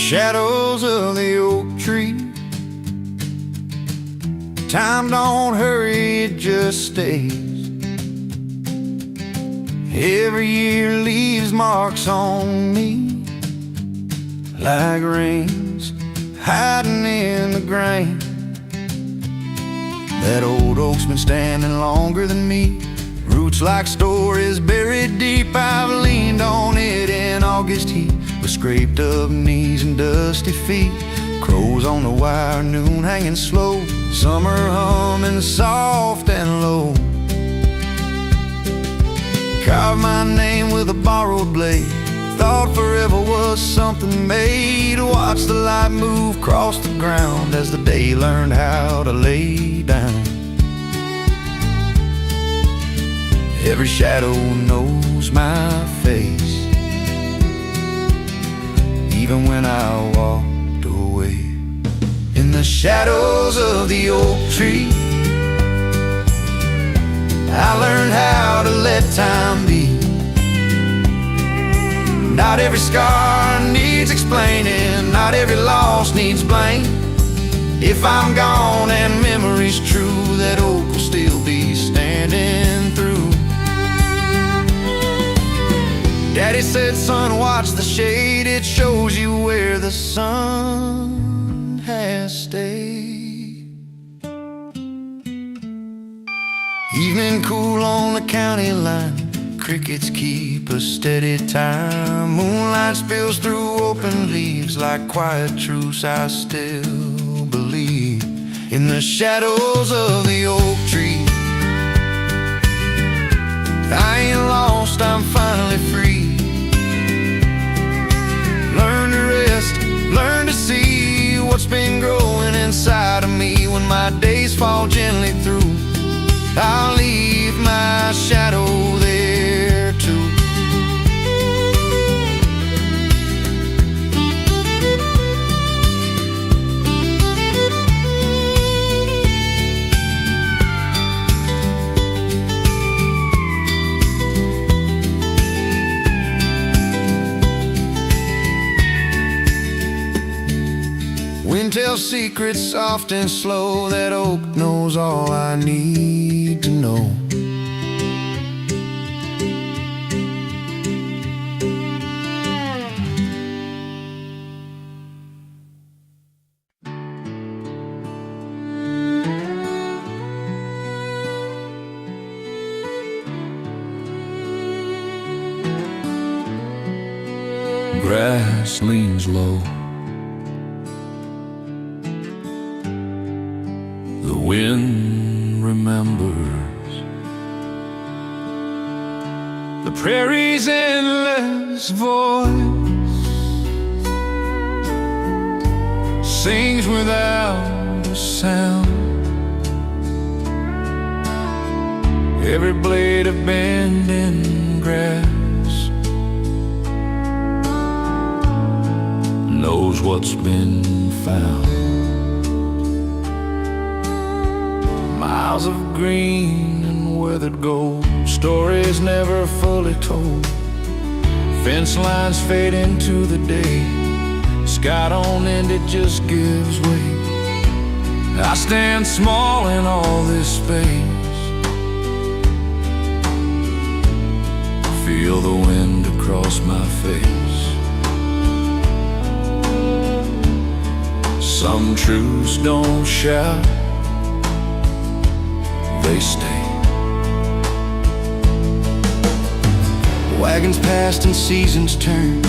shadows of the oak tree. Time don't hurry, it just stays. Every year leaves marks on me, like rains hiding in the grain. That old oak's been standing longer than me. Roots like stories buried deep. I've leaned on it in August heat, with scraped up knees and dusty feet. Crows on the wire, noon hanging slow, summer humming soft and low. Carved my name with a borrowed blade. Thought forever was something made. Watch the light move across the ground as the day learned how to lay down. Every shadow knows my face, even when I walked away. In the shadows of the oak tree, I learned how to let time be. Not every scar needs explaining, not every loss needs blame. If I'm gone and memory's true, that oak will still be standing through. Daddy said, son, watch the shade, it shows you where the sun has stayed. Evening cool on the county line, crickets keep a steady time. Moonlight spills through open leaves like quiet truths I still believe. In the shadows of the oak tree, I ain't lost, I'm finally free. Learn to rest, learn to see what's been growing inside of me. When my days fall gently through, I'll leave my shadow there too. Wind tells secrets soft and slow. That oak knows all I need to know. Grass leans low, the wind remembers the prairie's endless voice, sings without a sound. Every blade of bending grass knows what's been found. Miles of green and weathered gold, stories never fully told. Fence lines fade into the day, sky don't end, it just gives way. I stand small in all this space, feel the wind across my face. Some truths don't shout, they stay. Wagons passed and seasons turned,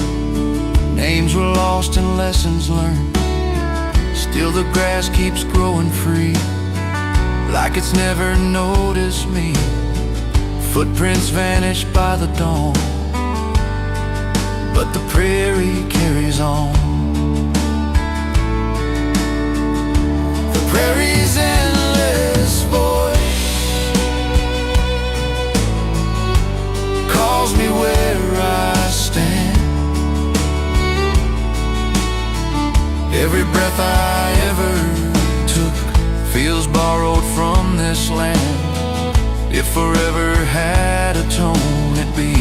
names were lost and lessons learned. Still the grass keeps growing free, like it's never noticed me. Footprints vanish by the dawn, but the prairie carries on. The prairie's endless voice calls me where I stand. Every breath I ever took feels borrowed from this land. If forever had a tone, it'd be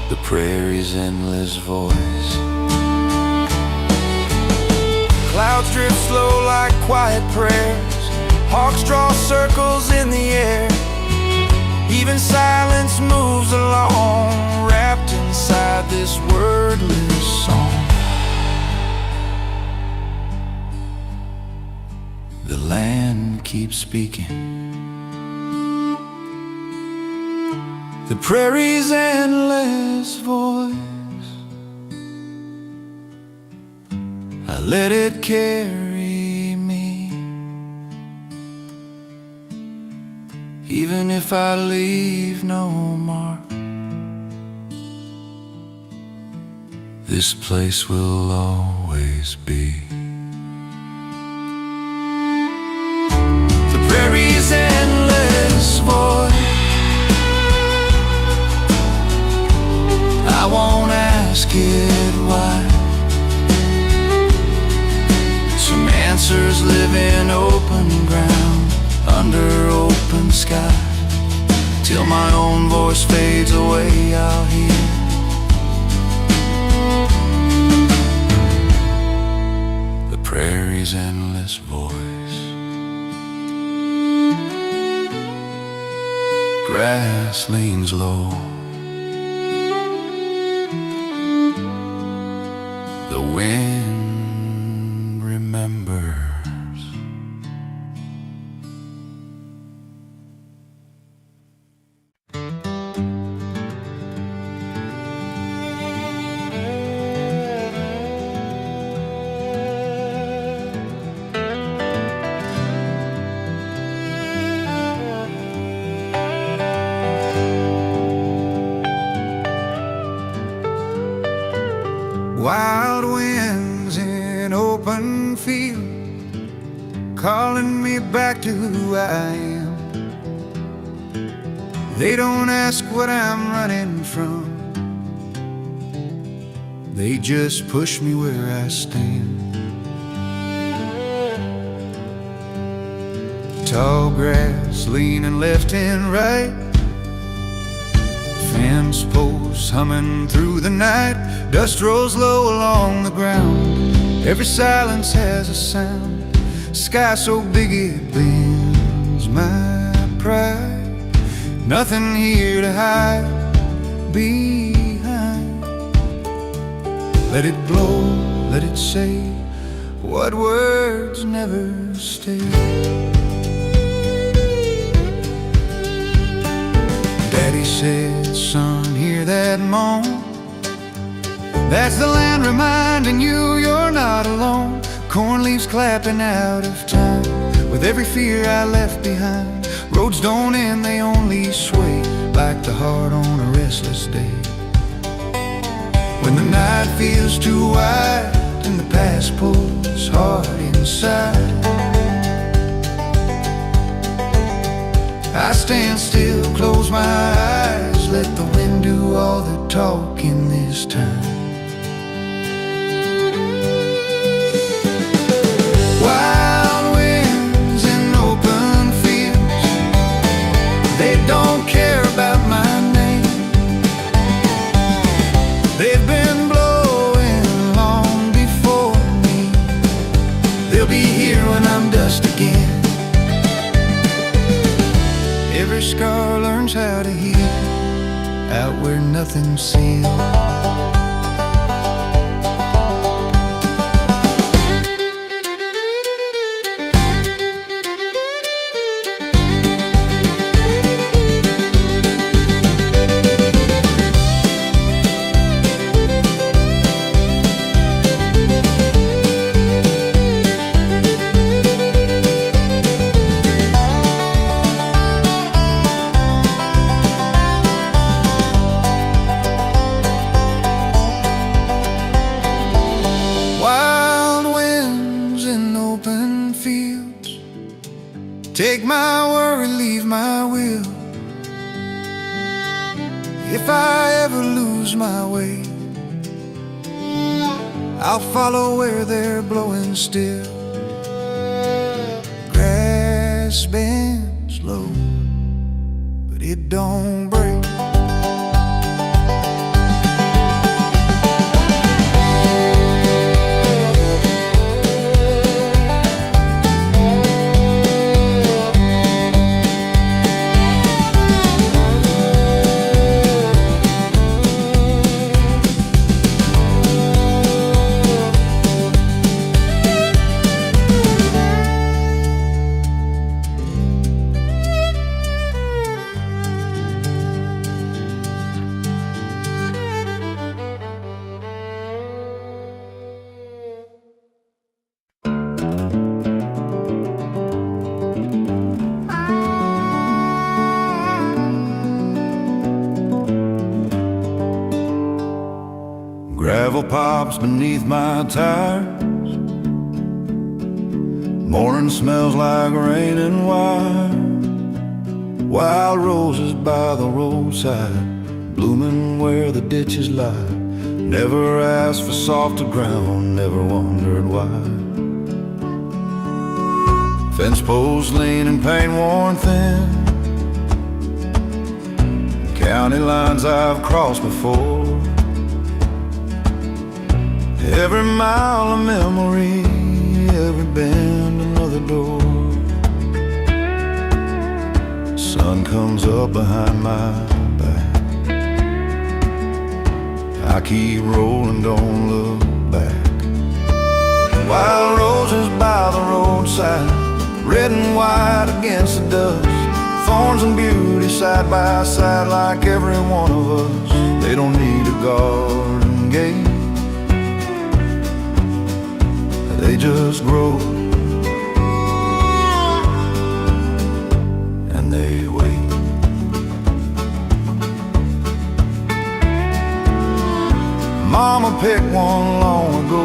the prairie's endless voice. Clouds drift slow like quiet prayers. Hawks draw circles in the air. Even silence moves along, wrapped inside this wordless song. The land keeps speaking. The prairie's endless voice. I let it carry me. Even if I leave no mark, this place will always be. The prairie's endless voice. I won't ask it why. Some answers live in open ground, under open sky. Till my own voice fades away, I'll hear the prairie's endless voice. Grass leans low. The wind remembers. Wild winds in open field, calling me back to who I am. They don't ask what I'm running from, they just push me where I stand. Tall grass leaning left and right, fence posts humming through the night. Dust rolls low along the ground, every silence has a sound. Sky so big it bends my pride. Nothing here to hide behind. Let it blow, let it say what words never stay. Daddy said, son, hear that moan? That's the land reminding you you're not alone. Corn leaves clapping out of time, with every fear I left behind. Roads don't end, they only sway, like the heart on a restless day. When the night feels too wide and the past pulls hard inside, I stand still, close my eyes, let the wind do all the talking this time. Wild winds in open fields, they don't care about my name. They've been blowing long before me. They'll be here when I'm dust again. Every scar learns how to heal, out where nothing's sealed. Take my worry, leave my will. If I ever lose my way, I'll follow where they're blowing still. Grass bends low, but it don't break. gravel pops beneath my tires. Morning smells like rain and wine. Wild roses by the roadside, blooming where the ditches lie. Never asked for softer ground, never wondered why. Fence posts lean and paint worn thin. County lines I've crossed before. Every mile a memory, every bend another door. Sun comes up behind my back. I keep rolling, don't look back. Wild roses by the roadside, red and white against the dust. Thorns and beauty side by side like every one of us. They don't need a garden gate, they just grow. And they wait. Mama picked one long ago,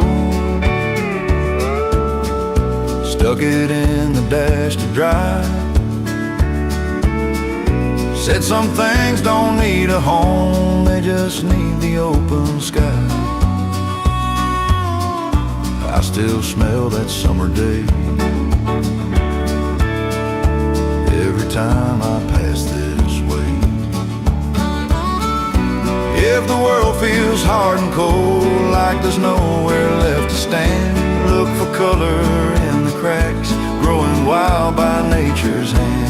stuck it in the dash to dry. Said some things don't need a home, they just need the open sky. I still smell that summer day every time I pass this way. If the world feels hard and cold, like there's nowhere left to stand, look for color in the cracks, growing wild by nature's hand.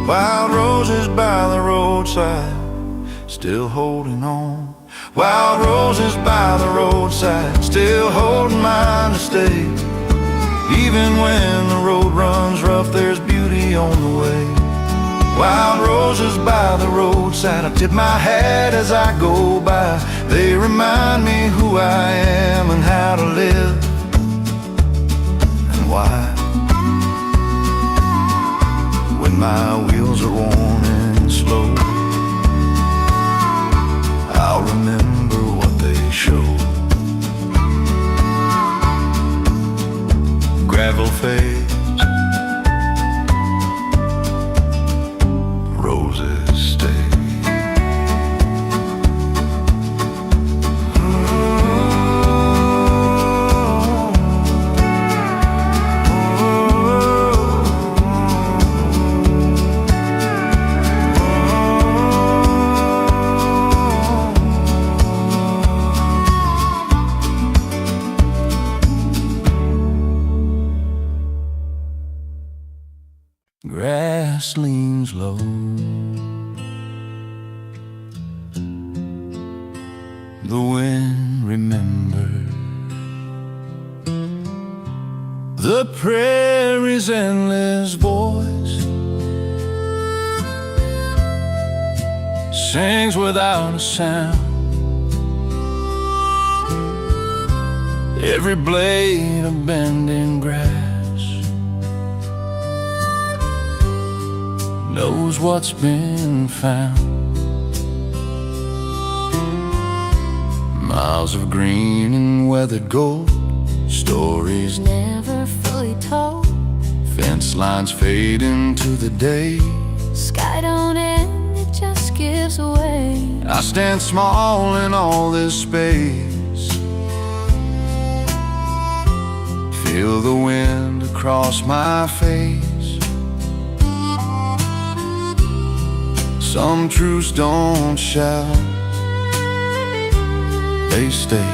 Wild roses by the roadside, still holding on. Wild roses by the roadside, still holding mine to stay. Even when the road runs rough, there's beauty on the way. Wild roses by the roadside, I tip my hat as I go by. They remind me who I am and how to live and why. When my wheels are worn and slow, I'll remember what they show. Gravel fades, roses stay. Grass leans low, the wind remembers the prairie's endless voice, sings without a sound. Every blade of bending grass knows what's been found. Miles of green and weathered gold, stories never fully told. Fence lines fade into the day. Sky don't end, it just gives away. I stand small in all this space, feel the wind across my face. Some truths don't shout, they stay.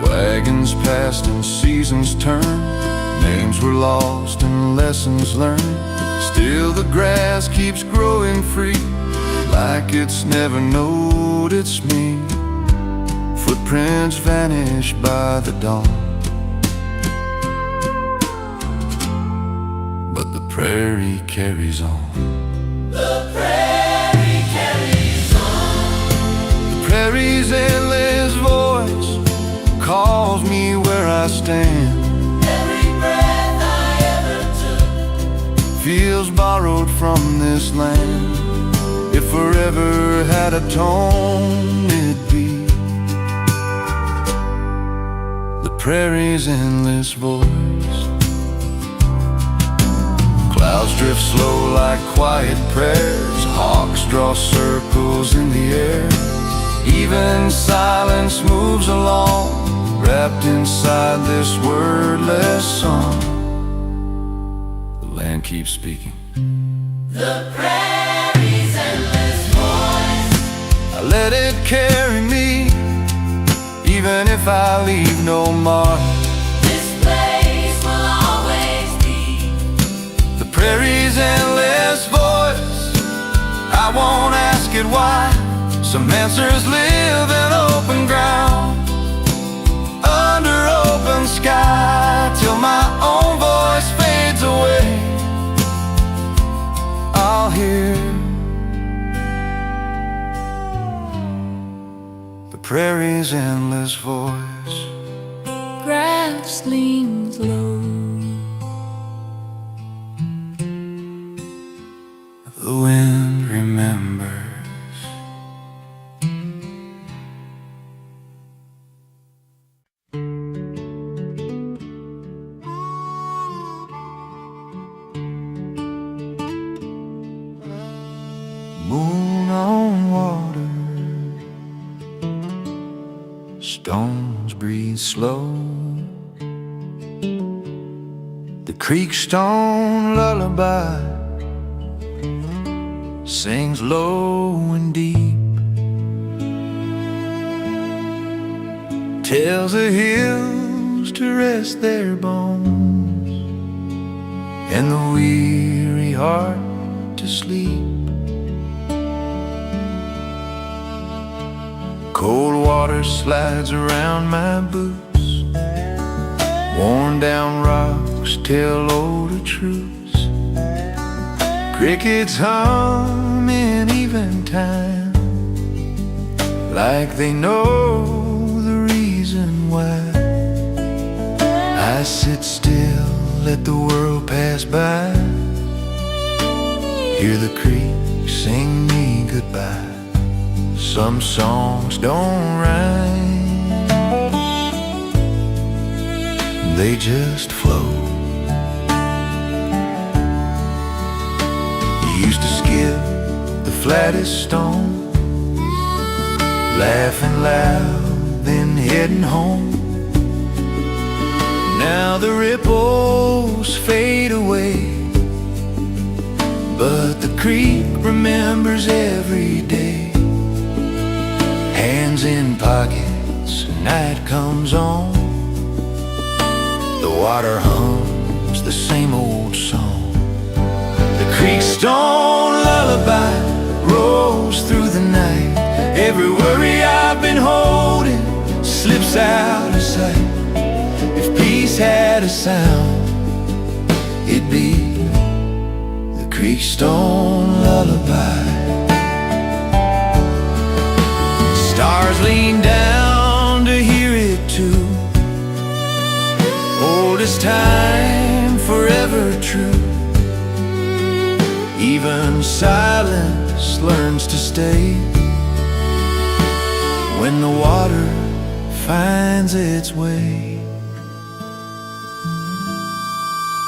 Wagons passed and seasons turned, names were lost and lessons learned. Still the grass keeps growing free, like it's never knowed it's me. Footprints vanish by the dawn, but the prairie carries on. The prairie carries on. The prairie's endless voice calls me where I stand. Every breath I ever took feels borrowed from this land. If forever had a tone, it'd be the prairie's endless voice. Clouds drift slow like quiet prayers, hawks draw circles in the air. Even silence moves along, wrapped inside this wordless song. The land keeps speaking. The prairie's endless voice. I let it carry me, even if I leave no mark. This place will always be The prairie's endless voice. I won't ask it why. Some answers live in open ground, under open sky, till my own voice fades away. I'll hear the prairie's endless voice. Grass leans low, The wind remembers. Moon on water, stones breathe slow. The creek stone lullaby sings low and deep, tells the hills to rest their bones, and the weary heart to sleep. Cold water slides around my boots, worn down rocks tell older truths. Crickets hum in eventide, like they know the reason why. I sit still, let the world pass by, hear the creek sing me goodbye. Some songs don't rhyme, they just flow. You used to skip the flattest stone, laughing loud, then heading home. Now the ripples fade away, but the creek remembers every day. Hands in pockets, night comes on, the water hums the same old song. The creek stone lullaby rolls through the night. Every worry I've been holding slips out of sight. If peace had a sound, it'd be the creek stone lullaby. Stars lean down to hear it too. Oldest time, forever true. Even silence learns to stay when the water finds its way.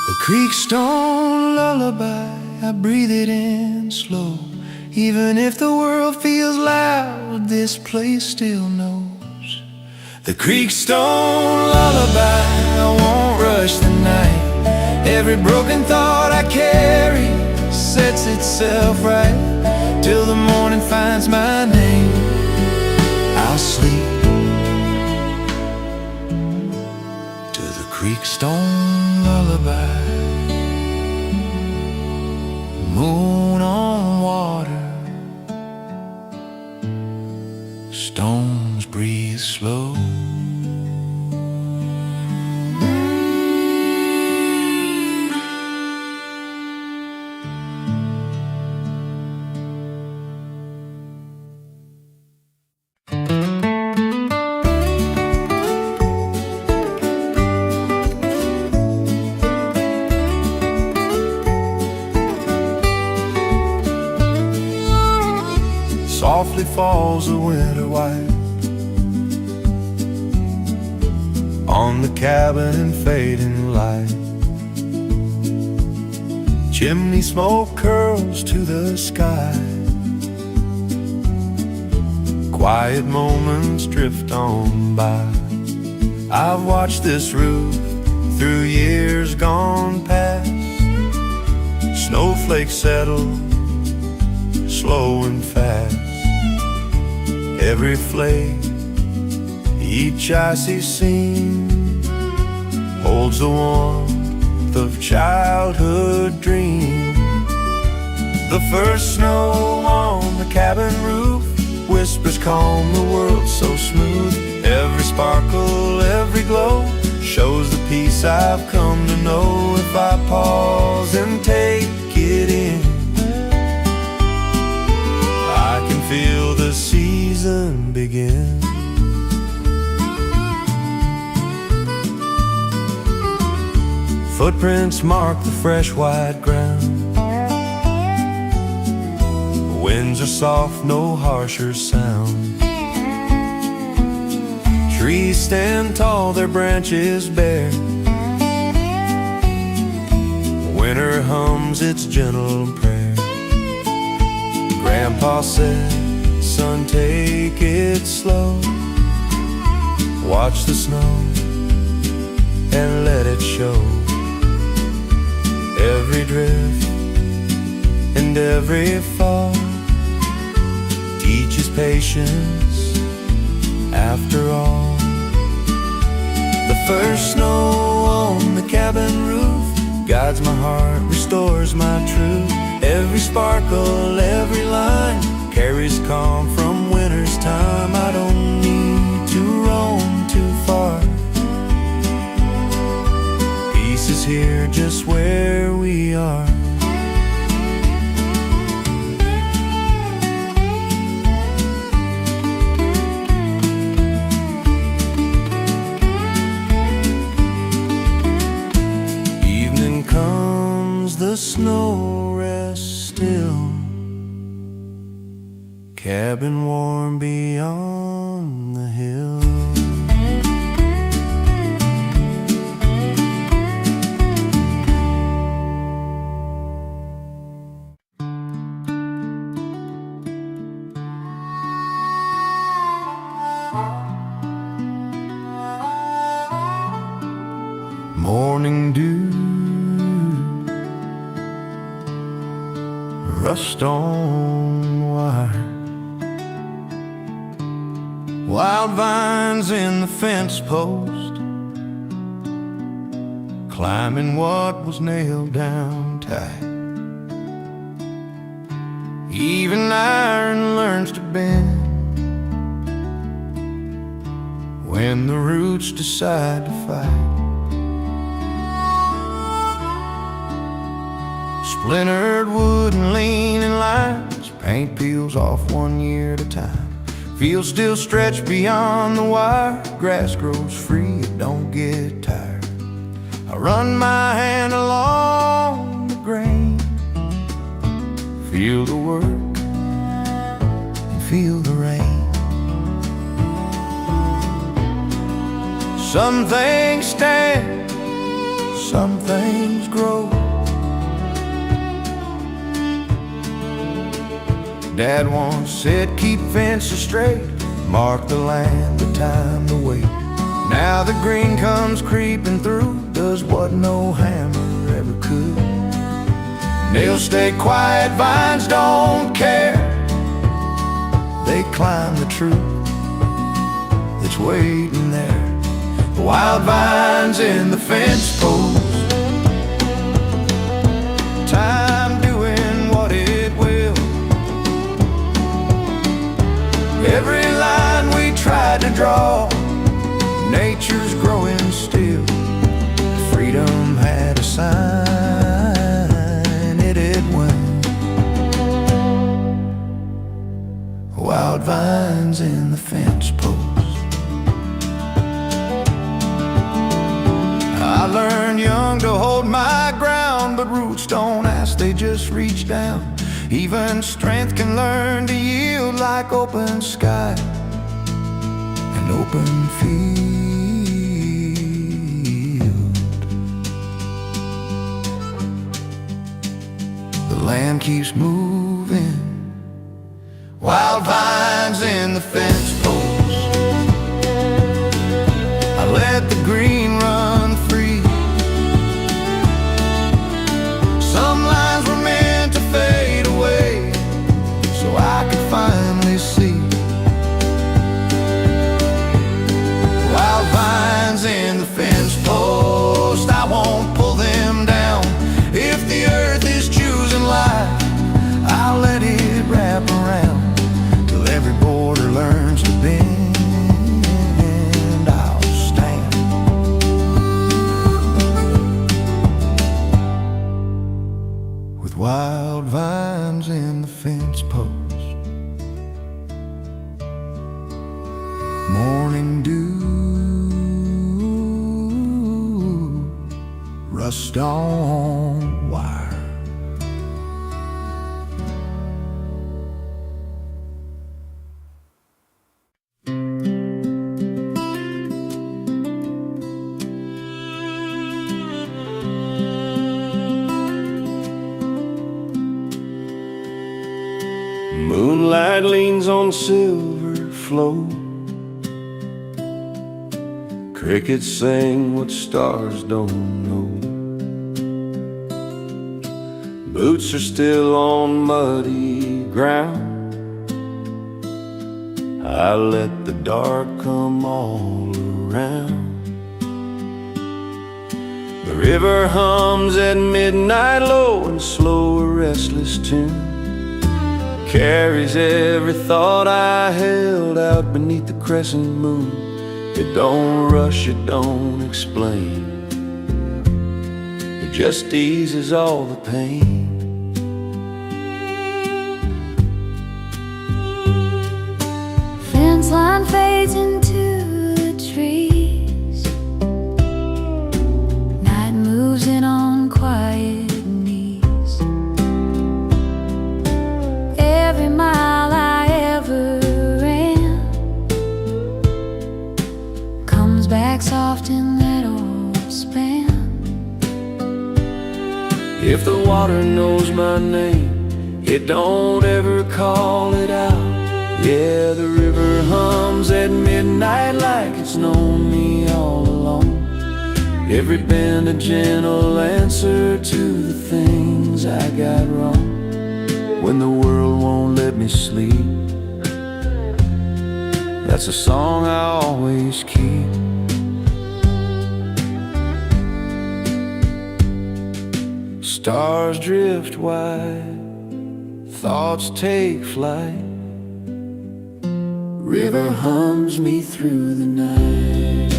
The creek stone lullaby, I breathe it in slow. Even if the world feels loud, this place still knows. The creek stone lullaby, I won't rush the night. Every broken thought I carry sets itself right, till the morning finds my name. I'll sleep to the creek stone lullaby. Moon on water, stones breathe slow. that falls a winter white on the cabin in fading light. Chimney smoke curls to the sky. Quiet moments drift on by. I've watched this roof through years gone past. Snowflakes settle, slow and fast. Every flake, each icy seam holds the warmth of childhood dreams. The first snow on the cabin roof whispers calm the world so smooth. Every sparkle, every glow shows the peace I've come to know. If I pause and take it in, I can feel the season begin. Footprints mark the fresh white ground. Winds are soft, no harsher sound. Trees stand tall, their branches bare. Winter hums its gentle prayer. Grandpa said, son, take it slow. Watch the snow and let it show. Every drift and every fall teaches patience after all. The first snow on the cabin roof guides my heart, restores my truth. Every sparkle, every line carries calm from winter's time. I don't need to roam too far. Peace is here just where we are. Evening comes, the snow rests still. Cabin warm beyond the hill. Morning dew, rust on wire, wild vines in the fence post, climbing what was nailed down tight. Even iron learns to bend when the roots decide to fight. Splintered wood and leaning lines, paint peels off 1 year at a time. Fields still stretch beyond the wire, grass grows free, it don't get tired. I run my hand along the grain, feel the work and feel the rain. Some things stand, some things grow. Dad once said, keep fences straight, mark the land, the time to wait. Now the green comes creeping through, does what no hammer ever could. Nails stay quiet, vines don't care. They climb the truth that's waiting there. The wild vines in the fence post, time doing what it will. Every line we tried to draw, nature's growing still. Freedom had a sign, it had won. Wild vines in the fence post. I learned young to hold my ground, but roots don't ask, they just reach down. Even strength can learn to yield like open sky and open field. The land keeps moving, wild vines in the fence posts. I let the green run free. Some lines were meant to fade away so I could finally see. Wild vines in the fence post, I won't pull them down. If the earth is choosing life, I'll let it wrap around till every border learns to bend. I'll stand with wild vines in the fence post. Morning dew, rust on wire. Moonlight leans on silver flow. Crickets sing what stars don't know. Boots are still on muddy ground. I let the dark come all around. The river hums at midnight low and slow, a restless tune. Carries every thought I held out beneath the crescent moon. It don't rush, it don't explain. It just eases all the pain. Fence line fades into the trees. Night moves in on quiet knees. Every mile I ever ran comes back soft in that old span. If the water knows my name, it don't ever call it out. Yeah, the river hums at midnight like it's known me all along. Every bend a gentle answer to the things I got wrong. When the world won't let me sleep, that's a song I always keep. Stars drift wide, thoughts take flight. River hums me through the night.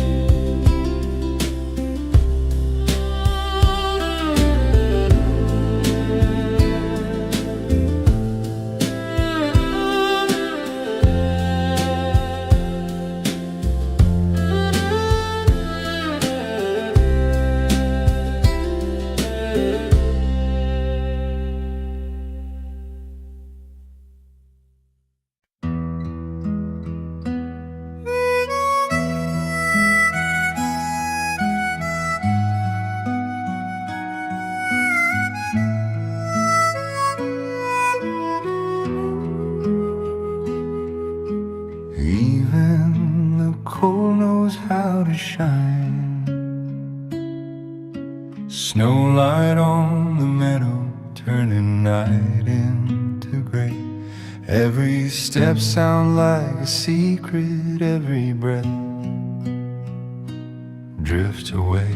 Even the cold knows how to shine. Snowlight on the meadow, turning night into gray. Every step sounds like a secret, every breath drifts away.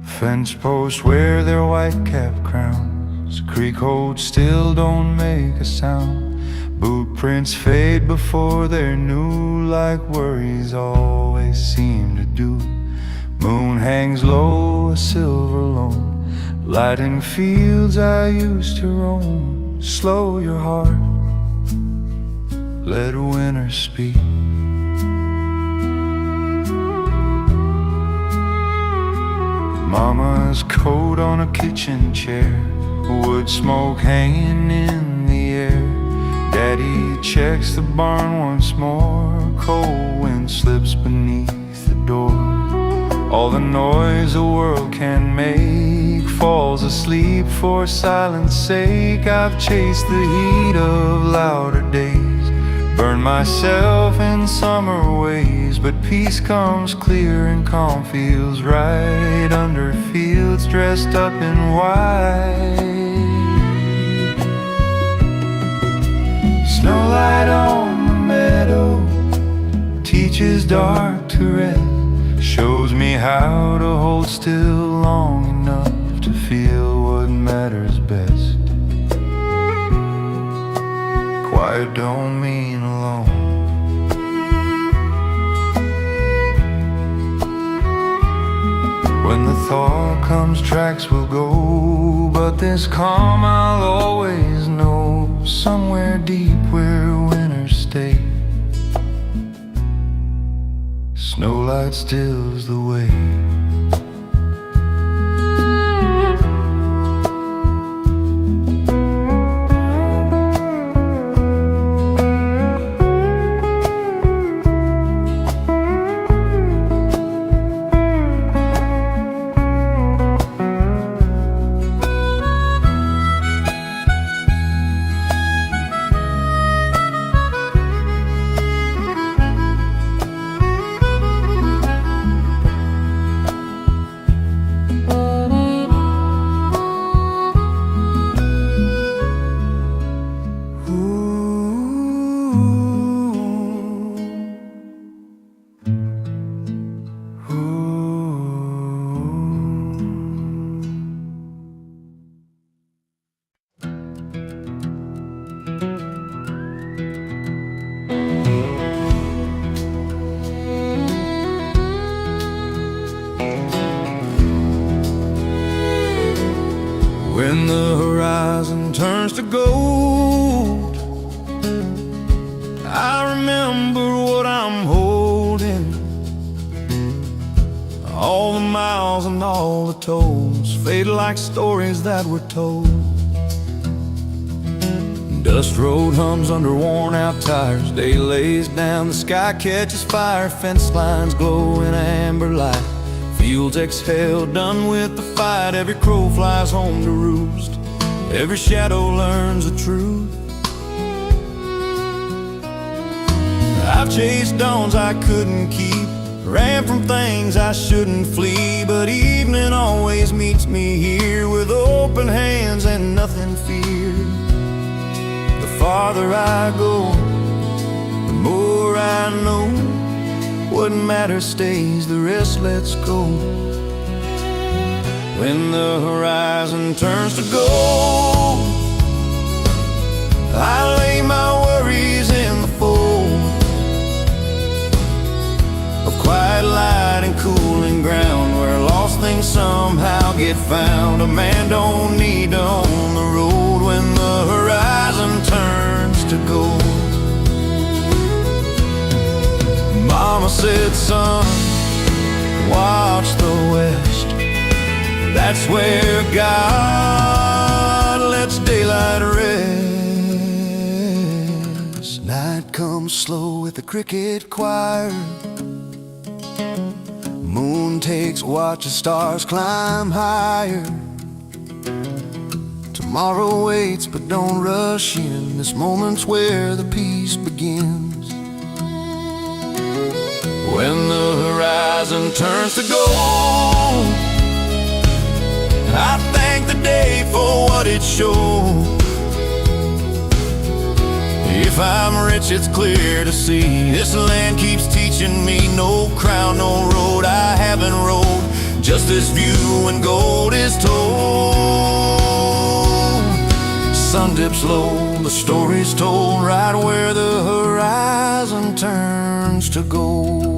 Fence posts wear their white cap crowns. Creek holds still, don't make a sound. Boot prints fade before they're new, like worries always seem to do. Moon hangs low, a silver lone, lighting fields I used to roam. Slow your heart, let winter speak. Mama Mama's coat on a kitchen chair, wood smoke hanging in the air. Daddy checks the barn once more, cold wind slips beneath the door. All the noise the world can make falls asleep for silence sake. I've chased the heat of louder days, burned myself in summer ways, but peace comes clear and calm feels right under fields dressed up in white. Snowlight on the meadow teaches dark to red, shows me how to hold still long enough to feel what matters best. Quiet don't mean alone. When the thaw comes, tracks will go, but this calm I'll always know. Somewhere deep where winners stay, snowlight stills the way. When the horizon turns to gold, I remember what I'm holding. All the miles and all the tolls fade like stories that were told. Dust road hums under worn out tires, day lays down, the sky catches fire, fence lines glow in amber light. Fields exhale, done with the fight. Every crow flies home to roost, every shadow learns the truth. I've chased dawns I couldn't keep, ran from things I shouldn't flee, but evening always meets me here with open hands and nothing feared. The farther I go, the more I know. What matters stays, the rest lets go. When the horizon turns to gold, I lay my worries in the fold of quiet light and cooling ground, where lost things somehow get found. A man don't need to own the road when the horizon turns to gold. Mama said, son, watch the west. That's where God lets daylight rest. Night comes slow with the cricket choir. Moon takes watch as stars climb higher. Tomorrow waits, but don't rush in. This moment's where the peace begins. When the horizon turns to gold, I thank the day for what it showed. If I'm rich, it's clear to see this land keeps teaching me. No crown, no road I haven't rode, just this view when gold is told. Sun dips low, the story's told right where the horizon turns to gold.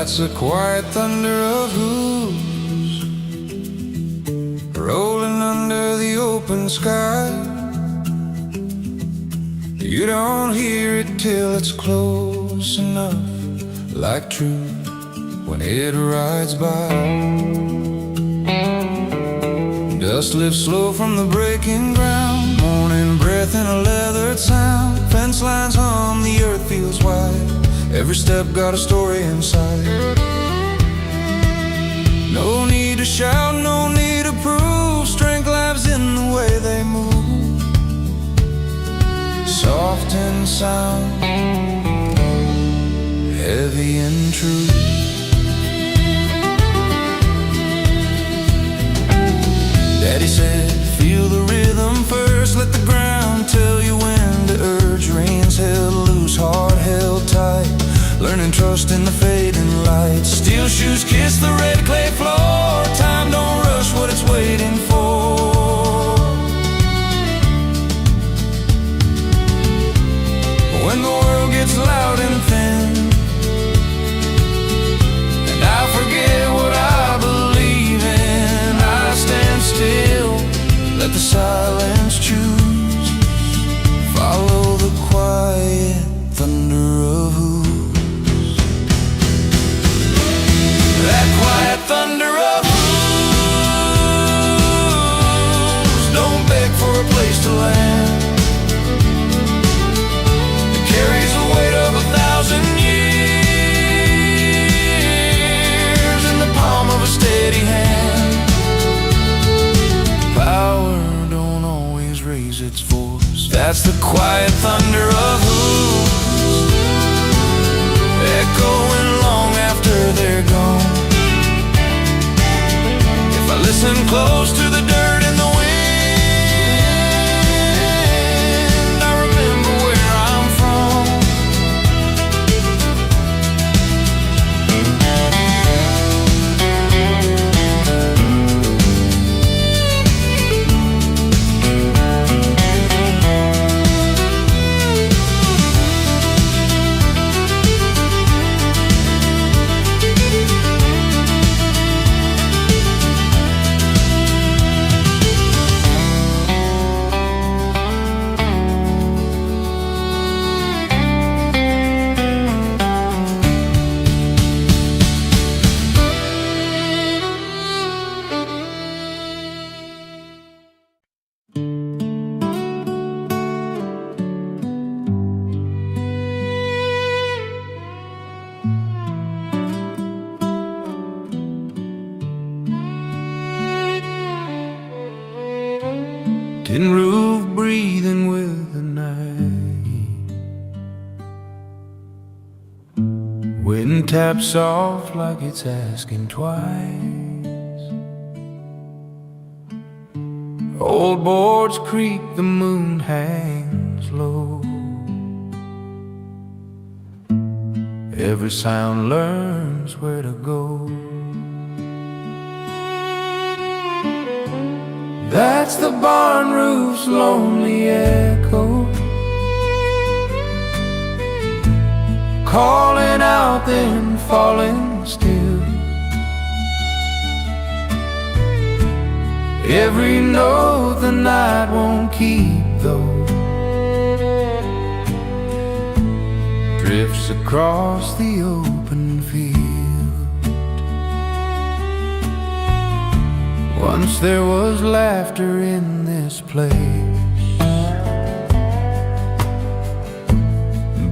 That's the quiet thunder of hooves rolling under the open sky. You don't hear it till it's close enough, like truth when it rides by. Dust lifts slow from the breaking ground, morning breath in a leathered sound. Fence lines hum, the earth feels wide, every step got a story inside. No need to shout, no need to prove, strength lives in the way they move. Soft in sound, heavy in truth. Daddy said, feel the rhythm first, let the ground tell you when to urge. Reins held loose, heart held tight, learning trust in the fading light. Steel shoes kiss the red clay floor, time don't rush what it's waiting for. When the world gets loud and thin, and I forget what I believe in, I stand still, let the silence choose, follow the quiet thunder of hooves. That quiet thunder of hooves don't beg for a place to land. It carries the weight of 1,000 years in the palm of a steady hand. Power don't always raise its voice. That's the quiet thunder of hooves, echoing long after they're gone. If I listen close to the dirt and the wind, I remember where I'm from. Tin roof breathing with the night, wind taps off like it's asking twice. Old boards creak, the moon hangs low, every sound learns where to go. That's the barn roof's lonely echo, calling out then falling still. Every note the night won't keep though drifts across the open field. Once there was laughter in this place,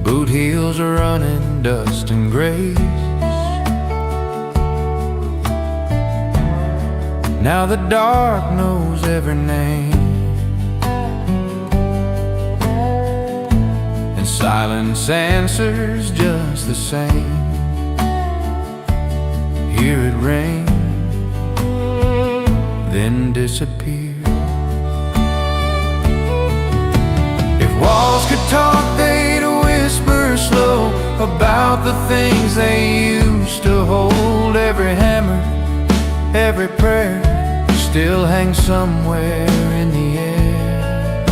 boot heels are running dust and grace. Now the dark knows every name, and silence answers just the same. Hear it rain, then disappear. If walls could talk, they'd whisper slow about the things they used to hold. Every hammer, every prayer still hangs somewhere in the air.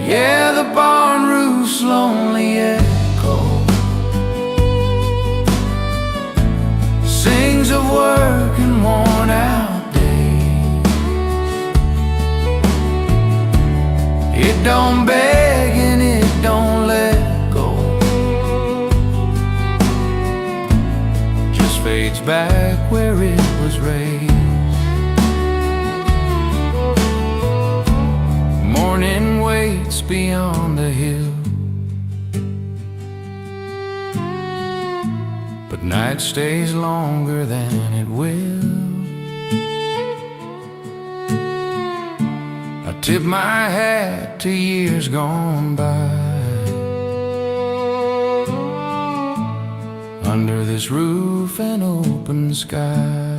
Yeah, the barn roof's lonely echo It don't beg and it don't let go, just fades back where it was raised. Morning waits beyond the hill, but night stays longer than it will. I tip my hat to years gone by, under this roof and open sky.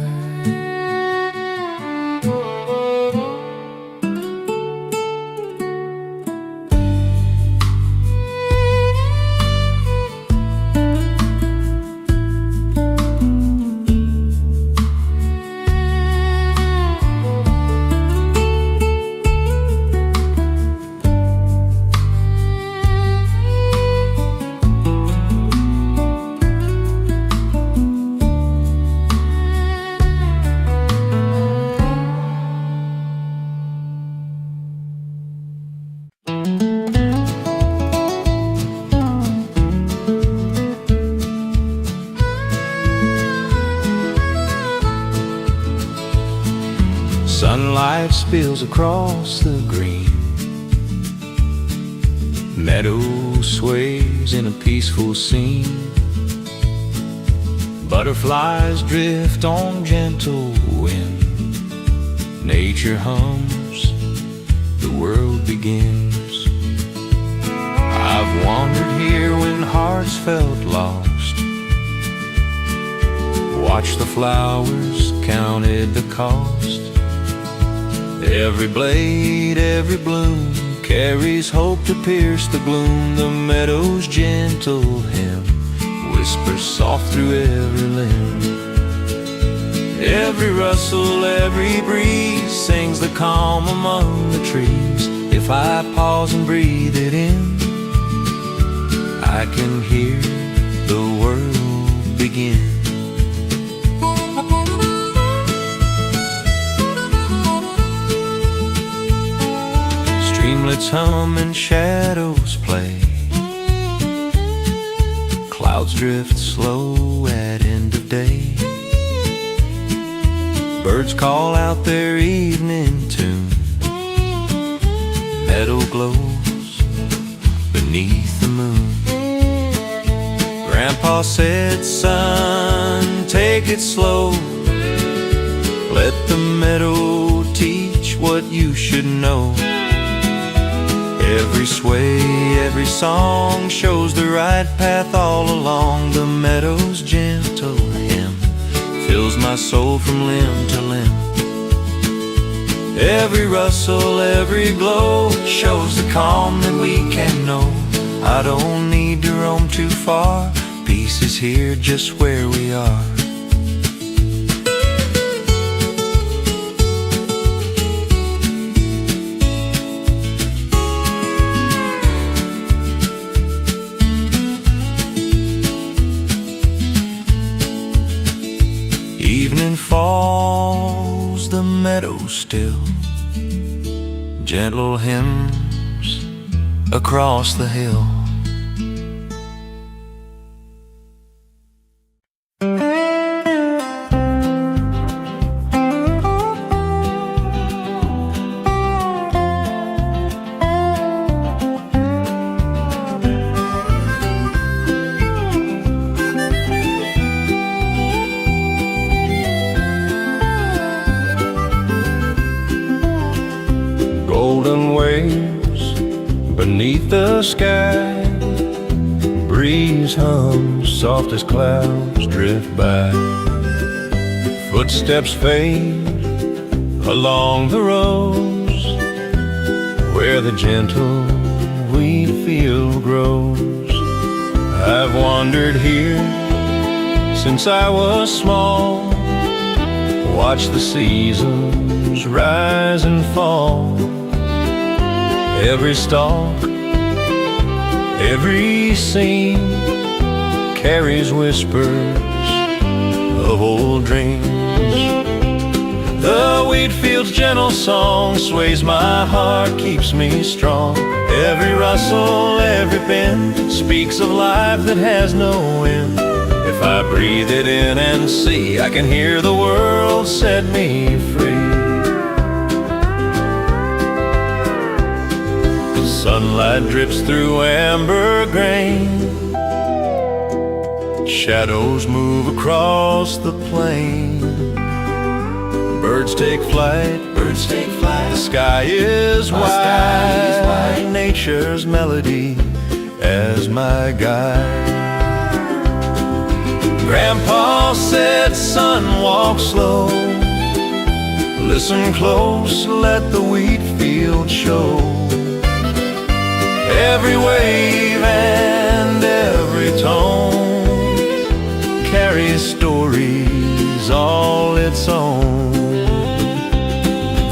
Sunlight spills across the green, meadow sways in a peaceful scene. Butterflies drift on gentle wind, nature hums, the world begins. I've wandered here when hearts felt lost, watched the flowers, counted the cost. Every blade, every bloom carries hope to pierce the gloom. The meadow's gentle hymn whispers soft through every limb. Every rustle, every breeze sings the calm among the trees. If I pause and breathe it in, I can hear the world begin. Streamlets hum and shadows play, clouds drift slow at end of day. Birds call out their evening tune, meadow glows beneath the moon. Grandpa said, son, take it slow, let the meadow teach what you should know. Every sway, every song shows the right path all along. The meadow's gentle hymn fills my soul from limb to limb. Every rustle, every glow shows the calm that we can know. I don't need to roam too far, peace is here just where we are. Evening falls, the meadow still, gentle hymns across the hill. Golden waves beneath the sky, breeze hums soft as clouds drift by. Footsteps fade along the roads where the gentle wheat field grows. I've wandered here since I was small, watched the seasons rise and fall. Every stalk, every scene carries whispers of old dreams. The wheat field's gentle song sways my heart, keeps me strong. Every rustle, every bend speaks of life that has no end. If I breathe it in and see, I can hear the world set me free. Sunlight drips through amber grain, shadows move across the plain. Birds take flight, birds take flight. The sky is wide, nature's melody as my guide. Grandpa said, son, walk slow. Listen close, let the wheat field show. Every wave and every tone carries stories all its own.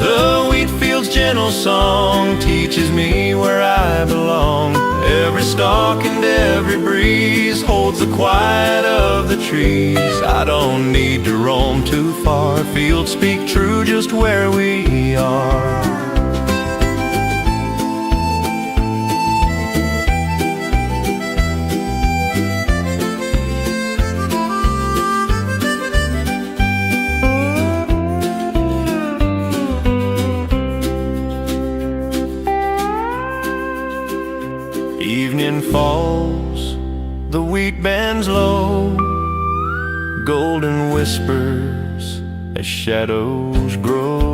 The wheat field's gentle song teaches me where I belong. Every stalk and every breeze holds the quiet of the trees. I don't need to roam too far, fields speak true just where we are. Evening falls, the wheat bends low, golden whispers as shadows grow.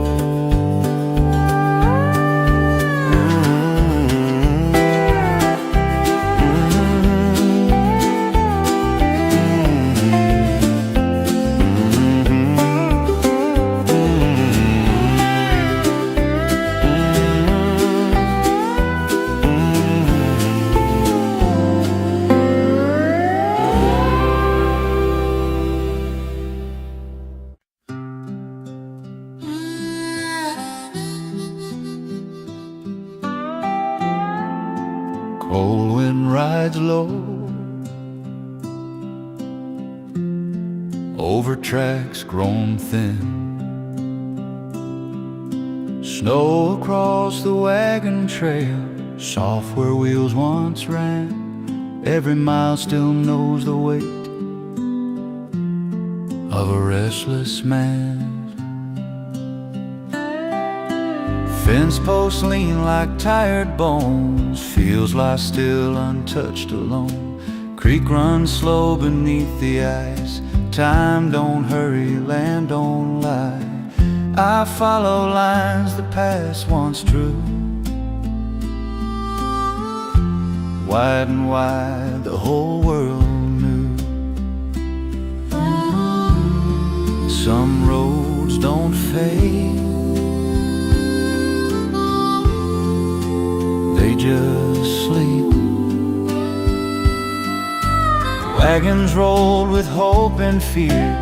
Cold wind rides low over tracks grown thin. Snow across the wagon trail, soft where wheels once ran. Every mile still knows the weight of a restless man. Fence posts lean like tired bones, fields lie still untouched alone. Creek runs slow beneath the ice, time don't hurry, land don't lie. I follow lines the past once true. Wide and wide the whole world knew. Some roads don't fade, they just sleep. Wagons rolled with hope and fear,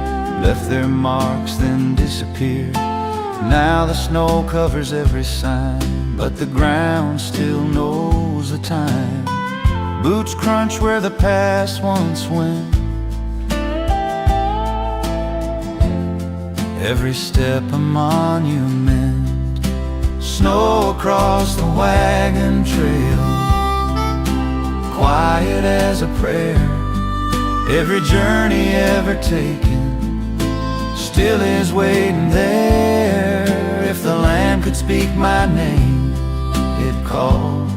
left their marks then disappeared. Now the snow covers every sign, but the ground still knows the time. Boots crunch where the past once went, every step a monument. Snow across the wagon trail, quiet as a prayer. Every journey ever taken still is waiting there. If the land could speak my name, it'd call.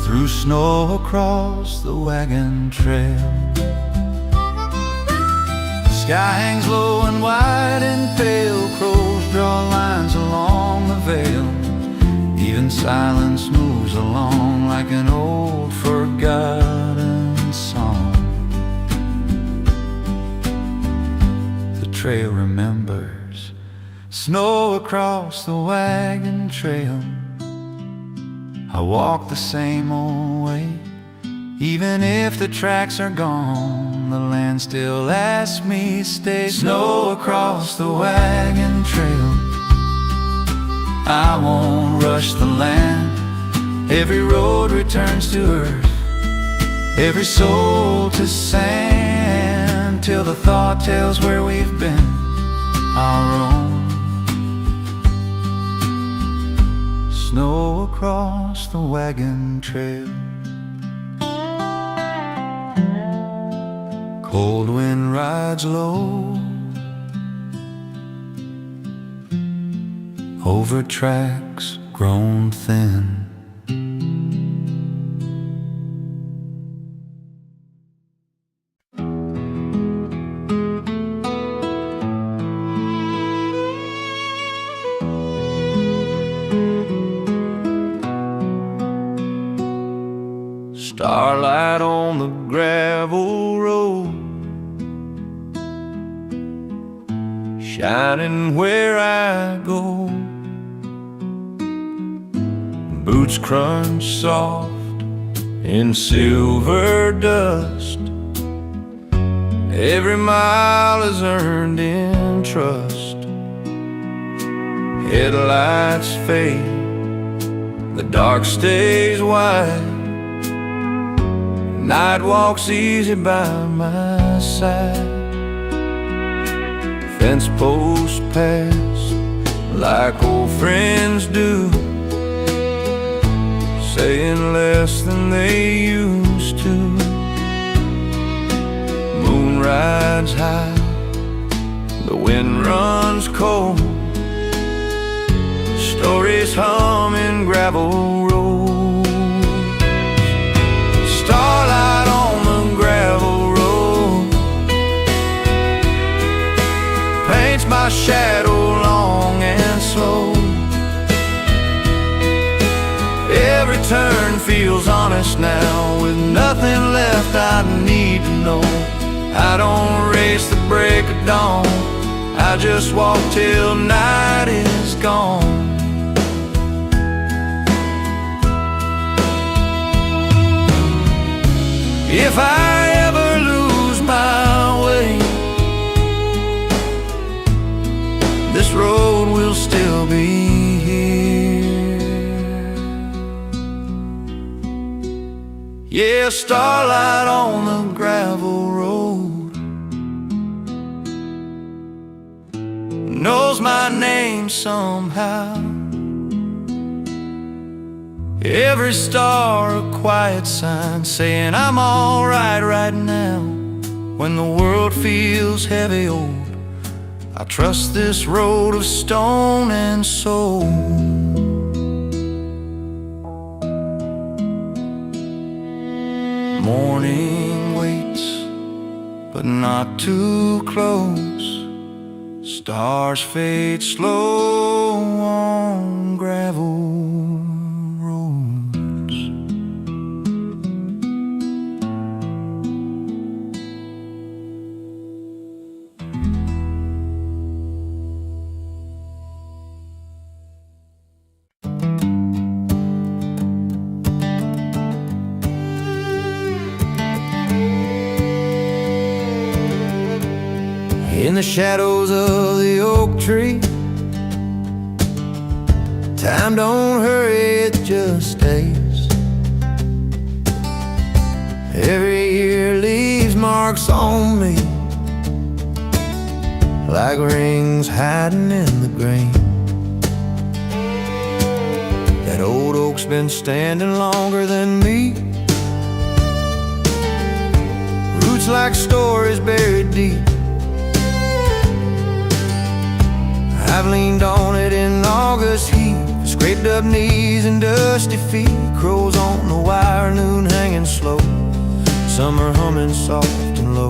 Through snow across the wagon trail. Sky hangs low and wide and pale, crows draw lines along the vale. Even silence moves along like an old forgotten song. The trail remembers. Snow across the wagon trail, I walk the same old way. Even if the tracks are gone, the land still asks me stay. Snow across the wagon trail, I won't rush the land. Every road returns to earth, every soul to sand, till the thought tells where we've been. our own. Snow across the wagon trail, cold wind rides low over tracks grown thin. Starlight on the gravel road, shining where I go. Boots crunch soft in silver dust. Every mile is earned in trust. Headlights fade, the dark stays wide. Night walks easy by my side. Fence posts pass like old friends do, saying less than they used to. Moon rides high, the wind runs cold. Stories hum in gravel roads. Starlight on the gravel road paints my shadow long and slow. Every turn feels honest now, with nothing left I need to know. I don't race the break of dawn, I just walk till night is gone. If I ever lose my way, this road will still be here. Yeah, starlight on the gravel road knows my name somehow. Every star a quiet sign saying I'm alright right now. When the world feels heavy old, I trust this road of stone and soul. Morning waits, but not too close. Stars fade slow on gravel. In the shadows of the oak tree, time don't hurry, it just stays. Every year leaves marks on me, like rings hiding in the grain. That old oak's been standing longer than me, roots like stories buried deep. I've leaned on it in August heat, scraped up knees and dusty feet. Crows on the wire, noon hanging slow, summer humming soft and low.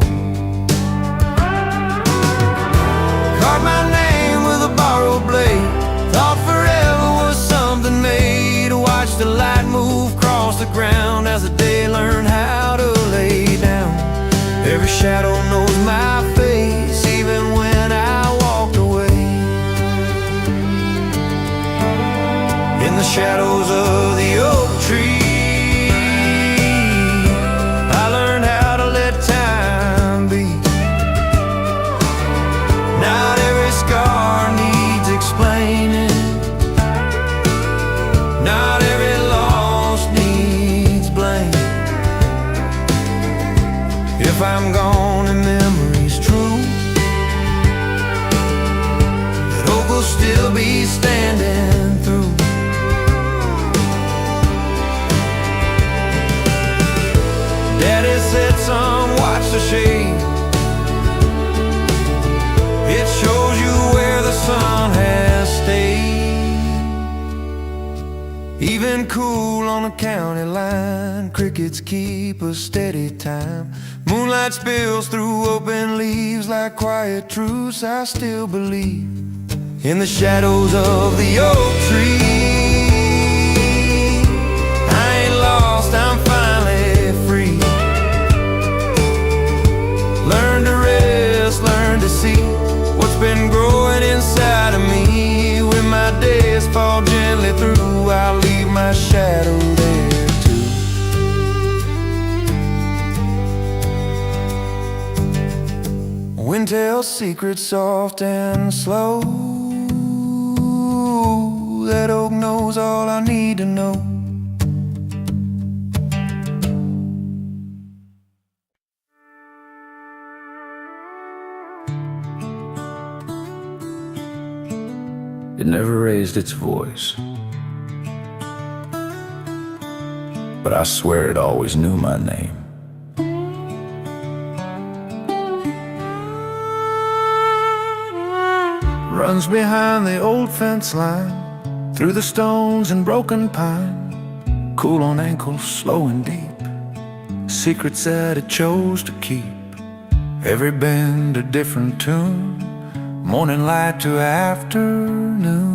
Carved my name with a borrowed blade, thought forever was something made. Watch the light move across the ground as the day learned how to lay down. Every shadow knows my face, even when I walked away. In the shadows of the oak tree, I learned how to let time be. Not every scar needs explaining, not every loss needs blame. If I'm gone and memory's true, Sitting cool on the county line, crickets keep a steady time. Moonlight spills through open leaves like quiet truths. I still believe in the shadows of the oak tree. I ain't lost, I'm finally free. Learn to rest, learn to see what's been growing inside of me. When my days fall gently through, I'll leave my shadow there too. Wind tells secrets soft and slow. That oak knows all I need to know. It never raised its voice, but I swear it always knew my name. Runs behind the old fence line, through the stones and broken pine, cool on ankles, slow and deep, secrets that it chose to keep. Every bend a different tune, morning light to afternoon.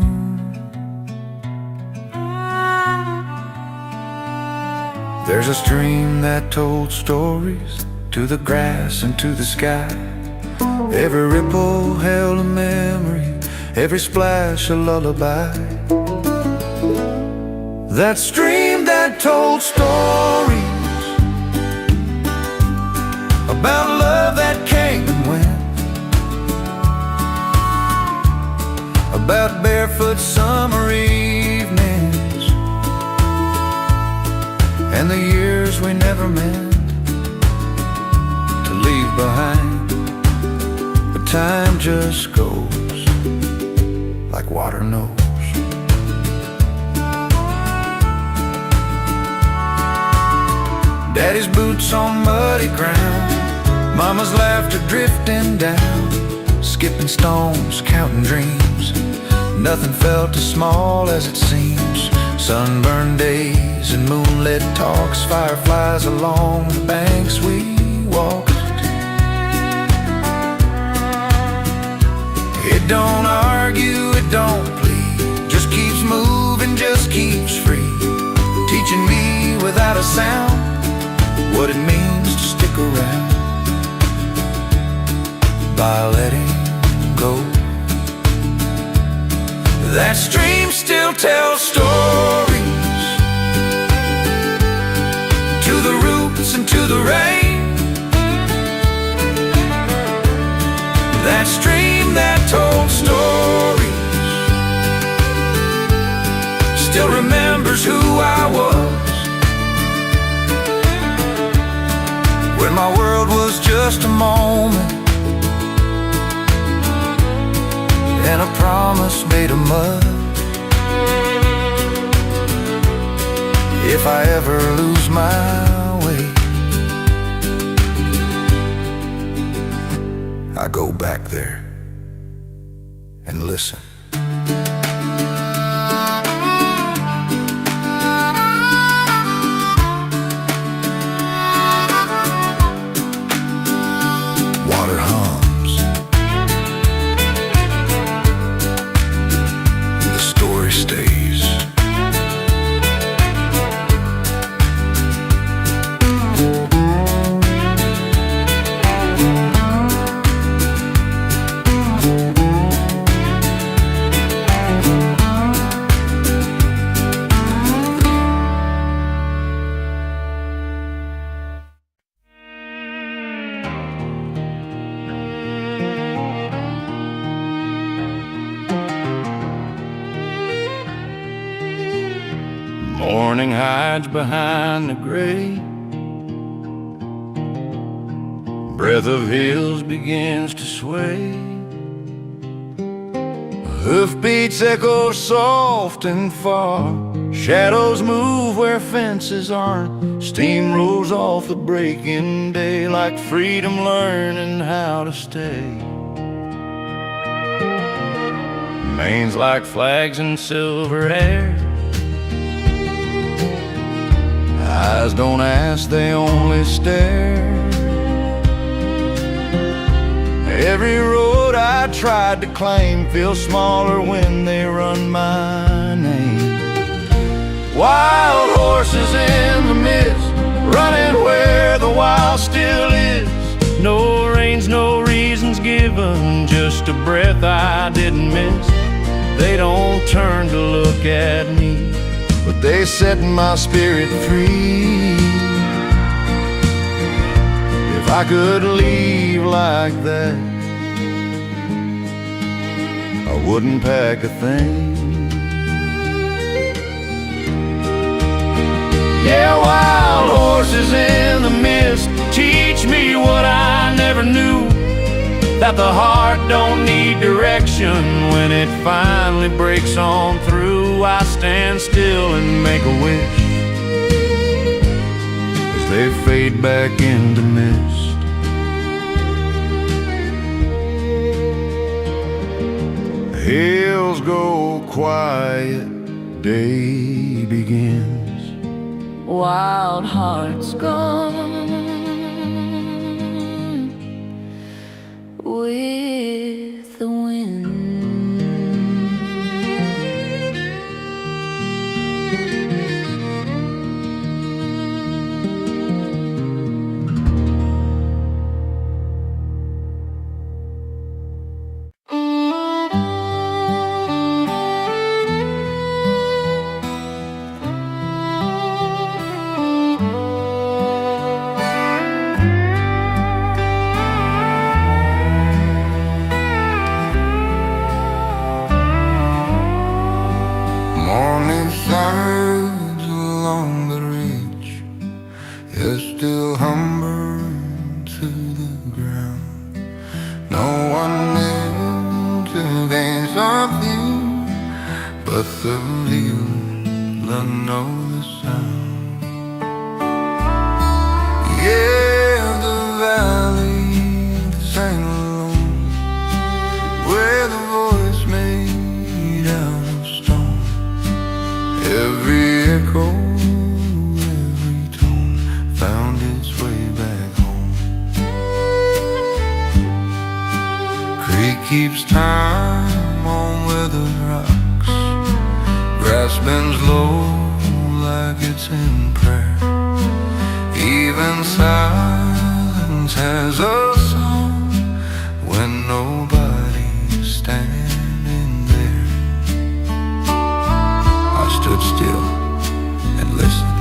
There's a stream that told stories to the grass and to the sky. Every ripple held a memory, every splash a lullaby. That stream that told stories about love that came and went, about barefoot summer evenings and the years we never meant to leave behind. But time just goes like water knows. Daddy's boots on muddy ground, Mama's laughter drifting down, skipping stones, counting dreams. Nothing felt as small as it seems. Sunburned days and moonlit talks, fireflies along the banks we walked. It don't argue, it don't plead, just keeps moving, just keeps free, teaching me without a sound what it means to stick around by letting go. That stream still tells stories to the roots and to the rain. That stream that told stories still remembers who I was when my world was just a moment and a promise made of mud. If I ever lose my way, I go back there and listen. Water hums, the story stays. Morning hides behind the gray, breath of hills begins to sway. Hoofbeats echo soft and far, shadows move where fences aren't. Steam rolls off the breaking day like freedom learning how to stay. Mains like flags in silver air, Eyes don't ask, they only stare. Every road I tried to claim feels smaller when they run my name. Wild horses in the mist, running where the wild still is. No reins, no reasons given, just a breath I didn't miss. They don't turn to look at me, but they set my spirit free. If I could leave like that, I wouldn't pack a thing. Yeah, wild horses in the mist teach me what I never knew, that the heart don't need direction when it finally breaks on through. I stand still and make a wish as they fade back into mist. Hills go quiet, day begins. Wild hearts gone with the wind. Keeps time on weathered rocks. Grass bends low like it's in prayer. Even silence has a song when nobody's standing there. I stood still and listened.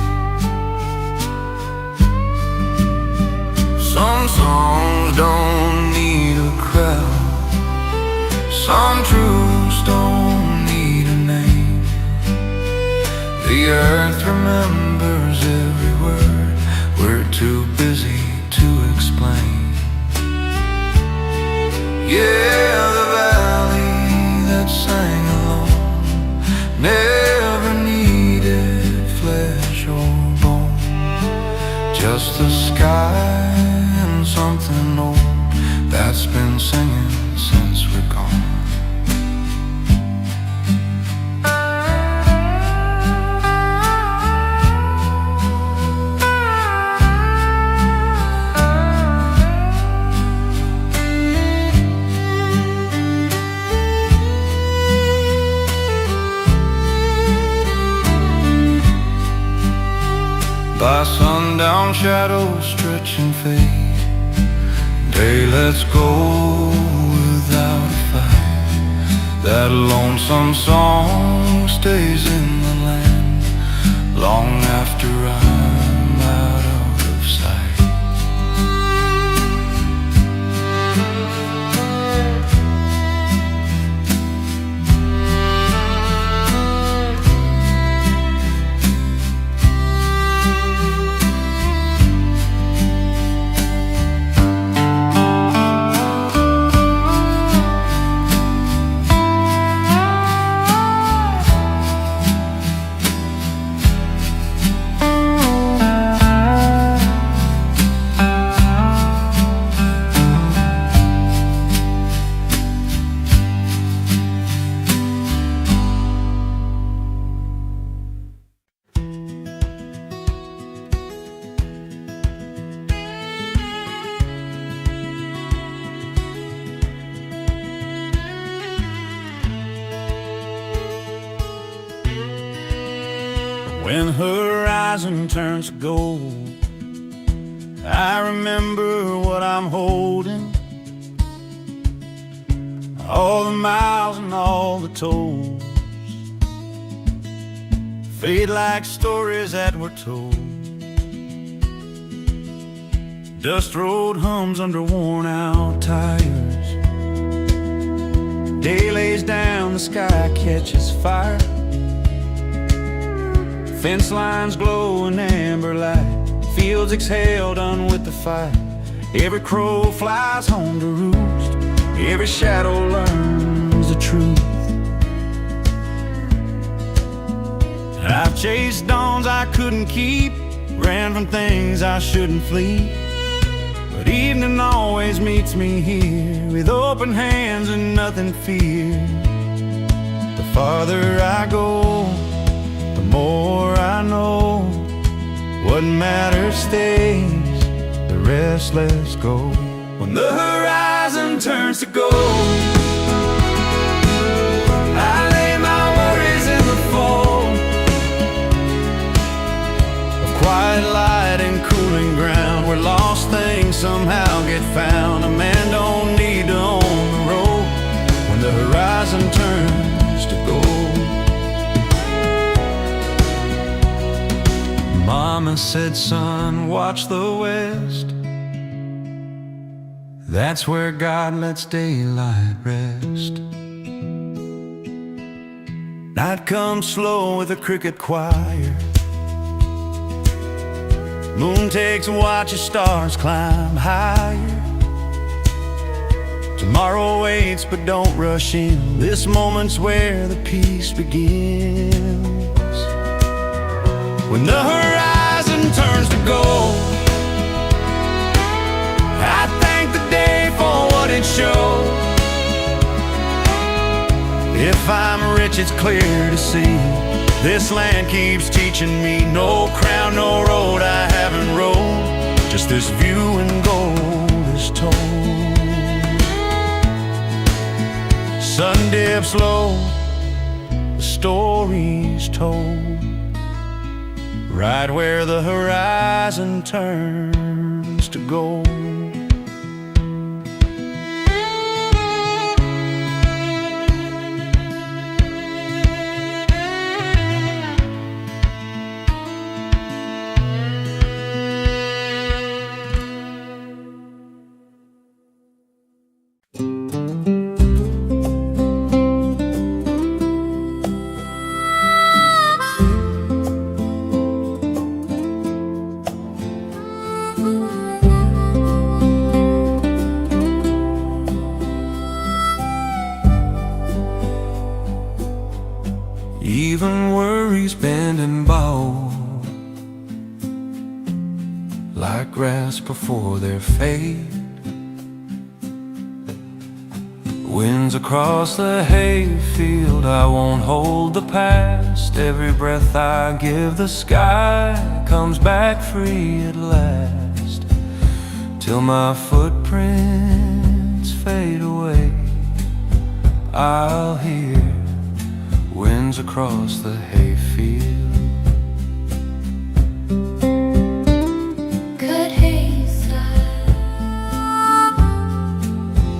Some songs don't need a crowd. Some truths don't need a name. The earth remembers every word. We're too busy to explain. Yeah, the valley that sang alone never needed flesh or bone. Just the sky and something old that's been singing since we're gone. By sundown, shadows stretch and fade. Day lets go without a fight. That lonesome song stays in the land long after I'm out of sight. horizon turns to gold, I remember what I'm holding, all the miles and all the tolls fade like stories that were told. Dust road hums under worn out tires. Day lays down, the sky catches fire. Fence lines glow in amber light. Fields exhale, done with the fight. Every crow flies home to roost. Every shadow learns the truth. I've chased dawns I couldn't keep, ran from things I shouldn't flee. But evening always meets me here, with open hands and nothing fear. The farther I go, the more I know. What matters stays, the rest lets go. When the horizon turns to gold, I lay my worries in the fold of quiet light and cooling ground, where lost things somehow get found. A man don't need to own the road when the horizon turns to gold. Mama said, son, watch the west. That's where God lets daylight rest. Night comes slow with a cricket choir. Moon takes a watch as stars climb higher. Tomorrow waits, but don't rush in. This moment's where the peace begins. When the horizon turns to gold, I thank the day for what it showed. If I'm rich, it's clear to see. This land keeps teaching me. No crown, no road I haven't rode. Just this view and gold is told. Sun dips low, the story's told. Right where the horizon turns to gold. Even worries bend and bow like grass before their fade. Winds across the hayfield, I won't hold the past. Every breath I give, the sky comes back free at last. Till my footprints fade away, I'll hear winds across the hayfield. Good haze,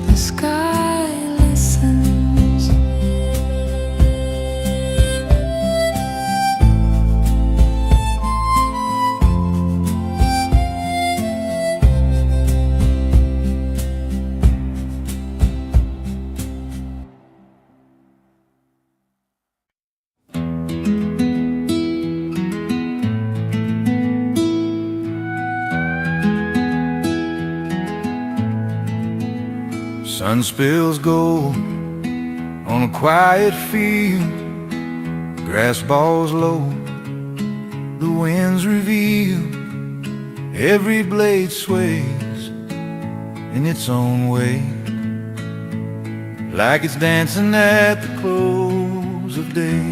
the sky listens. Sun spills gold on a quiet field. Grass balls low, the winds reveal. Every blade sways in its own way, like it's dancing at the close of day.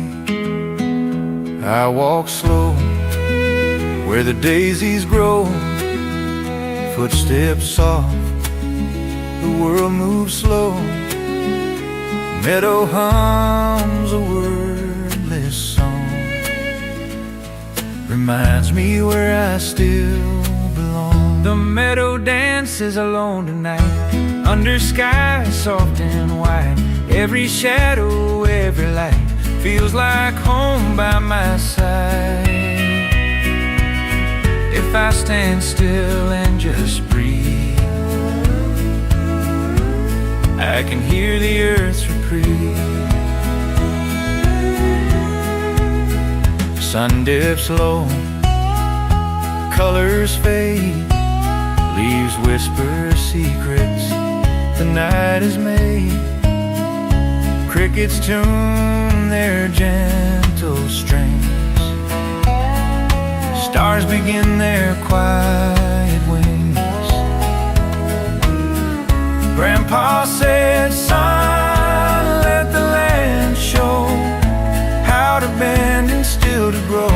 I walk slow where the daisies grow, footsteps soft, the world moves slow. Meadow hums a wordless song. reminds me where I still belong. The meadow dances alone tonight, under skies soft and white. Every shadow, every light feels like home by my side. If I stand still and just breathe, I can hear the earth's reprieve. Sun dips low, colors fade, leaves whisper secrets the night is made. Crickets tune their gentle strings, stars begin their quiet wings. Grandpa said, son, let the land show how to bend and still to grow.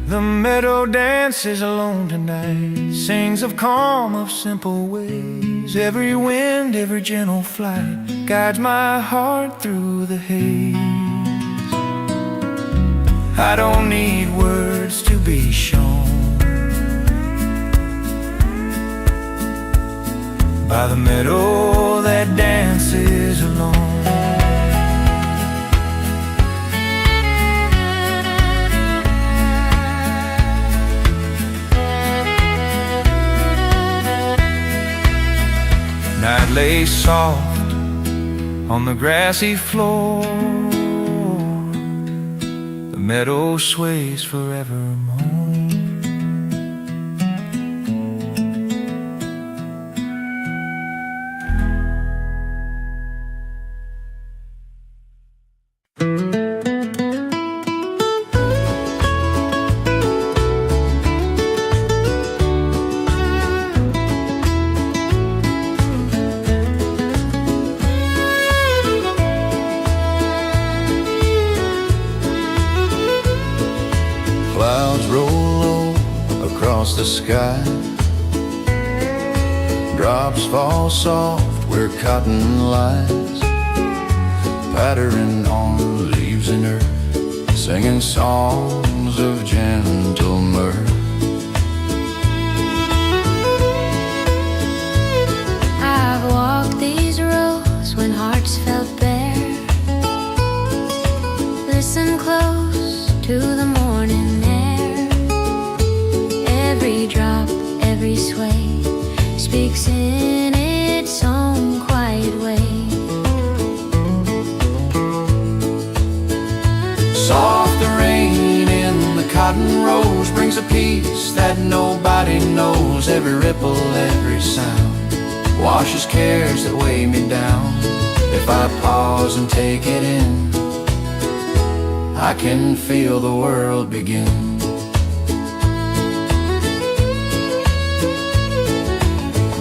The meadow dances alone tonight, sings of calm, of simple ways. Every wind, every gentle flight guides my heart through the haze. I don't need words to be shown by the meadow that dances alone. Night lay soft on the grassy floor, the meadow sways forevermore. Clouds roll low across the sky, drops fall soft where cotton lies, pattering on leaves and earth, singing songs of gentle mirth. I've walked these roads when hearts felt bare. Listen close to the morning air. Every drop, every sway speaks in its own quiet way. Soft the rain in the cotton rows brings a peace that nobody knows. Every ripple, every sound washes cares that weigh me down. If I pause and take it in, I can feel the world begin.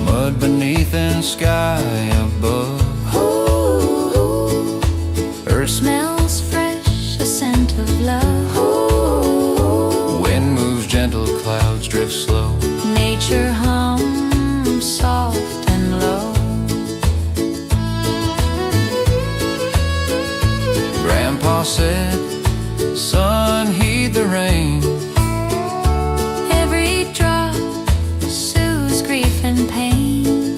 Mud beneath and sky above, earth Smells fresh, a scent of love. wind moves gentle, clouds drift slow. Nature hums soft and low. Grandpa said, son, heed the rain. Every drop soothes grief and pain.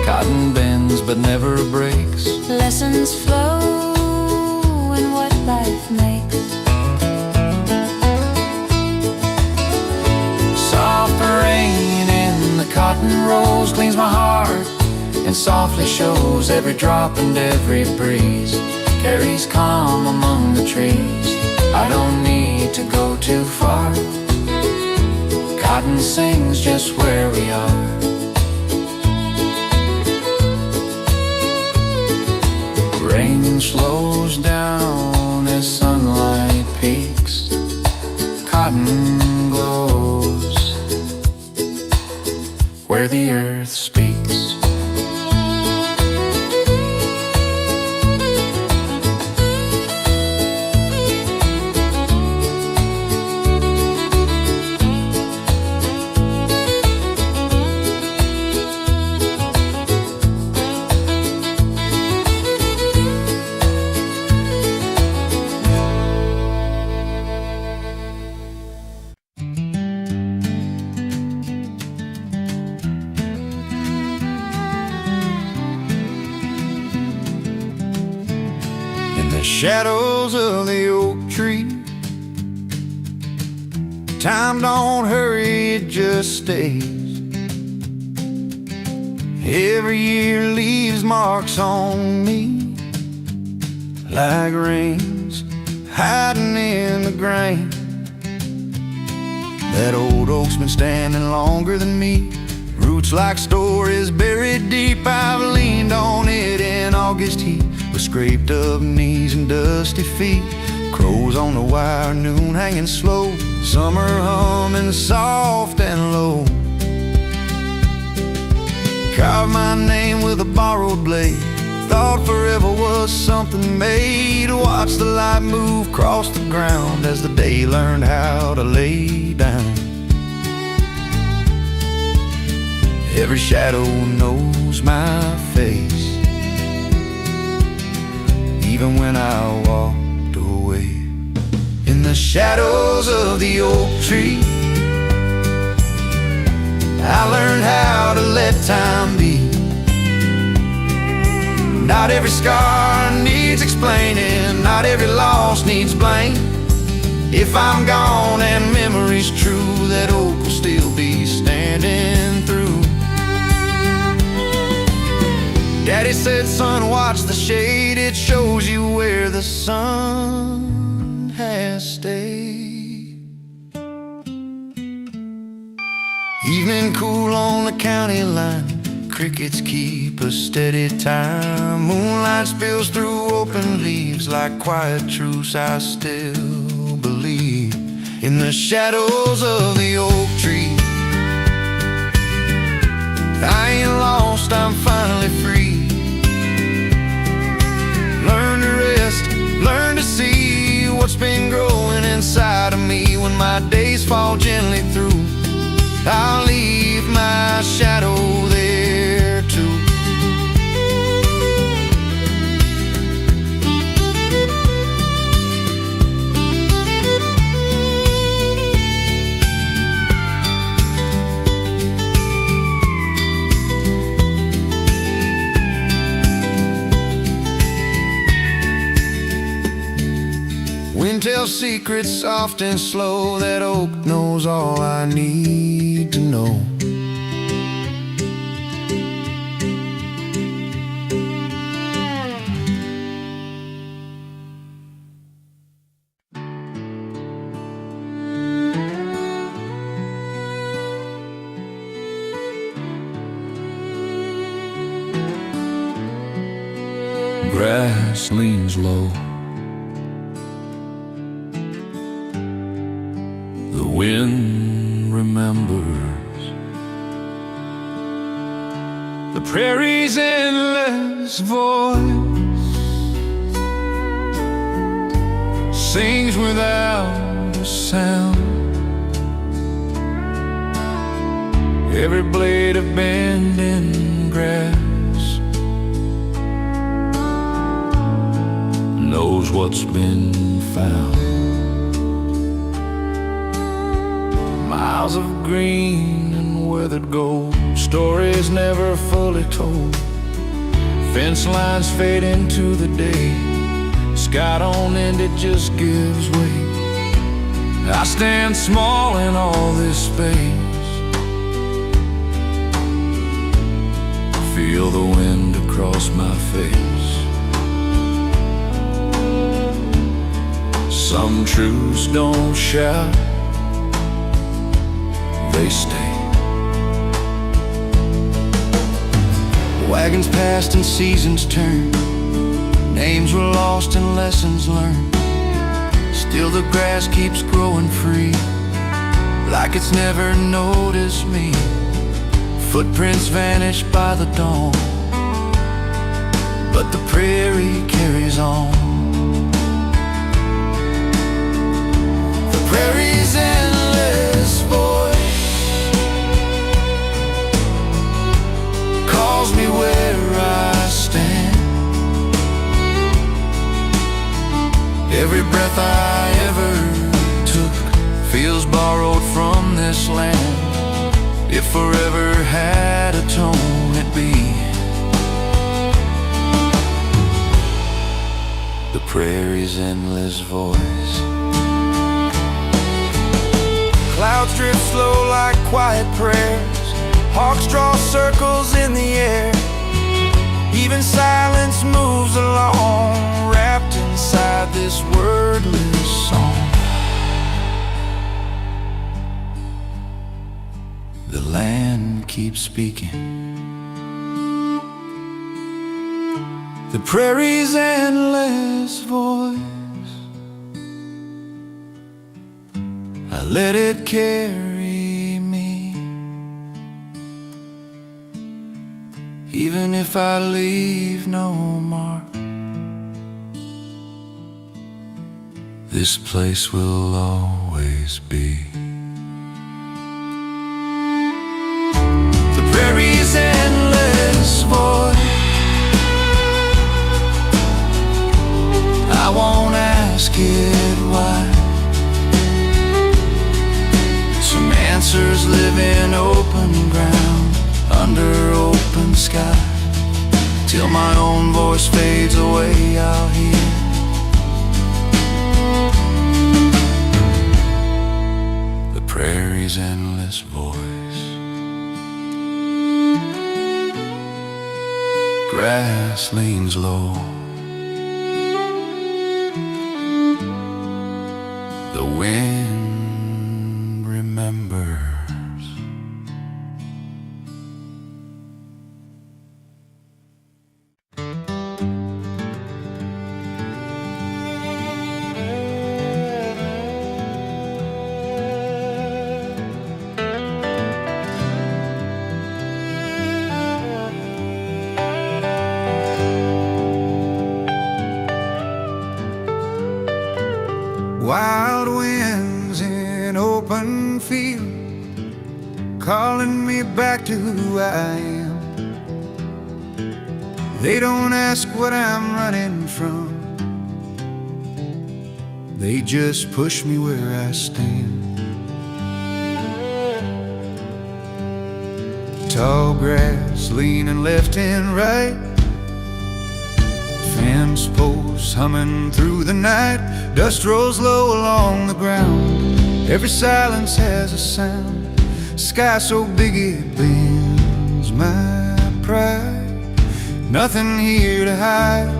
Cotton bends but never breaks. Lessons flow in what life makes. Soft rain in the cotton rolls cleans my heart and softly shows. Every drop and every breeze carries calm among the trees. I don't need to go too far. Cotton sings just where we are. Rain slows down as sunlight peaks. Cotton glows where the earth speaks. shadows of the oak tree. Time don't hurry, it just stays. Every year leaves marks on me, like rains hiding in the grain. That old oak's been standing longer than me. Roots like stories buried deep. I've leaned on it in August heat, with scraped up knees and dusty feet. Crows on the wire, noon hanging slow, summer humming soft and low. Carved my name with a borrowed blade. Thought forever was something made. Watch the light move across the ground as the day learned how to lay down. Every shadow knows my face, even when I walked away. In the shadows of the oak tree, I learned how to let time be. Not every scar needs explaining, not every loss needs blame. If I'm gone and memory's true, that oak will still be standing through. Daddy said, son, watch the shade, it shows you where the sun has stayed. Evening cool on the county line, crickets keep a steady time. Moonlight spills through open leaves like quiet truths I still believe. In the shadows of the oak tree, I ain't lost, I'm finally free. Learn to rest, learn to see what's been growing inside of me. When my days fall gently through, I'll leave my shadow there too. Wind tells secrets soft and slow. That oak knows all I need to know. Grass leans low, the wind remembers the prairie's endless voice, sings without a sound. Every blade of bending grass knows what's been found. Miles of green and weathered gold, stories never fully told. Fence lines fade into the day, sky don't end, it just gives way. I stand small in all this space, feel the wind across my face. Some truths don't shout, they stay. Wagons passed and seasons turned, names were lost and lessons learned. Still the grass keeps growing free, like it's never noticed me. Footprints vanish by the dawn, but the prairie carries on. The prairie's endless voice calls me where I stand. Every breath I ever took feels borrowed from this land. If forever had a tone, it'd be the prairie's endless voice. Clouds drift slow like quiet prayers. Hawks draw circles in the air. Even silence moves along, wrapped inside this wordless song. The land keeps speaking. The prairie's endless voice. I let it carry me, even if I leave no mark. This place will always be. The prairie's endless voice. I won't ask it why. Some answers live in open ground, under open sky. Till my own voice fades away, I'll hear the prairie's endless voice. Grass leans low. The wind remembers. Wild winds in open field, calling me back to who I am. They don't ask what I'm running from, they just push me where I stand. Tall grass leaning left and right, fence posts humming through the night. Dust rolls low along the ground, every silence has a sound. Sky so big it bends my pride. Nothing here to hide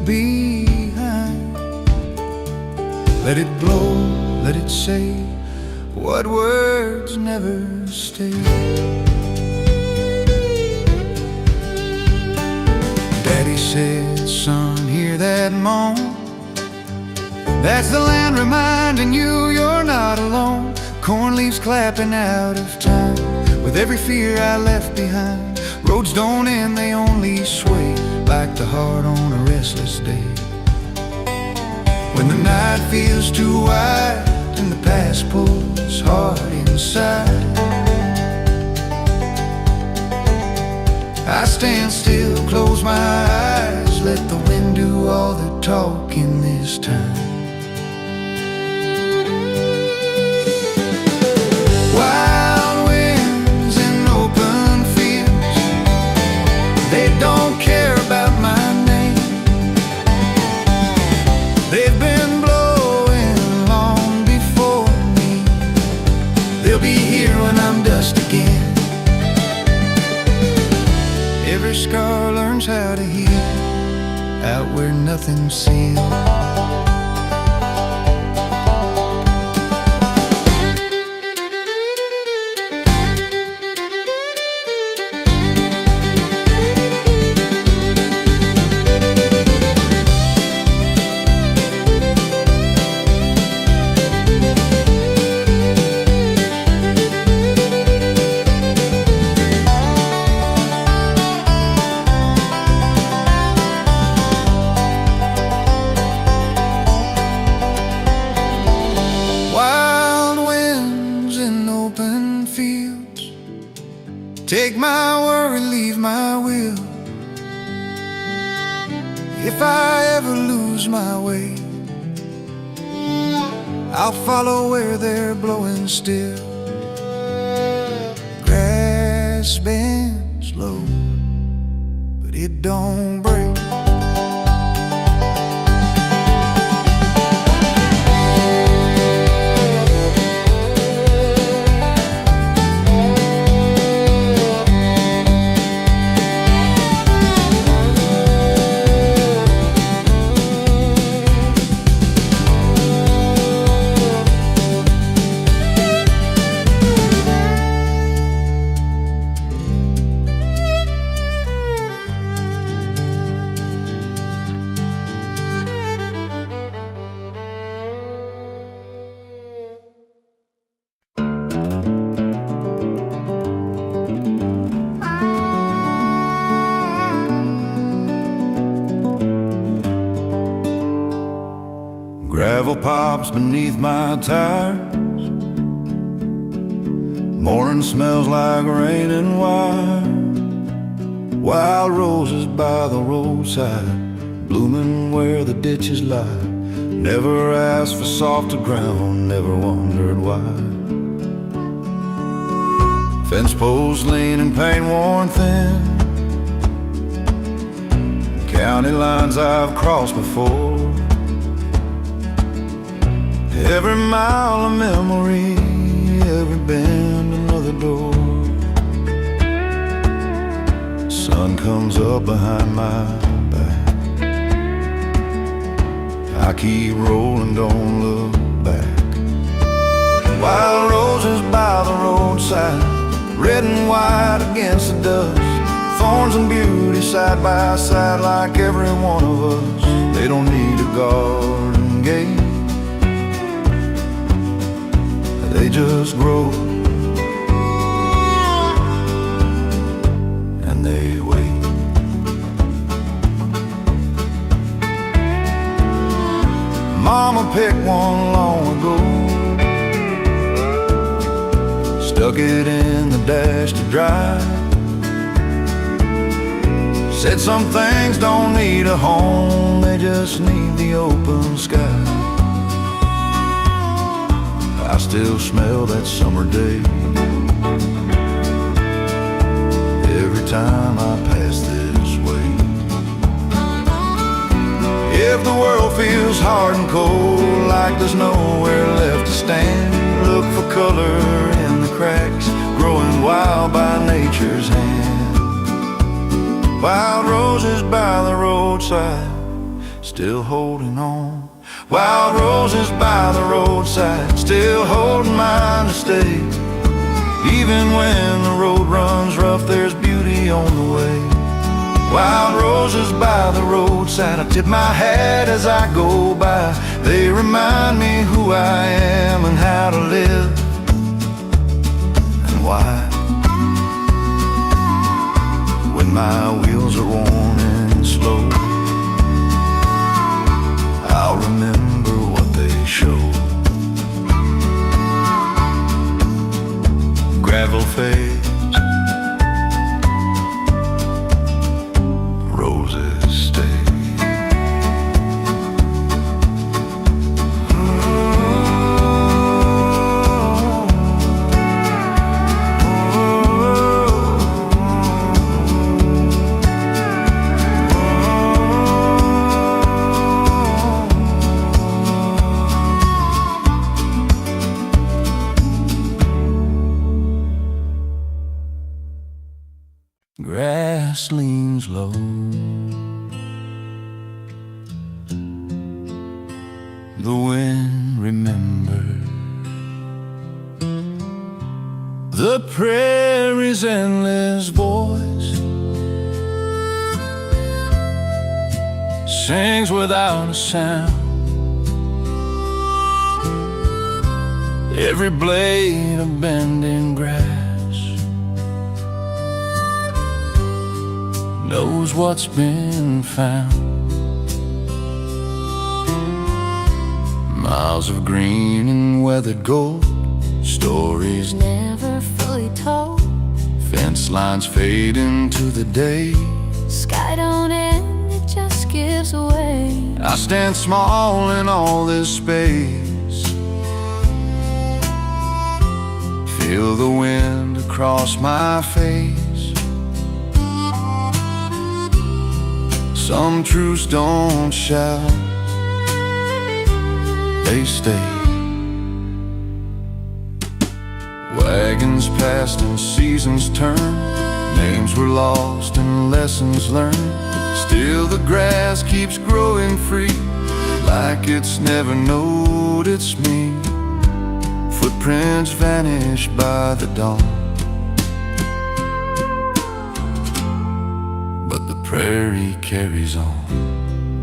behind. Let it blow, let it say what words never stay. Daddy said, son, hear that moan? That's the land reminding you you're not alone. Corn leaves clapping out of time with every fear I left behind. Roads don't end, they only sway, like the heart on a restless day. When the night feels too wide and the past pulls hard inside, I stand still, close my eyes, let the wind do all the talking this time. Wild winds in open fields, they don't care about my name. They've been blowing long before me. They'll be here when I'm dust again. Every scar learns how to heal out where nothing's sealed. Take my worry, leave my will. If I ever lose my way, I'll follow where they're blowing still. Grass bends low, but it don't break. Gravel pops beneath my tires. Morning smells like rain and wine. Wild roses by the roadside, blooming where the ditches lie. Never asked for softer ground, never wondered why. Fence posts lean and paint worn thin. County lines I've crossed before. Every mile a memory, every bend another door. Sun comes up behind my back. I keep rolling, don't look back. Wild roses by the roadside, red and white against the dust. Thorns and beauty side by side like every one of us. They don't need a garden gate, they just grow. And they wait. Mama picked one long ago, stuck it in the dash to dry. Said some things don't need a home, they just need the open sky. I still smell that summer day every time I pass this way. If the world feels hard and cold, like there's nowhere left to stand, look for color in the cracks, growing wild by nature's hand. Wild roses by the roadside, still holding on. Wild roses by the roadside, still holding mine to stay. Even when the road runs rough, there's beauty on the way. Wild roses by the roadside, I tip my hat as I go by. They remind me who I am and how to live and why. When my wheels are worn and slow, I'll remember what they show. Gravel fades, roses stay. Grass leans low, the wind remembers the prairie's endless voice, sings without a sound. Every blade of bending grass knows what's been found. Miles of green and weathered gold, stories Never fully told. fence lines fade into the day. Sky don't end, it just gives away. I stand small in all this space, feel the wind across my face. Some truths don't shout, they stay. Wagons passed and seasons turned, names were lost and lessons learned. Still the grass keeps growing free, like it's never noticed me. Footprints vanish by the dawn, but the prairie carries on.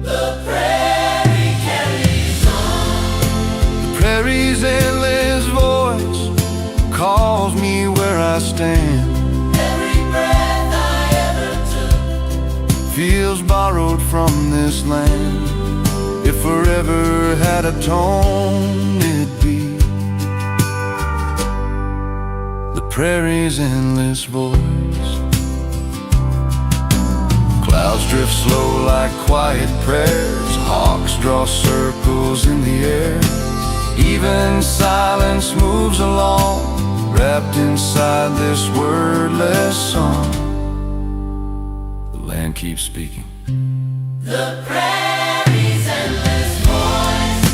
The prairie carries on. The prairie's endless voice calls me where I stand. Every breath I ever took Feels borrowed from this land. If forever had atone it be. The prairie's endless voice. Clouds drift slow like quiet prayers. Hawks draw circles in the air. Even silence moves along, wrapped inside this wordless song. The land keeps speaking. The prairie's endless voice.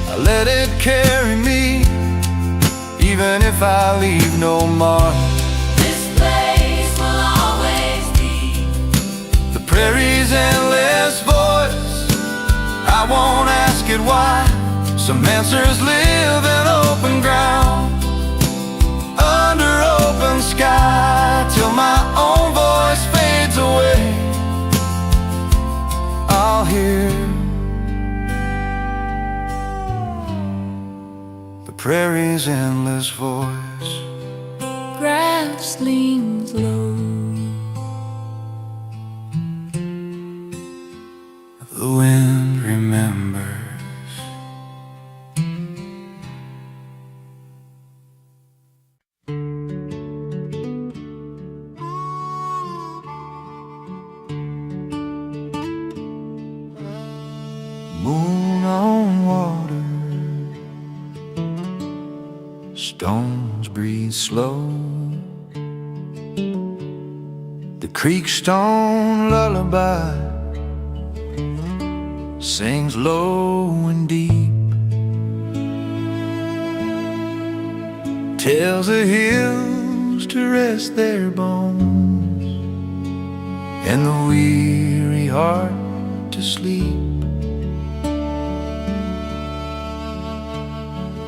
I let it carry me, even if I leave no mark. This place will always be The prairie's endless voice. I won't ask it why. Some answers live in open ground, under open sky, till my own voice fades away. I'll hear the prairie's endless voice. Grass leans low. The wind remembers. Moon on water, stones breathe slow. The creek stone lullaby sings low and deep, tells the hills to rest their bones, and the weary heart to sleep.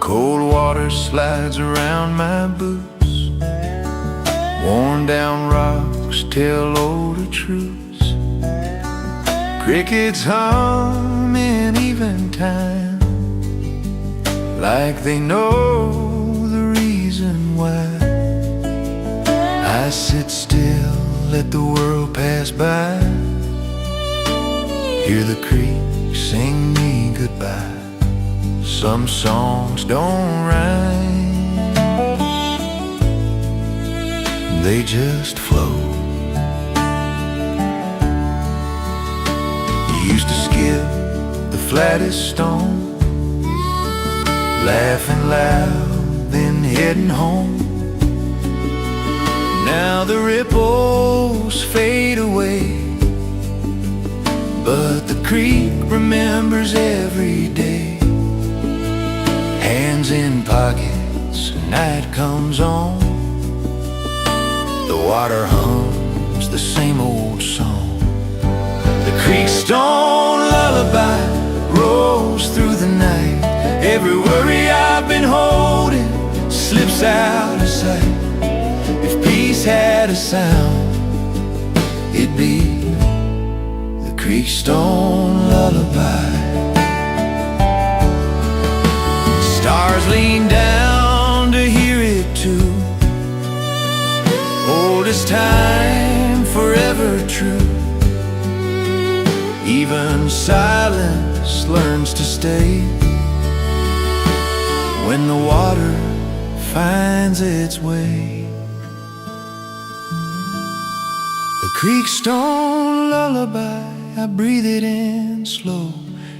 Cold water slides around my boots, worn down rocks tell older truths. Crickets hum in eventide, like they know the reason why. I sit still, let the world pass by, hear the creek sing me goodbye. Some songs don't rhyme, they just flow. Used to skip the flattest stone, laughing loud, then heading home. Now the ripples fade away, but the creek remembers every day. Hands in pockets, night comes on, the water hums the same old song. The creek stone lullaby rolls through the night. Every worry I've been holding slips out of sight. If peace had a sound, it'd be the creek stone lullaby. Stars lean down to hear it too. Old as time, forever true. Even silence learns to stay when the water finds its way. The creek stone lullaby, I breathe it in slow.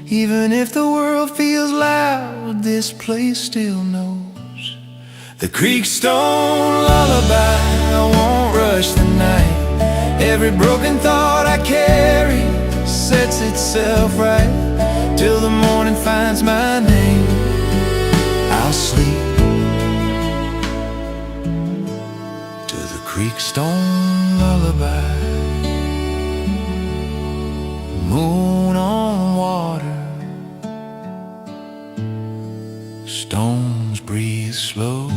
Even if the world feels loud, this place still knows. The creek stone lullaby, I won't rush the night. Every broken thought I carry sets itself right, till the morning finds my name. I'll sleep to the creek stone lullaby. Moon on water, stones breathe slow.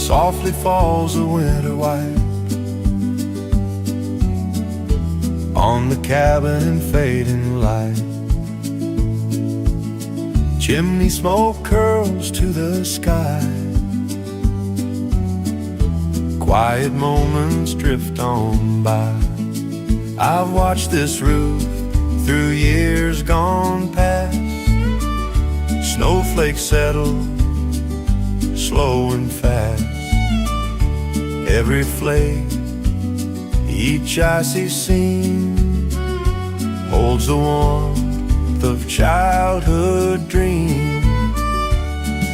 Softly falls a winter white on the cabin in fading light. Chimney smoke curls to the sky. Quiet moments drift on by. I've watched this roof through years gone past. Snowflakes settle slow and fast. Every flake, each icy seam holds the warmth of childhood dreams.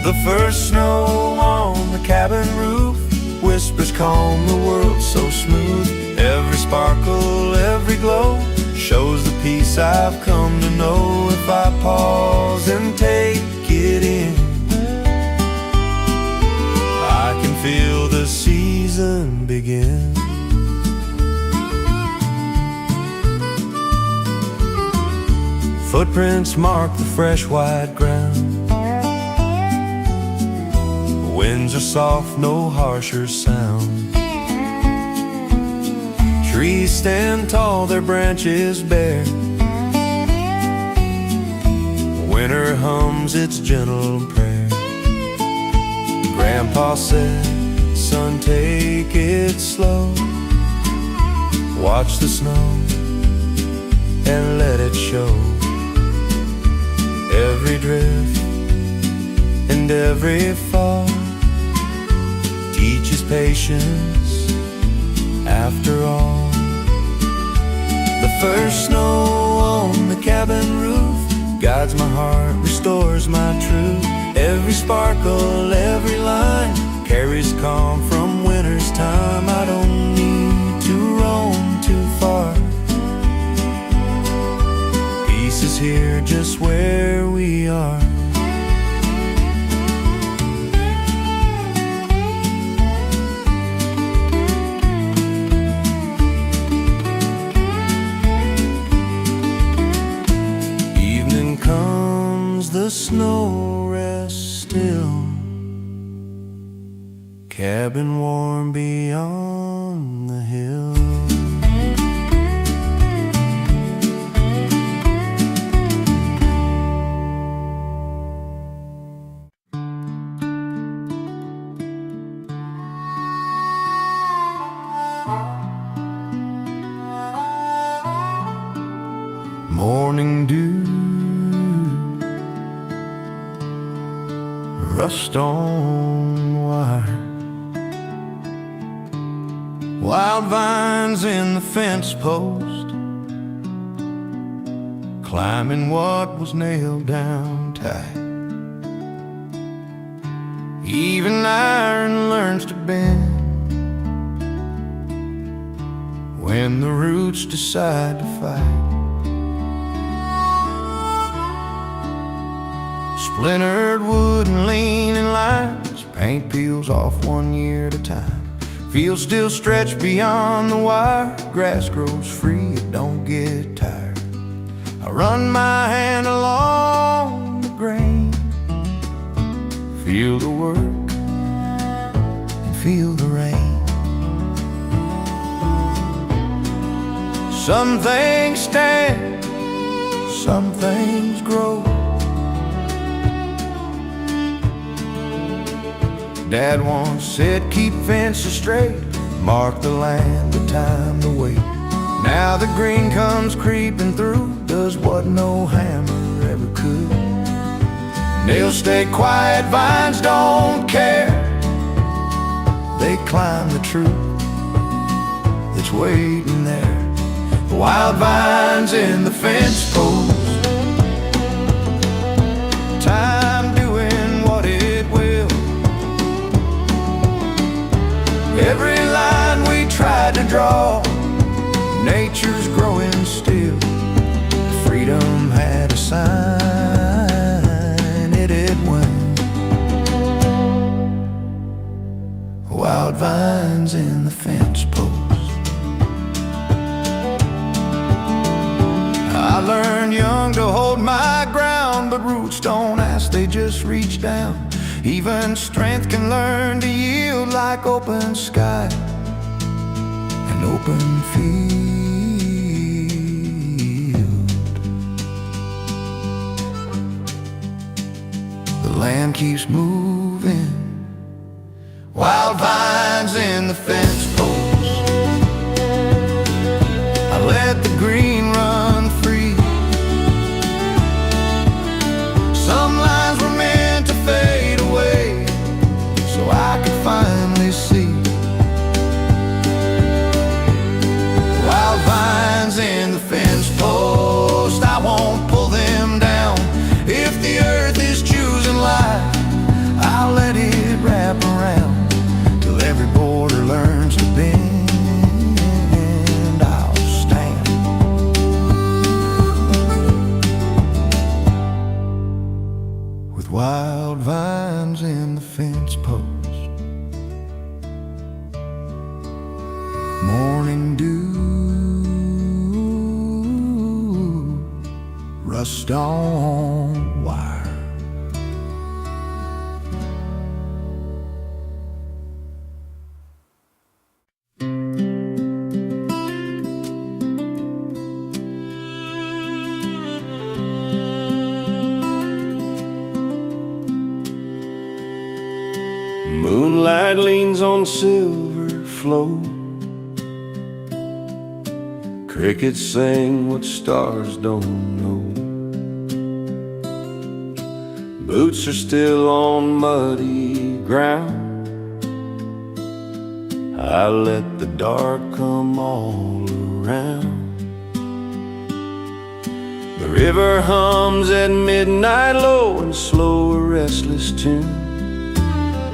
The first snow on the cabin roof whispers calm, the world so smooth. Every sparkle, every glow shows the peace I've come to know. If I pause and take it in, I can feel the season begin. Footprints mark the fresh white ground. Winds are soft, no harsher sound. Trees stand tall, their branches bare. Winter hums its gentle prayer. Grandpa said, son, take it slow. Watch the snow and let it show. Every drift and every fall teaches patience after all. The first snow on the cabin roof guides my heart, restores my truth. Every sparkle, every line carries calm from winter's time. I don't need to roam too far. Peace is here just where we are. Evening comes, the snow rests still. Cabin warm beyond the hill. Morning dew, rust on wire, wild vines in the fence post, climbing what was nailed down tight. Even iron learns to bend when the roots decide to fight. Splintered wood and leaning lines, paint peels off one year at a time. Fields still stretch beyond the wire, grass grows free, it don't get tired. I run my hand along the grain, feel the work and feel the rain. Some things stand, some things grow. Dad once said, keep fences straight, mark the land, the time to wait. Now the green comes creeping through, does what no hammer ever could. Nails stay quiet, vines don't care. They climb the truth that's waiting there. Wild vines in the fence post, time doing what it will. Every line we tried to draw, nature's growing still. Freedom had a sign, it went. Wild vines in the fence post. I learned young to hold my ground, but roots don't ask, they just reach down. Even strength can learn to yield like like open sky, an open field. The land keeps moving, wild vines in the fence posts. I let the green run free. Some lines were meant to fade away, so I could finally see. Wild vines in the fence post, I won't pull them down. If the earth is choosing life, I'll let it wrap around till every border learns to bend. I'll stand with wild vines in the fence post. Morning dew, rust on wire. Moonlight leans on silver flow. Crickets sing what stars don't know. Boots are still on muddy ground. I let the dark come all around. The river hums at midnight low and slow, a restless tune.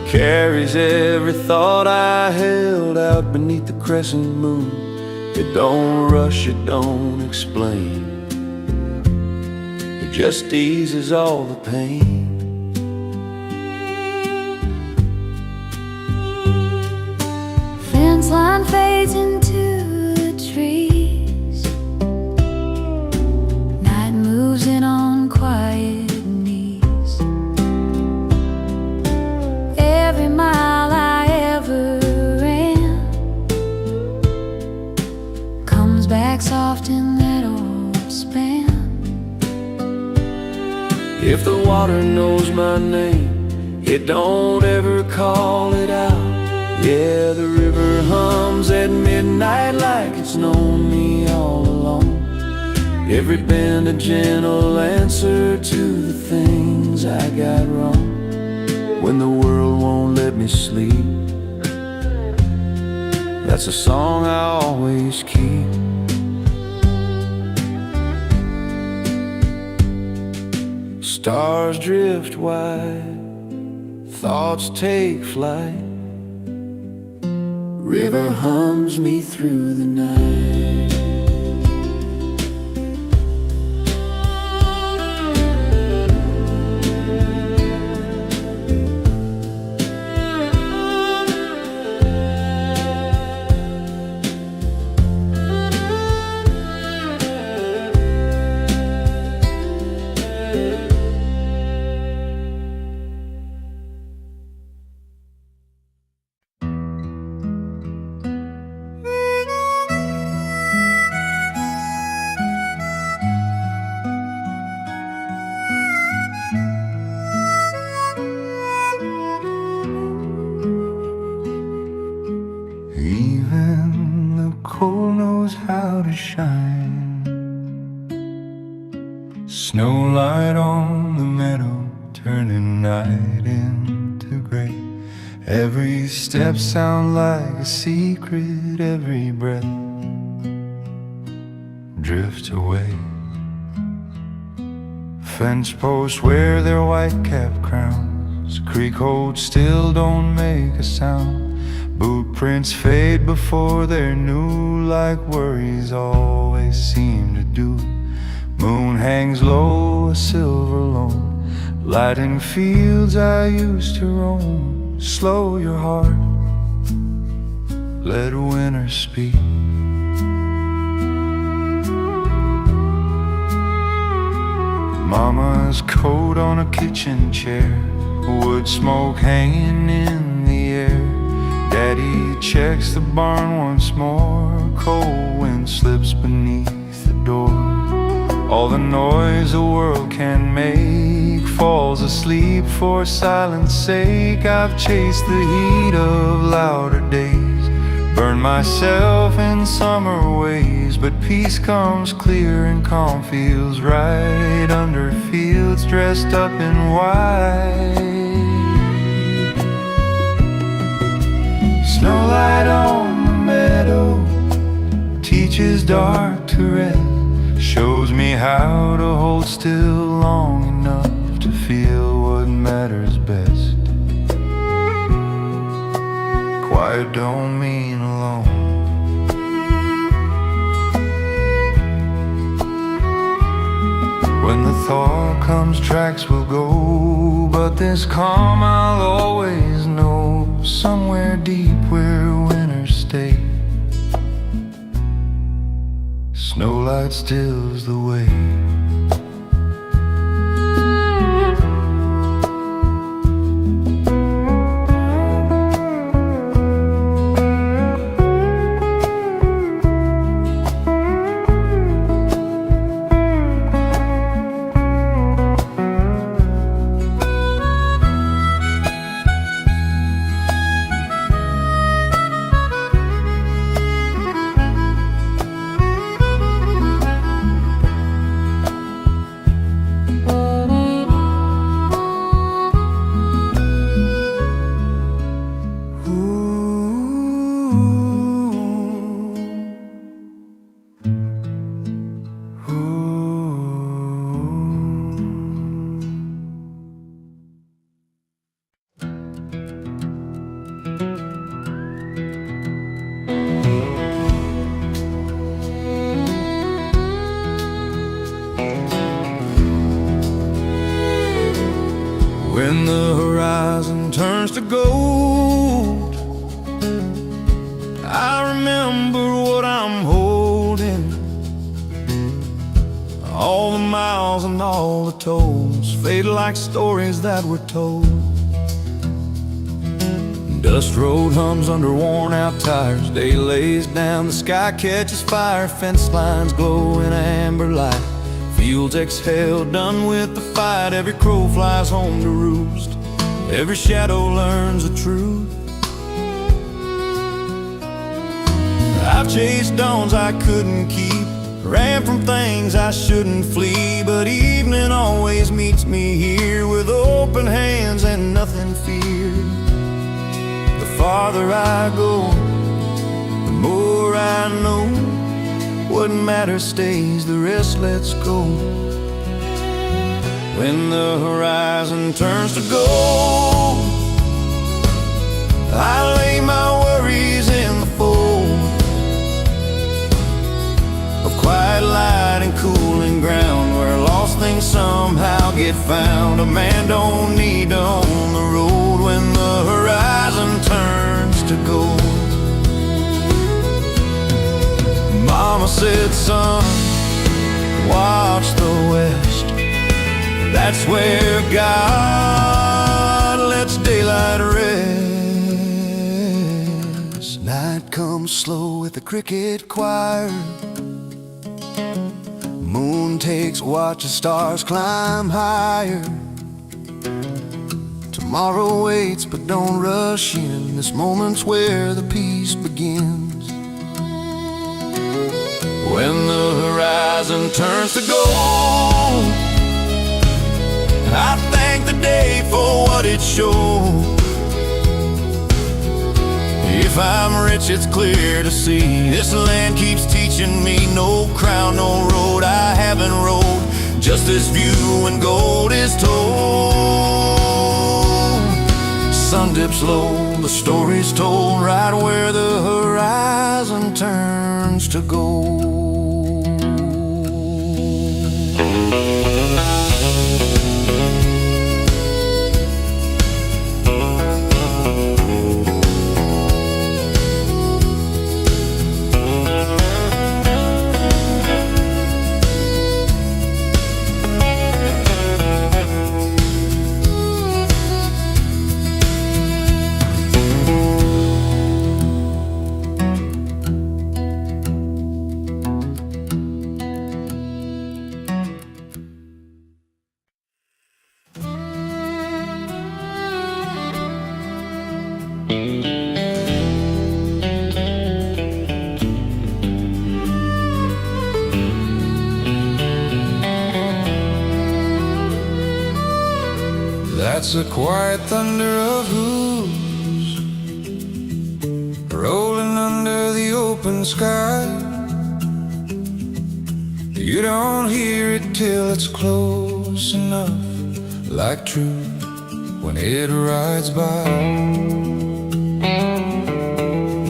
Carries every thought I held out beneath the crescent moon. It don't rush, it don't explain. It just eases all the pain. Fence line fades into the trees. Night moves in on quiet knees. Every mile I ever ran comes back soft in that old span. If the water knows my name, it don't ever call it out. Yeah, the river hums at midnight like it's known me all along. Every bend a gentle answer to the things I got wrong. When the world won't let me sleep, that's a song I always keep. Stars drift wide, thoughts take flight. River hums me through the night. Even the cold knows how to shine. Snowlight on the meadow, turning night into gray. Every step sounds like a secret, every breath drifts away. Fence posts wear their white cap crowns. Creek holds still, don't make a sound. Boot prints fade before they're new, like worries always seem to do. Moon hangs low, a silver loam, lighting fields I used to roam. Slow your heart, let winter speak. Mama's coat on a kitchen chair, wood smoke hanging in the air. checks the barn once more. Cold wind slips beneath the door. All the noise the world can make falls asleep for silence sake. I've chased the heat of louder days, burned myself in summer ways, but peace comes clear and calm feels right under fields dressed up in white. Snowlight on the meadow teaches dark to rest, shows me how to hold still long enough to feel what matters best. Quiet don't mean alone. When the thaw comes, tracks will go, but this calm I'll always know. Somewhere deep where winners stay, snowlight stills the way. When the horizon turns to gold, I remember what I'm holding. All the miles and all the tolls fade like stories that were told. Dust road hums under worn out tires. Day lays down, the sky catches fire. Fence lines glow in amber light. Fields exhale, done with the fight. Every crow flies home to roost. Every shadow learns the truth. I've chased dawns I couldn't keep, ran from things I shouldn't flee, but evening always meets me here with open hands and nothing feared. The farther I go, the more I know. What matters stays, the rest lets go. When the horizon turns to gold, I lay my worries in the fold of quiet light and cooling ground, where lost things somehow get found. A man don't need to own the road when the horizon turns to gold. Mama said, son, watch the west. That's where God lets daylight rest. Night comes slow with the cricket choir. Moon takes watch as stars climb higher. Tomorrow waits, but don't rush in. This moment's where the peace begins. When the horizon turns to gold, I thank the day for what it showed. If I'm rich, it's clear to see this land keeps teaching me. No crown, no road I haven't rode, just this view when gold is told. Sun dips low, the story's told right where the horizon turns to gold. That's the quiet thunder of hooves rolling under the open sky. You don't hear it till it's close enough, like truth when it rides by.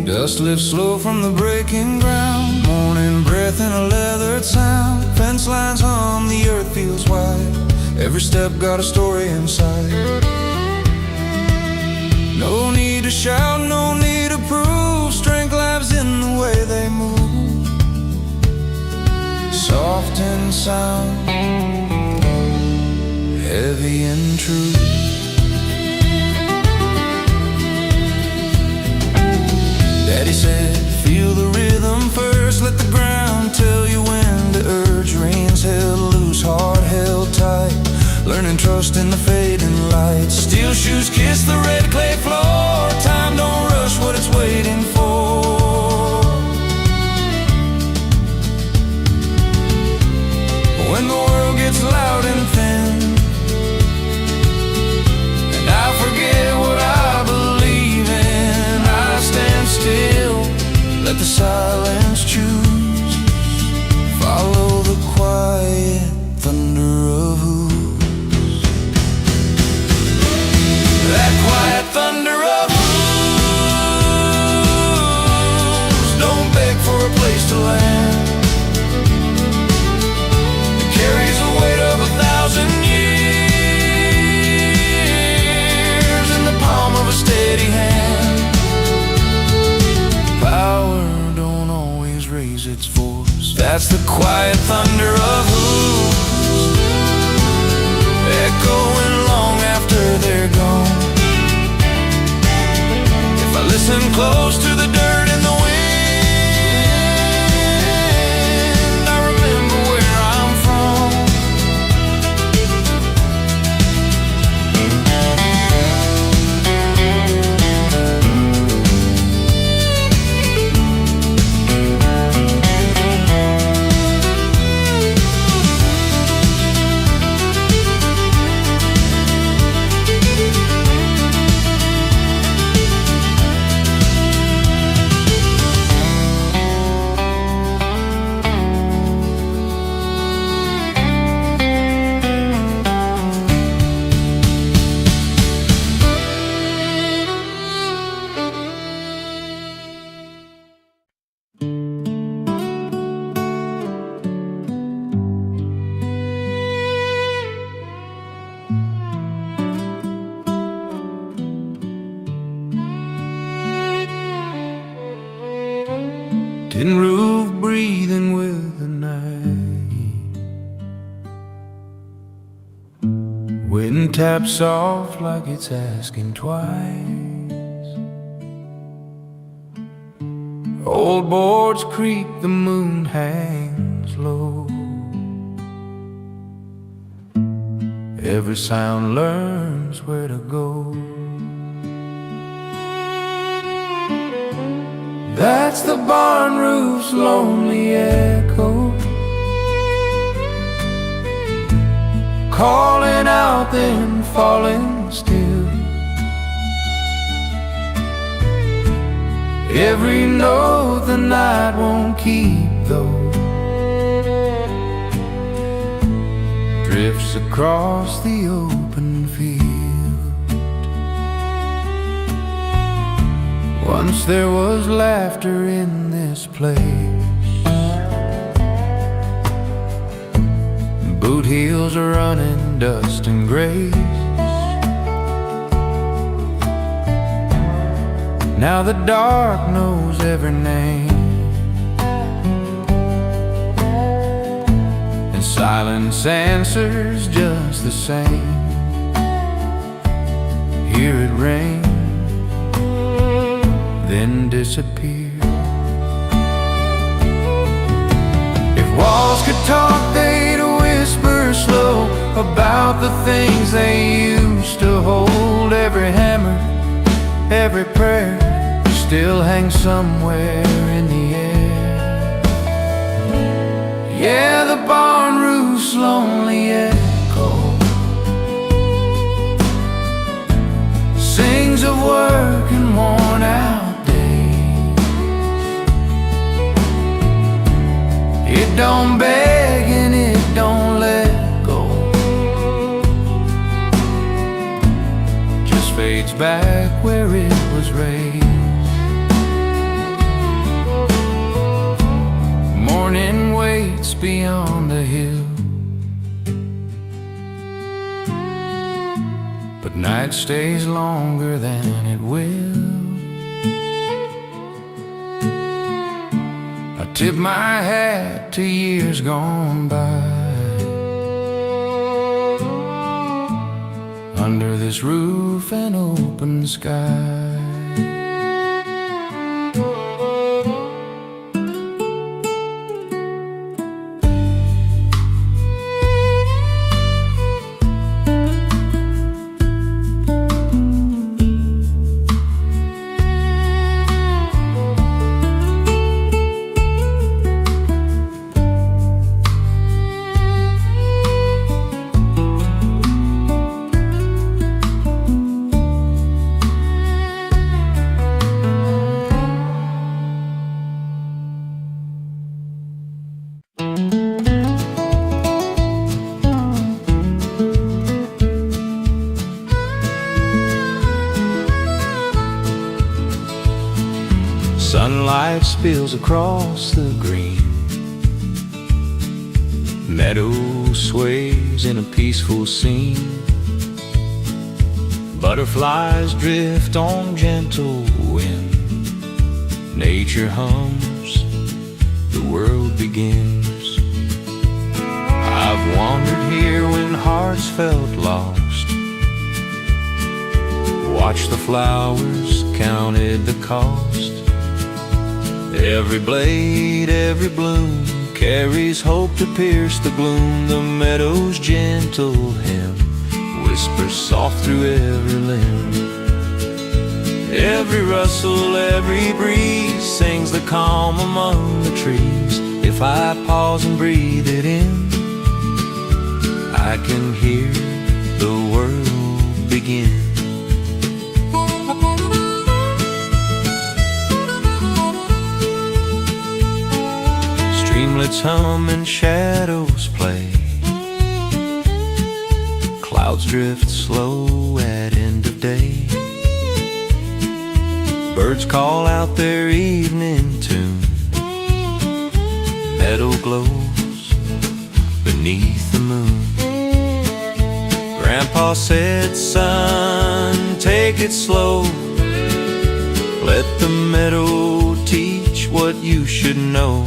Dust lifts slow from the breaking ground, morning breath in a leathered sound. Fence lines hum, the earth feels wide, every step got a story inside. No need to shout, no need to prove, strength lives in the way they move. Soft in sound, heavy in truth. Daddy said, feel the rhythm first, let the ground tell you when to urge. Reins held loose, heart held tight, learning trust in the fading light. Steel shoes kiss the red clay floor, time don't rush what it's waiting for. When the world gets loud and thin, and I forget what I believe in, I stand still, let the silence choose, follow the quiet thunder of hooves. That quiet thunder of hooves don't beg for a place to land. It carries the weight of 1,000 years in the palm of a steady hand. Power don't always raise its voice. That's the quiet thunder of hooves, echoing long after they're gone. If I listen close to the dirt and the wind, I remember where I'm from. Tin roof breathing with the night, wind taps off like it's asking twice. Old boards creak, the moon hangs low, every sound learns where to go. That's the barn roof's lonely echo, calling out then falling still. Every note the night won't keep though drifts across the open field. Once there was laughter in this place, boot heels are running dust and grace. Now the dark knows every name, and silence answers just the same. Hear it rain, then disappear. If walls could talk, they'd whisper slow about the things they used to hold. Every hammer, every prayer still hangs somewhere in the air. Yeah, the barn roof's lonely echo sings of work and worn out days. It don't beg and it don't let go, just fades back where it was raised. Morning waits beyond the hill, but night stays longer than it will. I tip my hat to years gone by, under this roof and open sky. Sunlight spills across the green, meadow sways in a peaceful scene. Butterflies drift on gentle wind. Nature hums, the world begins. I've wandered here when hearts felt lost, watched the flowers, counted the cost. Every blade, every bloom carries hope to pierce the gloom. The meadow's gentle hymn whispers soft through every limb. Every rustle, every breeze sings the calm among the trees. If I pause and breathe it in, I can hear the world begin. Streamlets hum and shadows play, clouds drift slow at end of day. Birds call out their evening tune, meadow glows beneath the moon. Grandpa said, son, take it slow, let the meadow teach what you should know.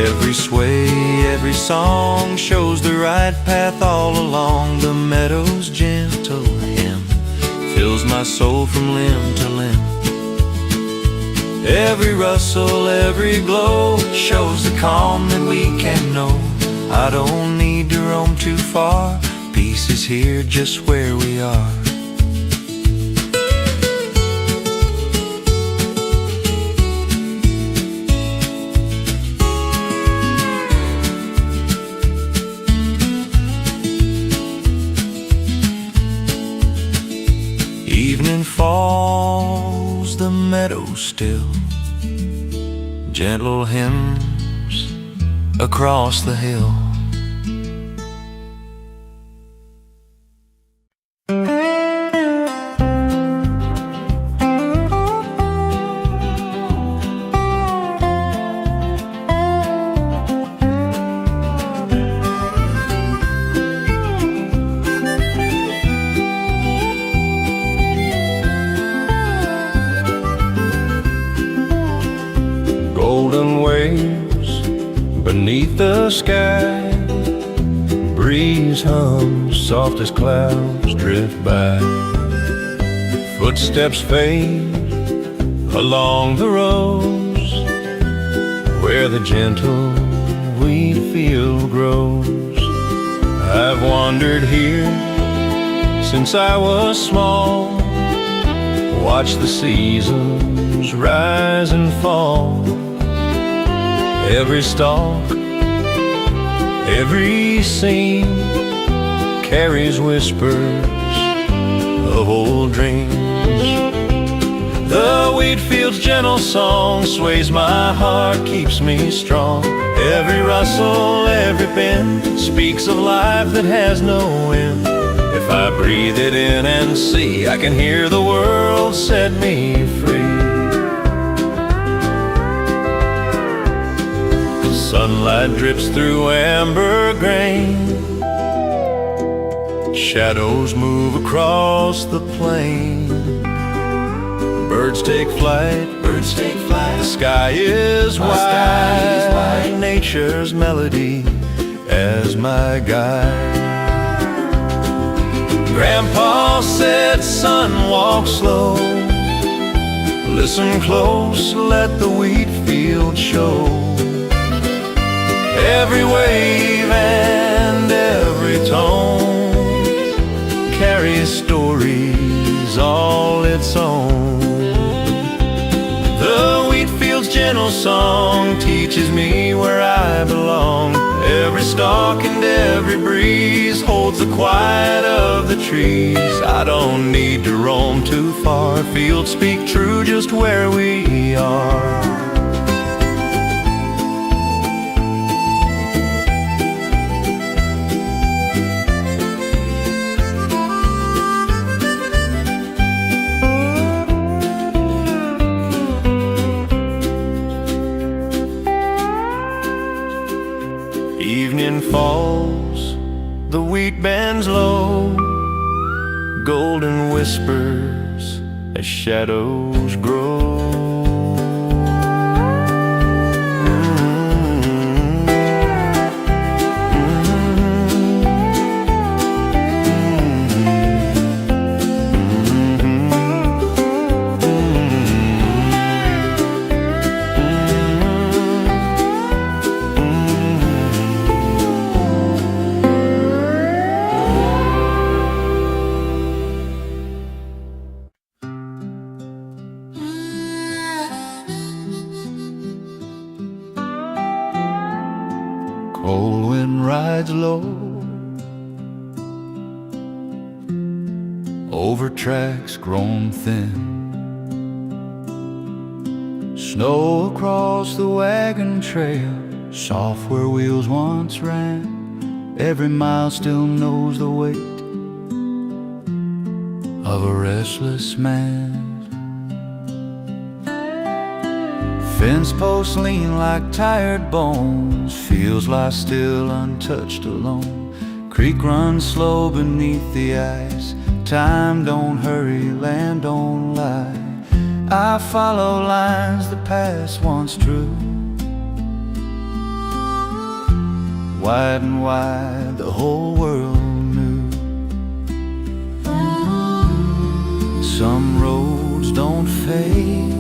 Every sway, every song shows the right path all along. The meadow's gentle hymn fills my soul from limb to limb. Every rustle, every glow shows the calm that we can know. I don't need to roam too far, peace is here just where we are. Evening falls, the meadow still, gentle hymns across the hill. Golden waves beneath the sky, breeze hums soft as clouds drift by. Footsteps fade along the roads where the gentle wheat field grows. I've wandered here since I was small, watched the seasons rise and fall. Every stalk, every seam carries whispers of old dreams. The wheat field's gentle song sways my heart, keeps me strong. Every rustle, every bend speaks of life that has no end. If I breathe it in and see, I can hear the world set me free. Sunlight drips through amber grain. Shadows move across the plain. Birds take flight, birds take flight. The sky is wide, nature's melody as my guide. Grandpa said, son, walk slow. Listen close, let the wheat field show. Every wave and every tone carries stories all its own. The wheat field's gentle song teaches me where I belong. Every stalk and every breeze holds the quiet of the trees. I don't need to roam too far. Fields speak true just where we are. Evening falls, the wheat bends low, golden whispers as shadows grow. Cold wind rides low over tracks grown thin. Snow across the wagon trail, soft where wheels once ran. Every mile still knows the weight of a restless man. Fence posts lean like tired bones, fields lie still untouched alone. Creek runs slow beneath the ice, time don't hurry, land don't lie. I follow lines the past once drew, wide and wide the whole world knew. Some roads don't fade,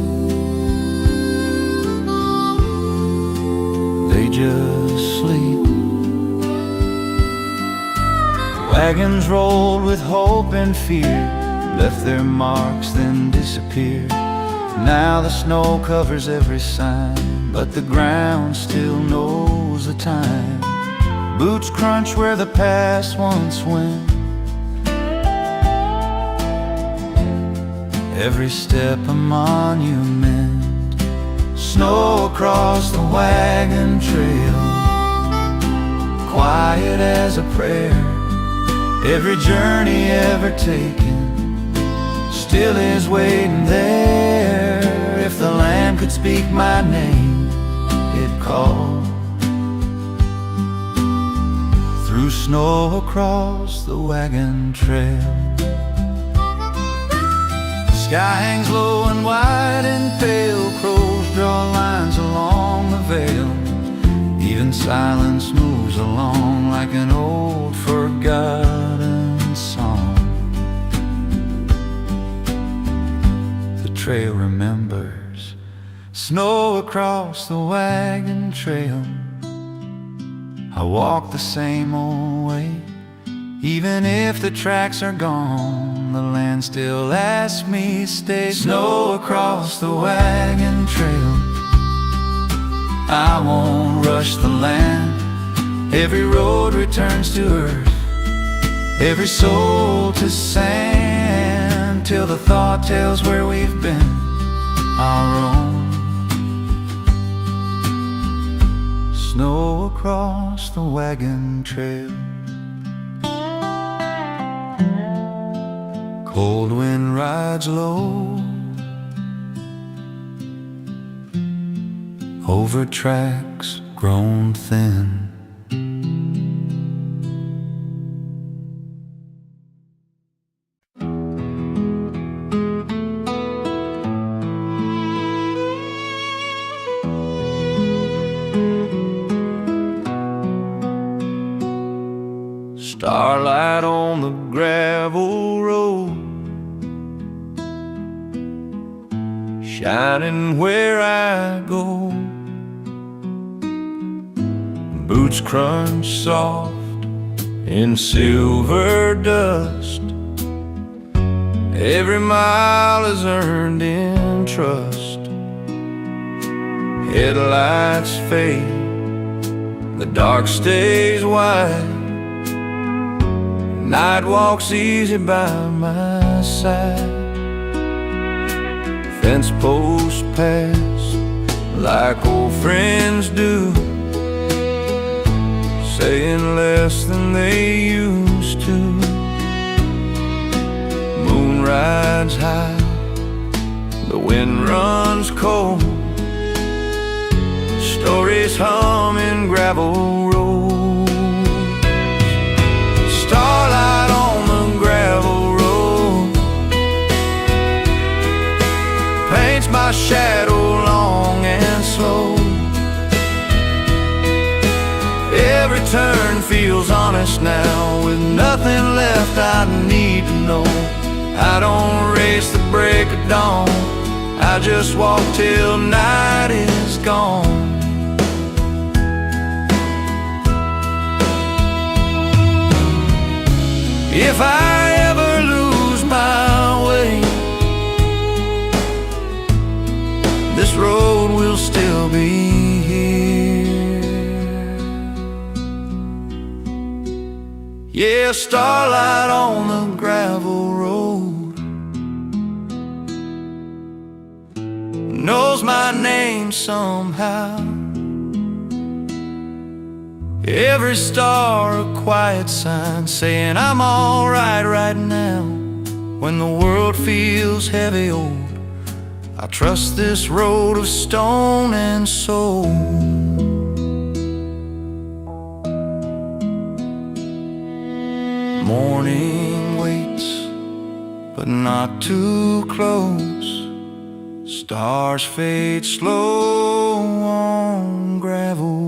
they just sleep. Wagons rolled with hope and fear, left their marks then disappeared. Now the snow covers every sign, but the ground still knows the time. Boots crunch where the past once went, every step a monument. Snow across the wagon trail, quiet as a prayer. Every journey ever taken still is waiting there. If the land could speak my name, it'd call. Through snow across the wagon trail. The sky hangs low and wide and pale, crows draw lines along the vale. Even silence moves along like an old forgotten song. The trail remembers, snow across the wagon trail. I walk the same old way, even if the tracks are gone, the land still asks me stay. Snow across the wagon trail, I won't rush the land. Every road returns to earth, every soul to sand, till the thought tells where we've been our own. Snow across the wagon trail, cold wind rides low over tracks grown thin. Starlight on the gravel road, shining where I go. Boots crunch soft in silver dust, every mile is earned in trust. Headlights fade, the dark stays wide, night walks easy by my side. Fence posts pass like old friends do, saying less than they used to. Moon rides high, the wind runs cold, stories hum in gravel roads. Starlight on the gravel road paints my shadow long and slow. Every turn feels honest now, with nothing left I need to know. I don't race the break of dawn, I just walk till night is gone. If I ever lose my way, this road will still be here. Yeah, starlight on the gravel road knows my name somehow. Every star a quiet sign saying I'm alright right now. When the world feels heavy old, I trust this road of stone and soul. Morning waits, but not too close. Stars fade slow on gravel.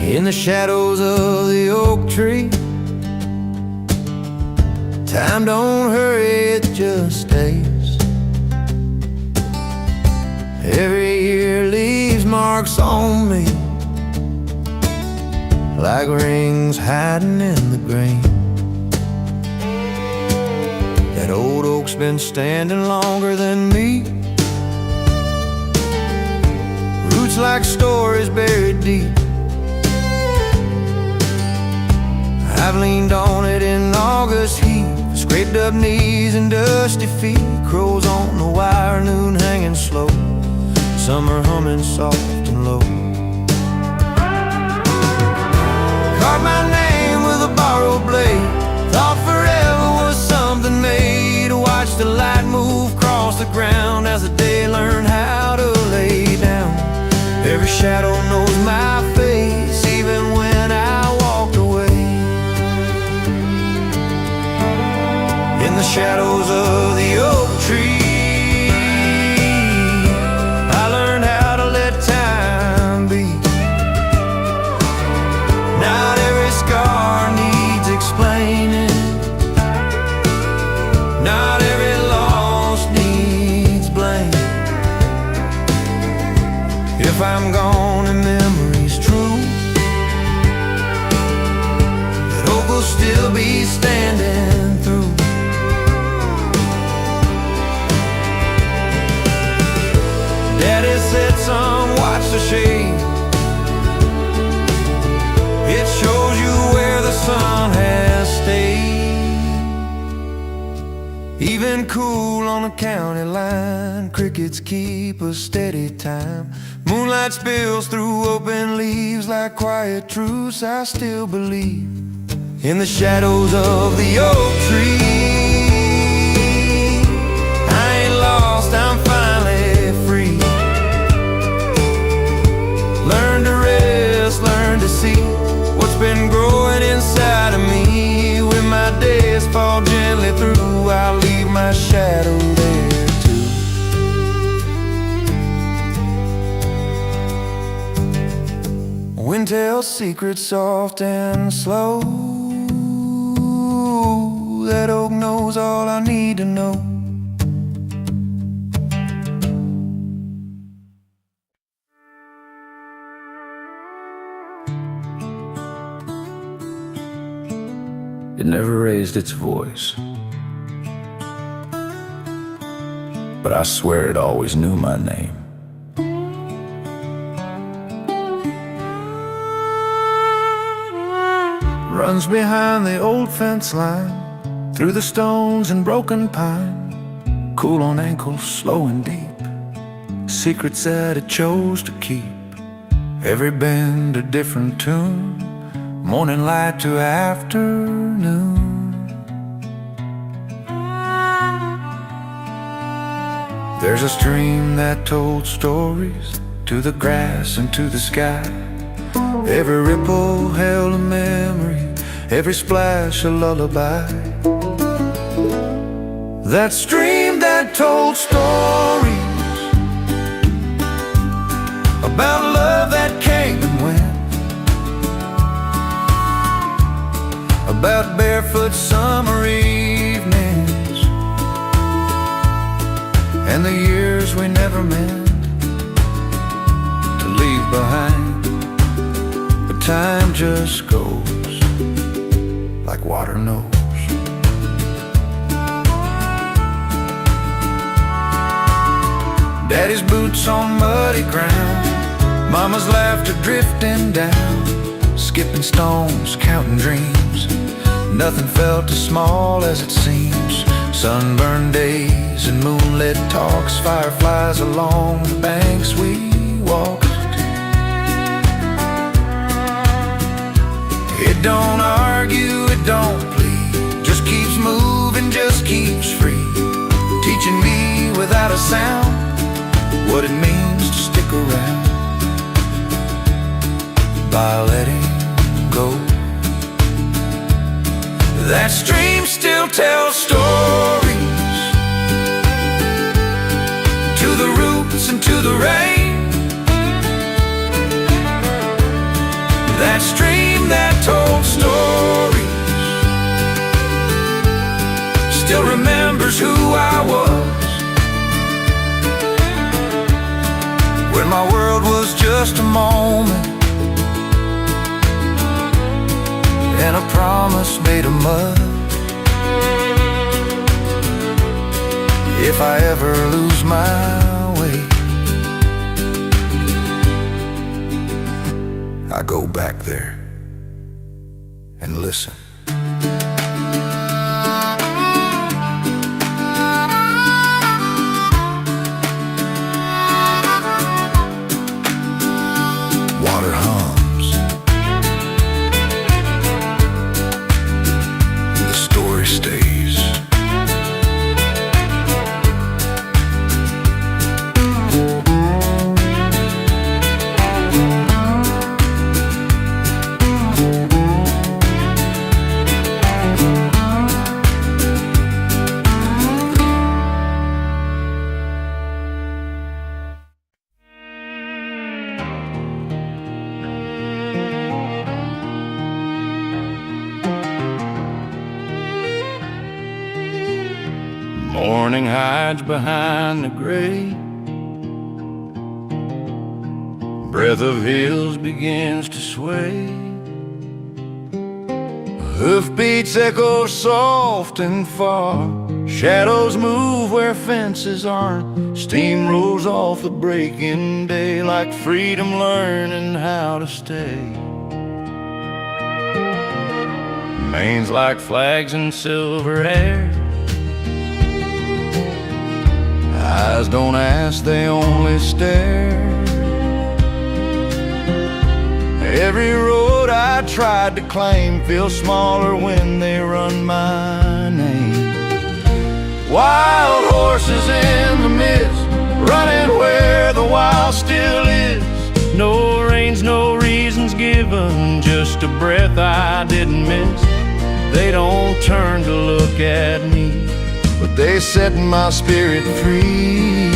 In the shadows of the oak tree, time don't hurry, it just stays. Every year leaves marks on me, like rings hiding in the grain. That old oak's been standing longer than me, roots like stories buried deep. I've leaned on it in August heat, scraped up knees and dusty feet. Crows on the wire, noon hanging slow, summer humming soft and low. Carved my name with a borrowed blade, thought forever was something made. To watch the light move across the ground as the day learned how to lay down. Every shadow knows my face, even when I walked away. In the shadows of the oak tree, I learned how to let time be. Not every scar needs explaining, not every loss needs blame. still be standing through. Daddy said, son, watch the shade. It shows you where the sun has stayed. Even cool on the county line, crickets keep a steady time. Moonlight spills through open leaves like quiet truths. I still believe in the shadows of the oak tree. I ain't lost, I'm finally free. Learn to rest, learn to see what's been growing inside of me. When my days fall gently through, I'll leave my shadow there too. Wind tells secrets soft and slow. That oak knows all I need to know. It never raised its voice, but I swear it always knew my name. Runs behind the old fence line, through the stones and broken pine, cool on ankles, slow and deep, secrets that it chose to keep. Every bend a different tune, morning light to afternoon. There's a stream that told stories to the grass and to the sky. Every ripple held a memory, every splash a lullaby. That stream that told stories about love that came and went, about barefoot summer evenings and the years we never meant to leave behind. But time just goes like water knows. Daddy's boots on muddy ground, Mama's laughter drifting down, skipping stones, counting dreams. Nothing felt as small as it seems. Sunburned days and moonlit talks, fireflies along the banks we walked. It don't argue, it don't plead, just keeps moving, just keeps free, teaching me without a sound what it means to stick around by letting go. That stream still tells stories to the roots and to the rain. That stream that told stories still remembers who I was when my world was just a moment and a promise made of mud. If I ever lose my way, I go back there and listen. Water hums, the story stays. Morning hides behind the gray, breath of hills begins to sway. Hoofbeats echo soft and far. Shadows move where fences aren't. Steam rolls off the breaking day, like freedom learning how to stay. Manes like flags in silver hair. Eyes don't ask, they only stare. Every road I tried to claim feels smaller when they run my name. Wild horses in the mist, running where the wild still is. No reins, no reasons given, just a breath I didn't miss. They don't turn to look at me, but they set my spirit free.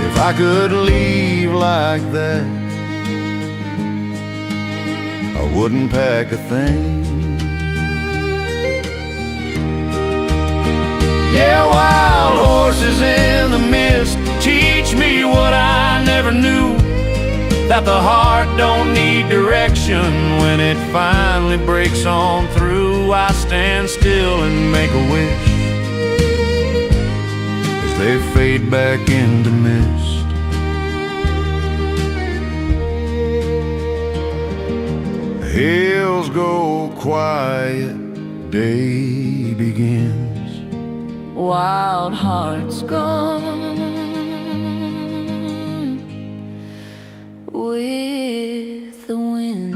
If I could leave like that, I wouldn't pack a thing. Yeah, wild horses in the mist teach me what I never knew, that the heart don't need direction when it finally breaks on through. I stand still and make a wish as they fade back into mist. Hills go quiet, day begins. Wild hearts gone with the wind.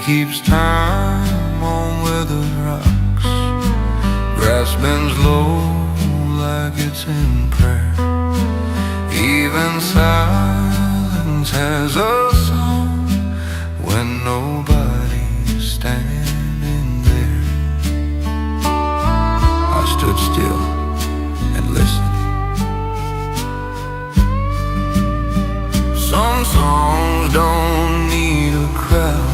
Keeps time on weathered rocks. Grass bends low like it's in prayer. Even silence has a song when nobody's standing there. I stood still and listened. Some songs don't need a crowd.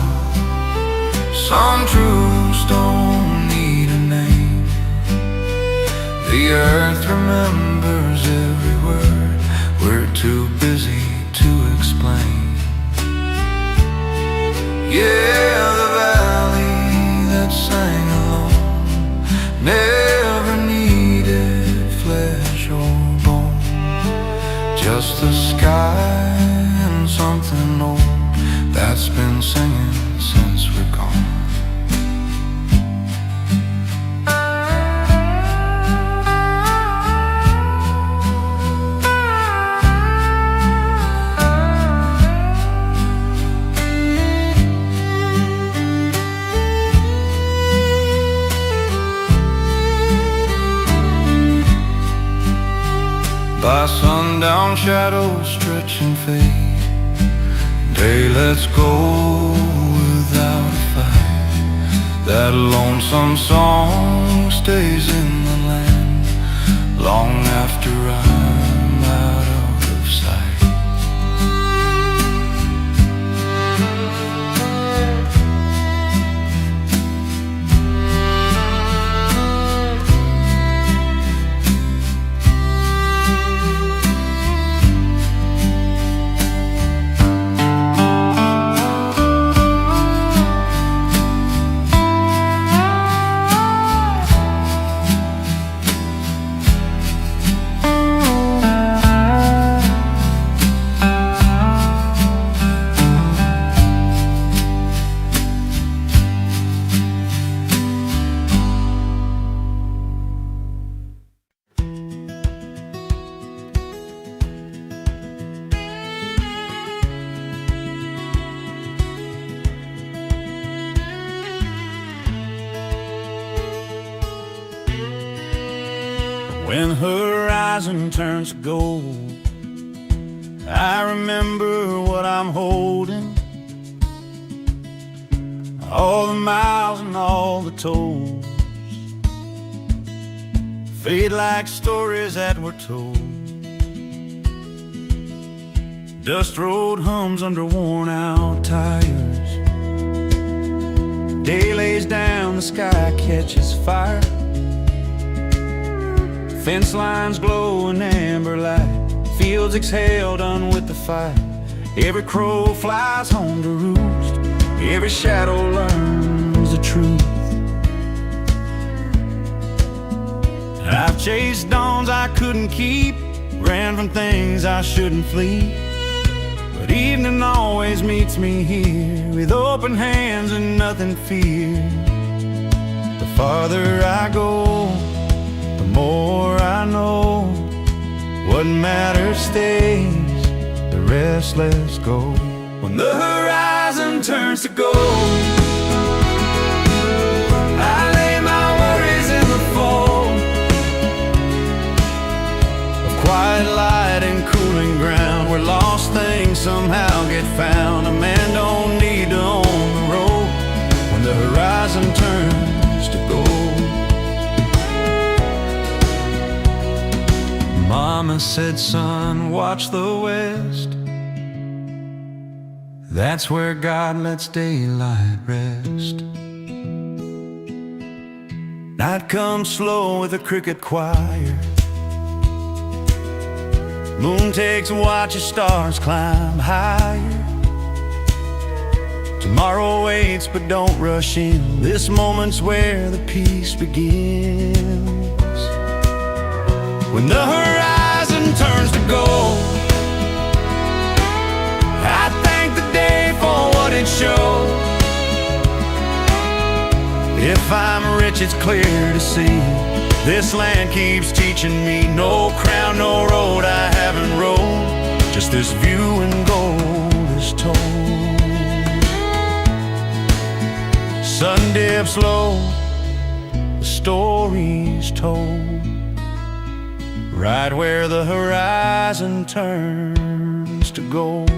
Some truths don't need a name. The earth remembers every word. We're too busy to explain. Yeah, the valley that sang alone never needed flesh or bone. Just the sky and something old that's been singing since we're gone. By sundown, shadows stretch and fade. Day lets go without a fight. That lonesome song stays in the land long after I'm out of sight. When the horizon turns to gold, I remember what I'm holding, all the miles and all the tolls fade like stories that were told. Dust road hums under worn out tires. Day lays down, the sky catches fire. Fence lines glow in amber light. Fields exhale done with the fight. Every crow flies home to roost. Every shadow learns the truth. I've chased dawns I couldn't keep, ran from things I shouldn't flee. But evening always meets me here, with open hands and nothing fear. The farther I go, the more I know. What matters stays, the rest lets go. When the horizon turns to gold, I lay my worries in the fold of quiet light and cooling ground, where lost things somehow get found. A man don't need to own the road when the horizon turns to gold. Mama said, son, watch the west. That's where God lets daylight rest. Night comes slow with a cricket choir. Moon takes a watch as stars climb higher. Tomorrow waits, but don't rush in. This moment's where the peace begins. When the horizon turns to gold, I thank the day for what it shows. If I'm rich, it's clear to see. This land keeps teaching me. No crown, no road I haven't rode, just this view and gold is told. Sun dips low, the story's told, right where the horizon turns to gold.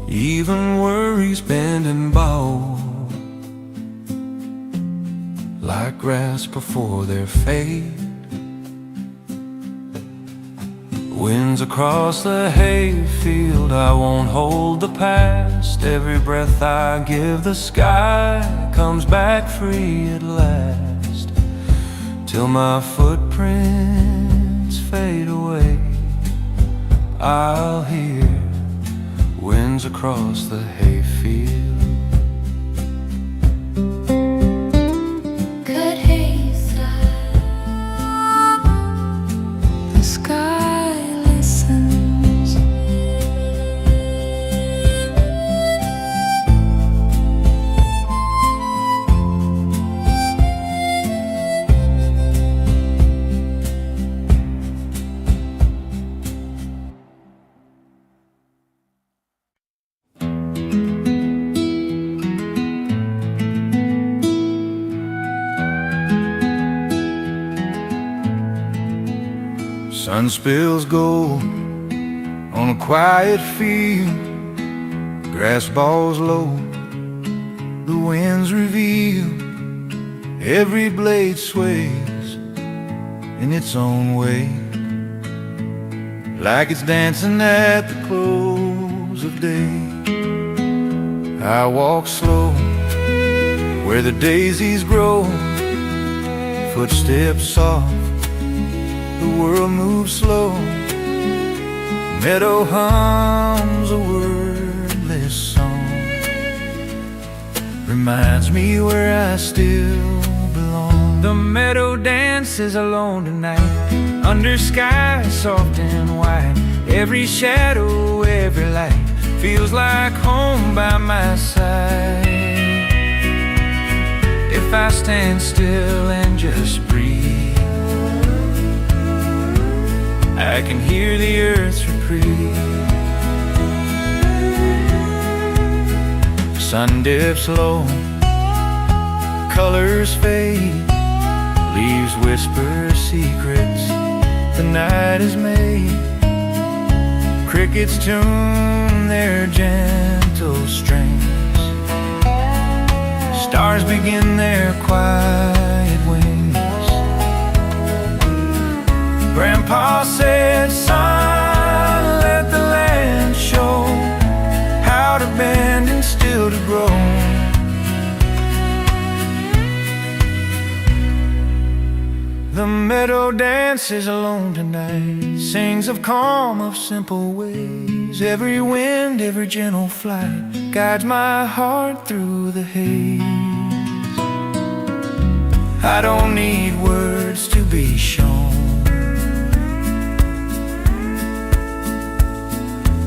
Even worries bend and bow like grass before their fade. Winds across the hayfield, I won't hold the past. Every breath I give, the sky comes back free at last. Till my footprints fade away, I'll hear winds across the hayfield. Good haystacks, the sky listens. Sun spills gold on a quiet field. Grass balls low, the winds reveal. Every blade sways in its own way, like it's dancing at the close of day. I walk slow where the daisies grow, footsteps soft, the world moves slow. Meadow hums a wordless song. reminds me where I still belong. The meadow dances alone tonight, under skies soft and white. Every shadow, every light feels like home by my side. If I stand still and just breathe, I can hear the earth's reprieve. Sun dips low, colors fade, leaves whisper secrets the night is made. Crickets tune their gentle strings, stars begin their quiet wings. Grandpa said, son, let the land show how to bend and still to grow. The meadow dances alone tonight, sings of calm, of simple ways. Every wind, every gentle flight guides my heart through the haze. I don't need words to be shown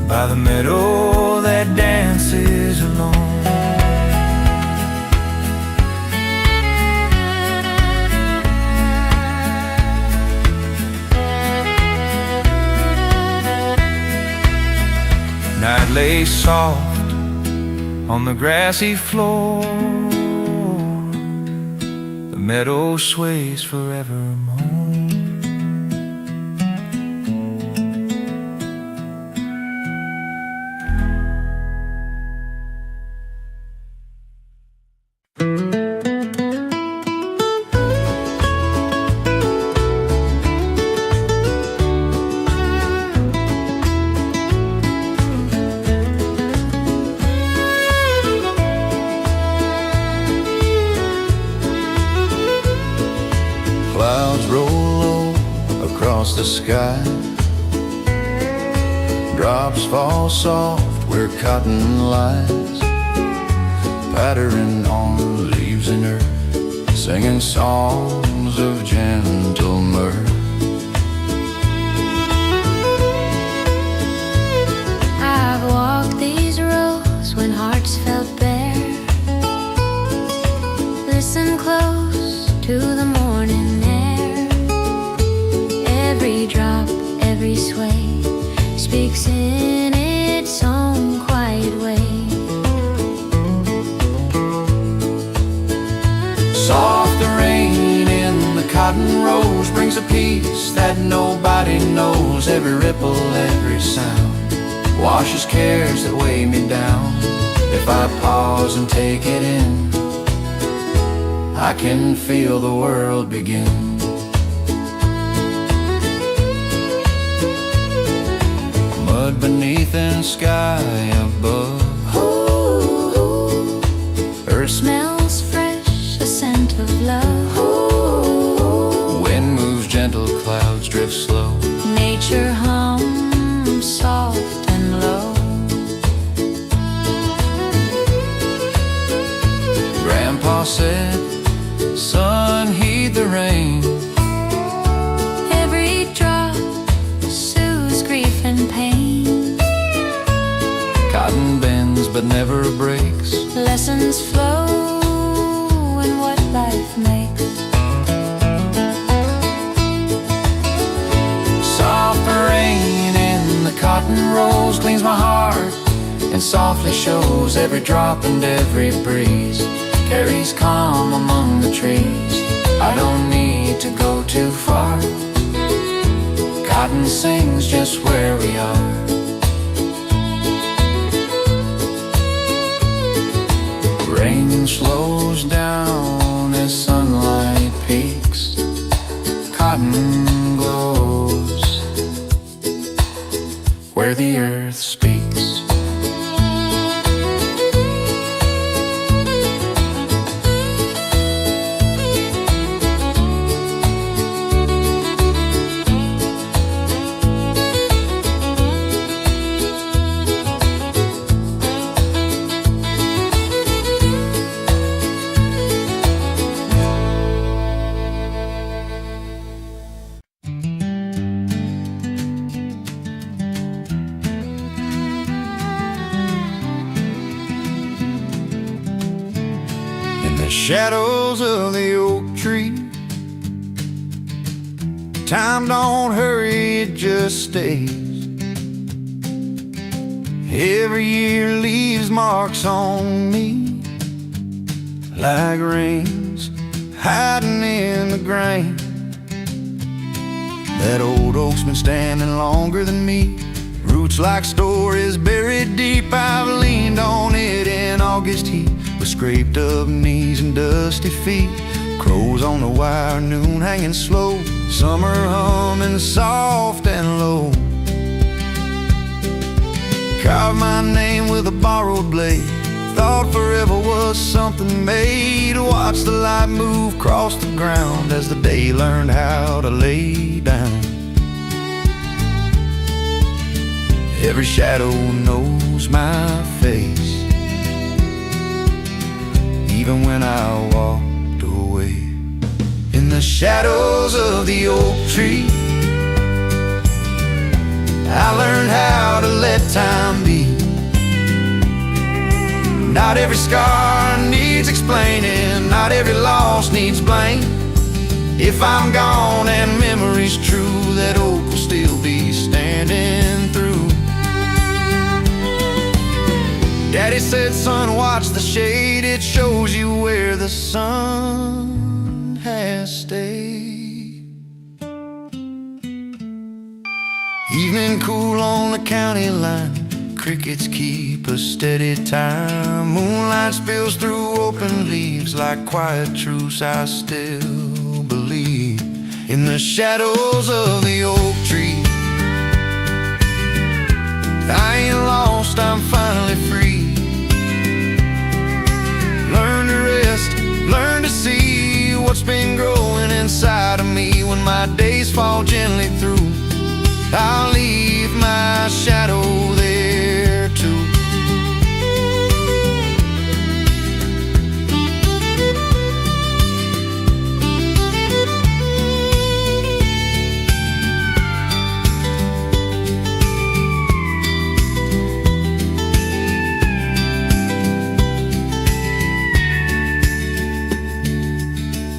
by the meadow that dances alone. Night lay soft on the grassy floor, the meadow sways forevermore. Clouds roll low across the sky, drops fall soft where cotton lies, pattering on leaves and earth, singing songs of gentle mirth. I've walked these roads when hearts felt bare. Listen close to the morning air. Every drop, every sway speaks in its own quiet way. Soft the rain in the cotton rows brings a peace that nobody knows. Every ripple, every sound washes cares that weigh me down. If I pause and take it in, I can feel the world begin. Mud beneath and sky above, earth Smells fresh, a scent of love. wind moves gentle, clouds drift slow. Nature hums soft and low. Grandpa said, son, heed the rain. Every drop soothes grief and pain. Cotton bends but never breaks. Lessons flow in what life makes. Soft rain in the cotton rolls cleans my heart and softly shows. Every drop and every breeze carries calm among the trees. I don't need to go too far. Cotton sings just where we are. Rain slows down as sunlight peaks. Cotton glows where the earth speaks. shadows of the oak tree. Time don't hurry, it just stays. Every year leaves marks on me, like rains hiding in the grain. That old oak's been standing longer than me. Roots like stories buried deep. I've leaned on it in August heat, with scraped up knees and dusty feet. Crows on the wire, noon hanging slow, summer humming soft and low. Carved my name with a borrowed blade. Thought forever was something made. Watch the light move across the ground as the day learned how to lay down. Every shadow knows my face, even when I walked away. In the shadows of the oak tree, I learned how to let time be. Not every scar needs explaining, not every loss needs blame. If I'm gone and memory's true, that oak will still be standing through. Daddy said, son, watch the shade, it shows you where the sun has stayed. Evening cool on the county line, crickets keep a steady time. Moonlight spills through open leaves like quiet truths I still believe. In the shadows of the oak tree, I ain't lost, I'm finally free. Learn to rest, learn to see what's been growing inside of me. When my days fall gently through, I'll leave my shadow there too.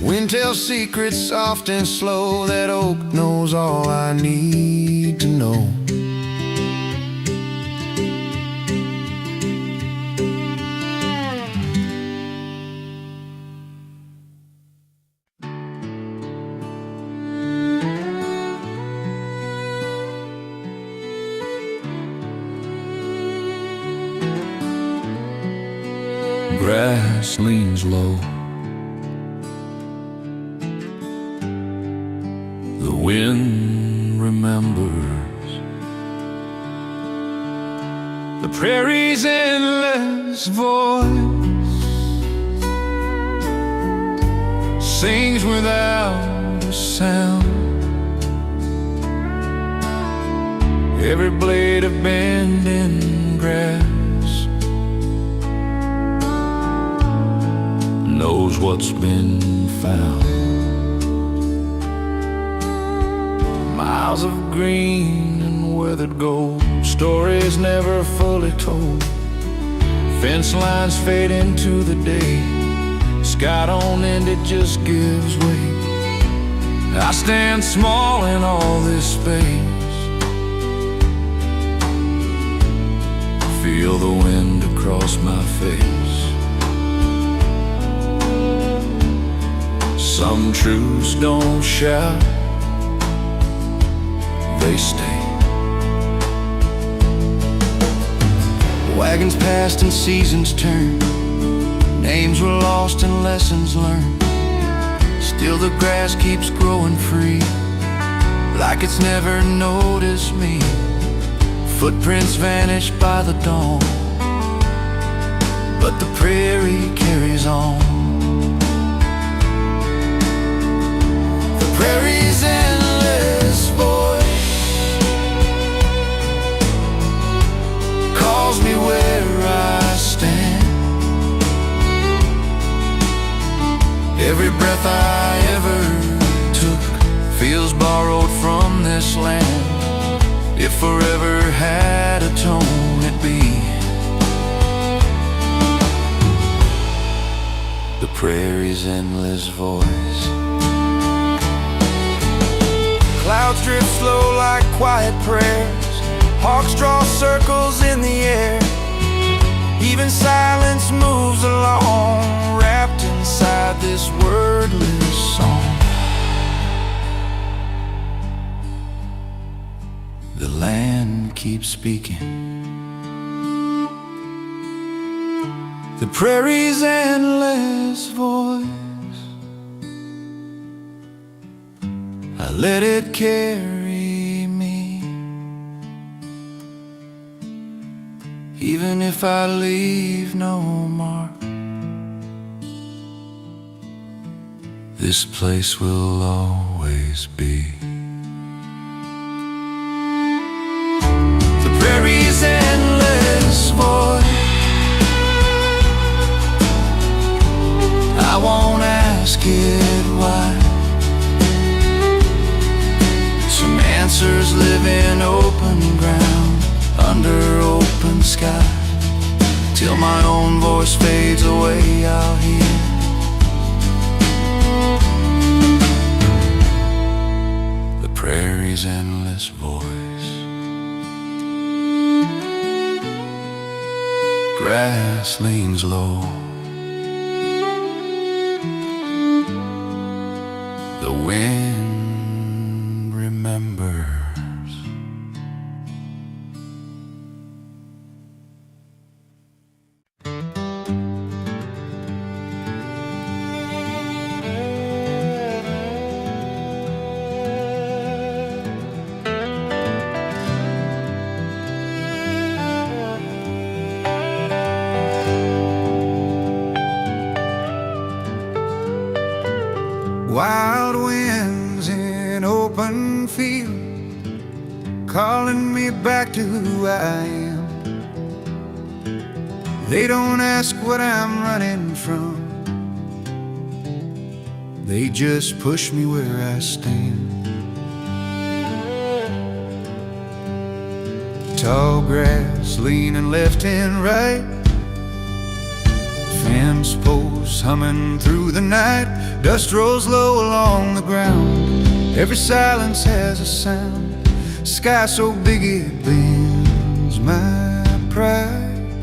Wind tells secrets soft and slow. That oak knows all I need to know. Grass leans low, the wind remembers the prairie's endless voice, sings without a sound. Every blade of bending grass knows what's been found. Miles of green and weathered gold, stories never fully told. Fence lines fade into the day, sky don't end, it just gives way. I stand small in all this space, feel the wind across my face. Some truths don't shout, they stay. Wagons passed and seasons turned, names were lost and lessons learned. Still the grass keeps growing free, like it's never noticed me. Footprints vanish by the dawn, but the prairie carries on. The prairie's endless voice calls me where I stand. Every breath I ever took feels borrowed from this land. If forever had a tone, it'd be the prairie Daddy's endless voice. Clouds drift slow like quiet prayers. Hawks draw circles in the air. Even silence moves along, wrapped inside this wordless song. The land keeps speaking. The prairie's endless voice, I let it carry me. Even if I leave no mark, this place will always be. The prairie's endless voice, I won't ask it why. Some answers live in open ground, under open sky. Till my own voice fades away, I'll hear the prairie's endless voice. Grass leans low, the wind remembers. Wild winds in open field, calling me back to who I am. They don't ask what I'm running from, they just push me where I stand. Tall grass leaning left and right, fence posts humming through the night. Dust rolls low along the ground, every silence has a sound. Sky so big it bends my pride.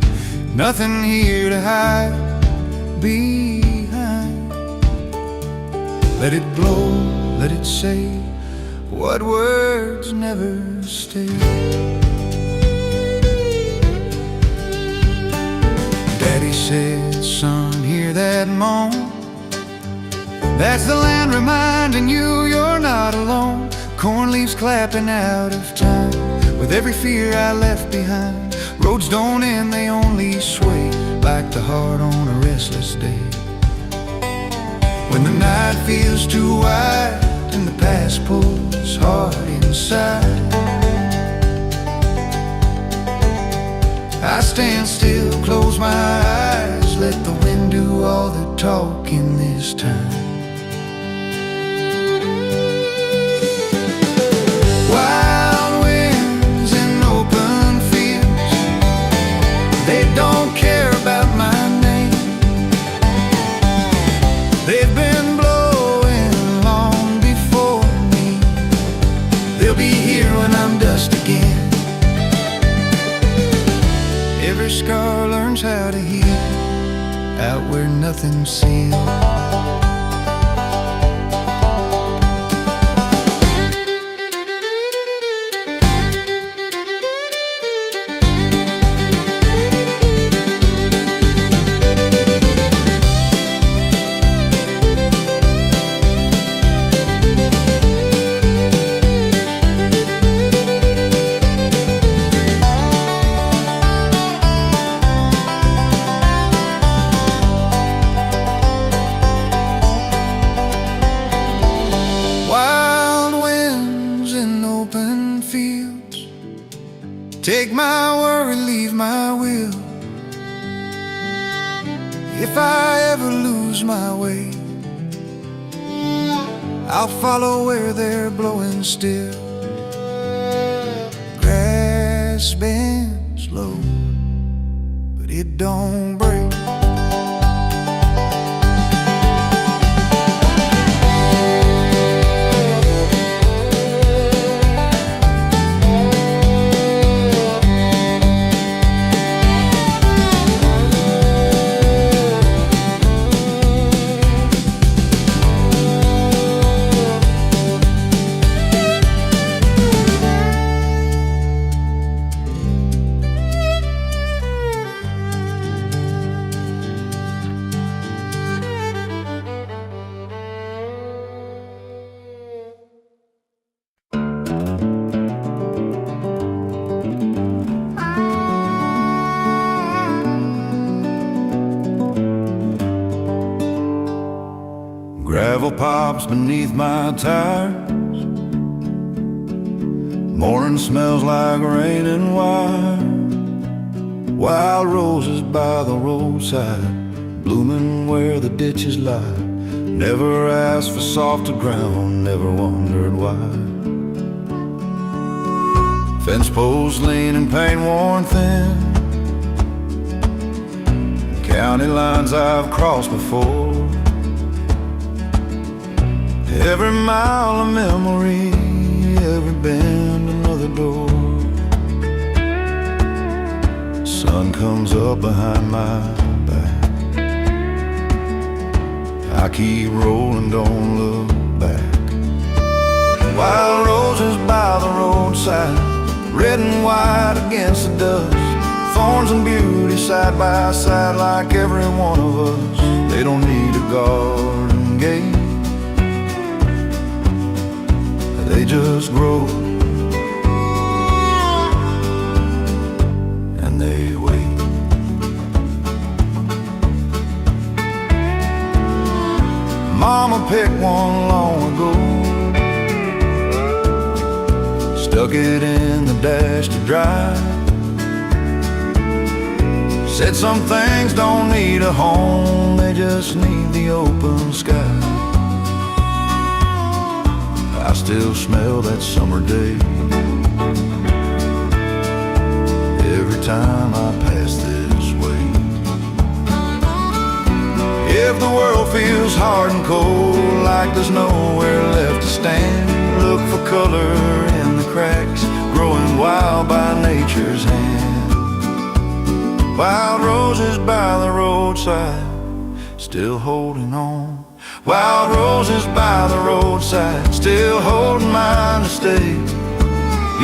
Nothing here to hide behind. Let it blow, let it say what words never stay. Daddy said, son, hear that moan? That's the land reminding you you're not alone. Corn leaves clapping out of time with every fear I left behind. Roads don't end, they only sway like the heart on a restless day. When the night feels too wide and the past pulls hard inside, I stand still, close my eyes, let the wind do all the talking this time. Wild winds in open fields, they don't care about my name. They've been blowing long before me, they'll be here when I'm dust again. Every scar learns how to heal out where nothing's sealed. Take my worry, leave my will. If I ever lose my way, I'll follow where they're blowing still. Grass bends low, but it don't break. pops beneath my tires. Morning smells like rain and wire. Wild roses by the roadside, blooming where the ditches lie. Never asked for softer ground, never wondered why. Fence posts lean and paint worn thin. County lines I've crossed before. Every mile a memory, every bend another door. Sun comes up behind my back. I keep rolling, don't look back. Wild roses by the roadside, red and white against the dust. Thorns and beauty side by side like every one of us. They don't need a garden gate, they just grow and they wait. Mama picked one long ago, stuck it in the dash to drive. Said some things don't need a home, they just need the open sky. I still smell that summer day every time I pass this way. If the world feels hard and cold, like there's nowhere left to stand, look for color in the cracks, growing wild by nature's hand. Wild roses by the roadside, still holding on. Wild roses by the roadside, still holding mine to stay.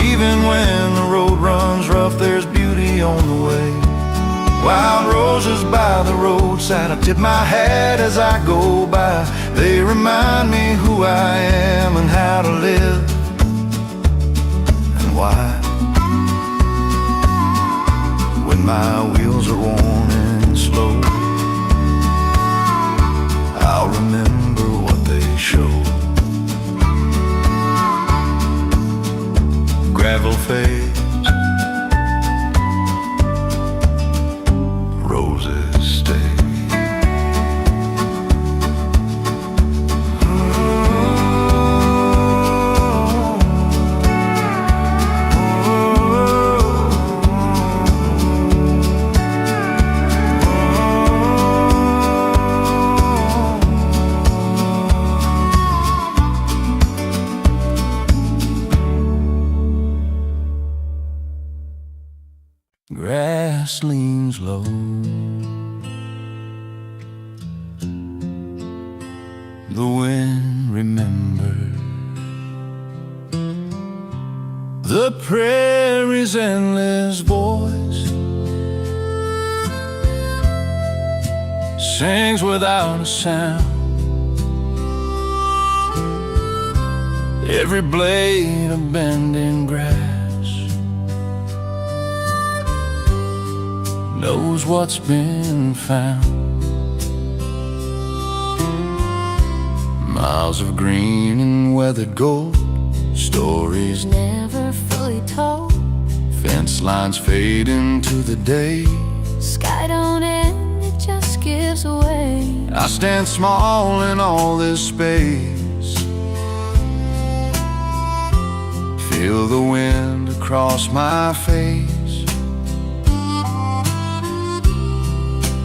Even when the road runs rough, there's beauty on the way. Wild roses by the roadside, I tip my hat as I go by. They remind me who I am and how to live and why. When my wheels are worn and slow, I'll remember what they show. Gravel fades, roses stay. Grass leans low, the wind remembers the prairie's endless voice, sings without a sound. Every blade of bending grass knows what's been found. Miles of green and weathered gold, stories never fully told. Fence lines fade into the day. Sky don't end, it just gives away. I stand small in all this space, feel the wind across my face.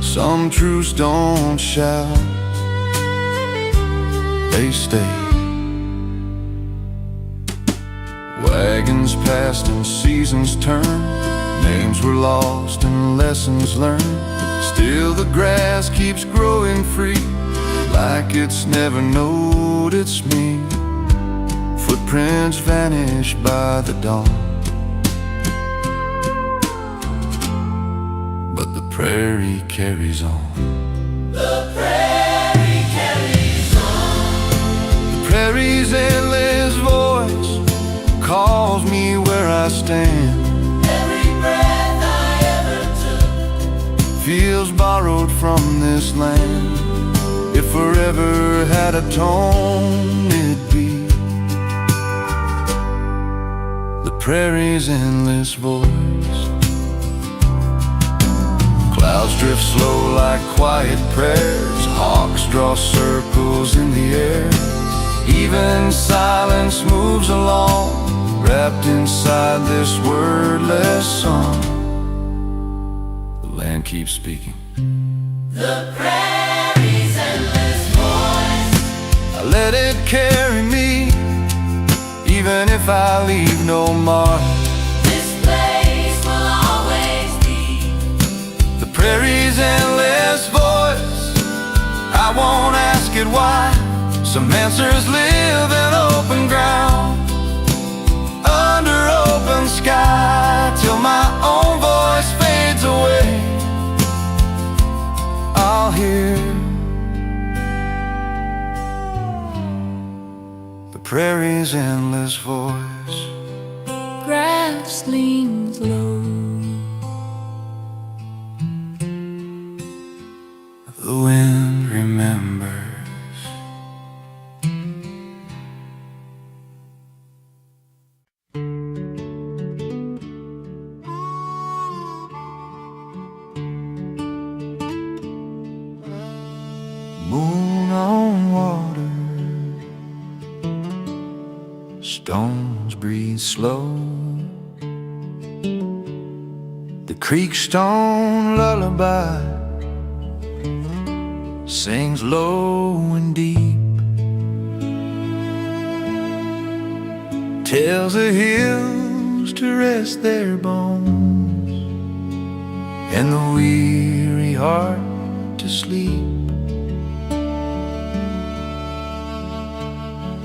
Some truths don't shout, they stay. Wagons passed and seasons turned, names were lost and lessons learned. Still the grass keeps growing free, like it's never noticed me. Footprints vanish by the dawn, but the prairie carries on. The prairie carries on. The prairie's endless voice calls me where I stand. Every breath I ever took feels borrowed from this land. If forever had a tone, it'd be the prairie's endless voice. Clouds drift slow like quiet prayers, hawks draw circles in the air. Even silence moves along, wrapped inside this wordless song. The land keeps speaking. The prairie's endless voice. I let it carry me, even if I leave no mark. This place will always be The prairie's endless voice. I won't ask it why. Some answers live in open ground, under open sky, till my own voice fades away. I'll hear the prairie's endless voice. Grass leans low, The wind remembers. Moon on water, stones breathe slow. The creek stone lullaby sings low and deep, tells the hills to rest their bones, and the weary heart to sleep.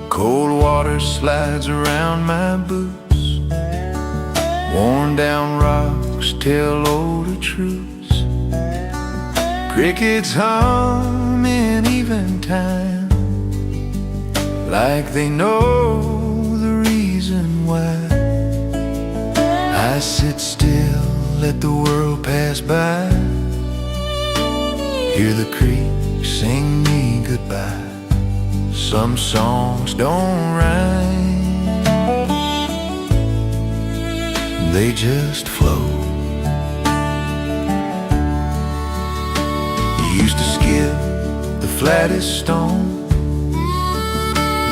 Cold water slides around my boots, worn down rocks tell older truths. Crickets hum in eventide, like they know the reason why. I sit still, let the world pass by, hear the creek sing me goodbye. Some songs don't rhyme, they just flow. Used to skip the flattest stone,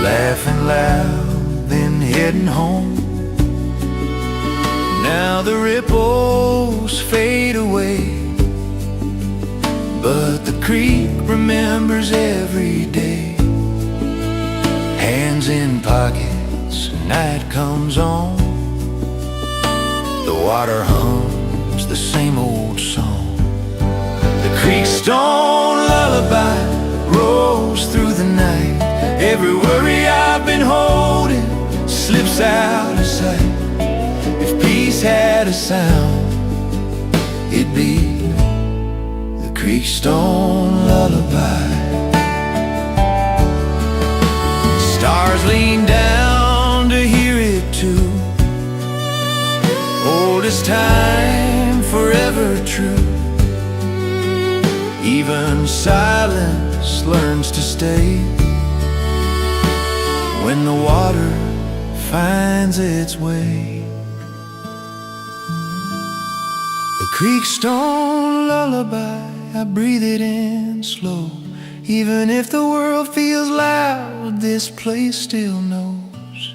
laughing loud, then heading home. Now the ripples fade away, but the creek remembers every day. Hands in pockets, night comes on, the water hums the same old song. The creek stone lullaby rolls through the night. Every worry I've been holding slips out of sight. If peace had a sound, it'd be the creek stone lullaby. Stars lean down to hear it too. Oldest time, forever true. Even silence learns to stay when the water finds its way. The creek stone lullaby, I breathe it in slow. Even if the world feels loud, this place still knows.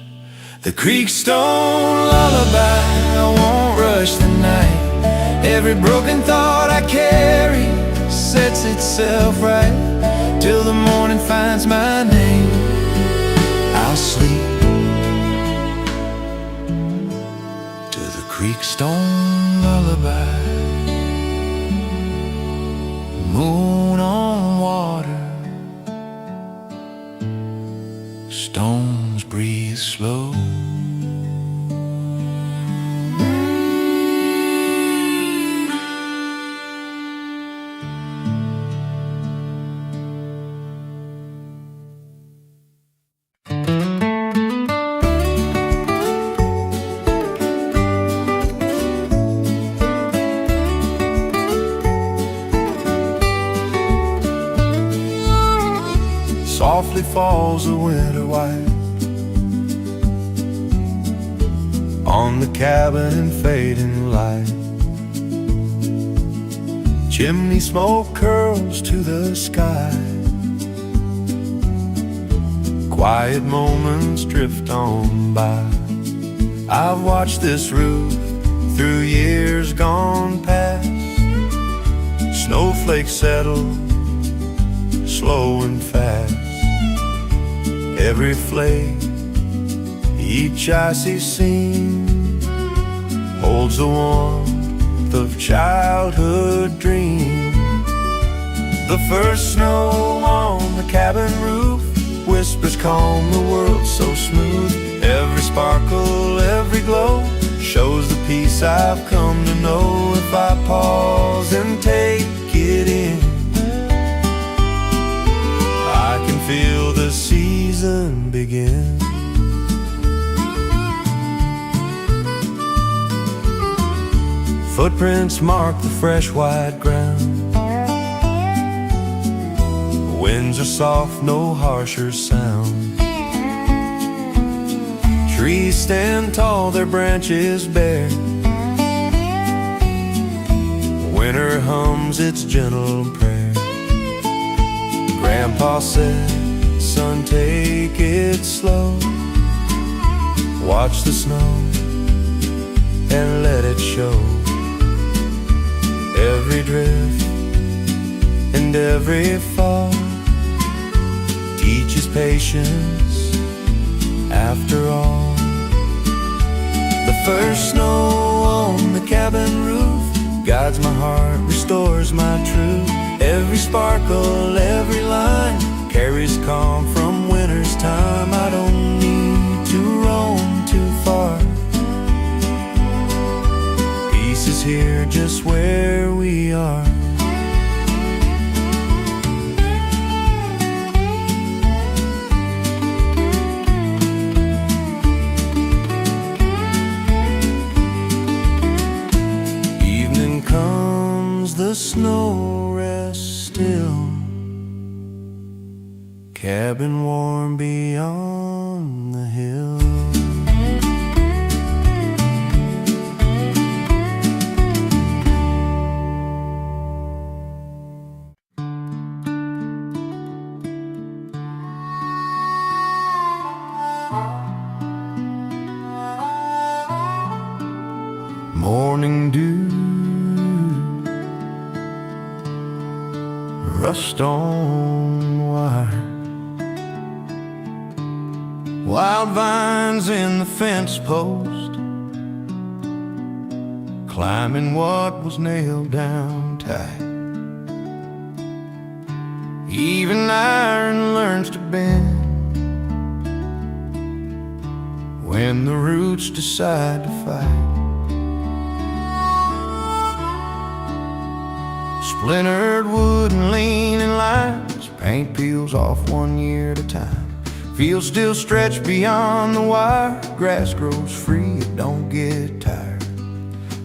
The creek stone lullaby, I won't rush the night. Every broken thought I carry sets itself right, till the morning finds my name. I'll sleep to the creek stone lullaby. Moon on water, stones breathe slow. Softly falls the winter white on the cabin in fading light. Chimney smoke curls to the sky. Quiet moments drift on by. I've watched this roof through years gone past. Snowflakes settle slow and fast. Every flake, each icy seam holds the warmth of childhood dreams. The first snow on the cabin roof whispers calm, the world so smooth. Every sparkle, every glow shows the peace I've come to know. If I pause and take it in, I can feel the season begin. Footprints mark the fresh white ground. Winds are soft, no harsher sound. Trees stand tall, their branches bare. Winter hums its gentle prayer. Grandpa said, son, take it slow. Watch the snow and let it show. Every drift and every fall teaches patience after all. The first snow on the cabin roof guides my heart, restores my truth. Every sparkle, every line carries calm from winter's time. I don't need to roam too far. Peace is here just where we are. Evening comes, the snow rests still. Cabin warm beyond the hill. Morning dew, rust on wire, wild vines in the fence post, climbing what was nailed down tight. Even iron learns to bend when the roots decide to fight. Splintered wood and leaning lines, paint peels off one year at a time. Fields still stretch beyond the wire, grass grows free, it don't get tired.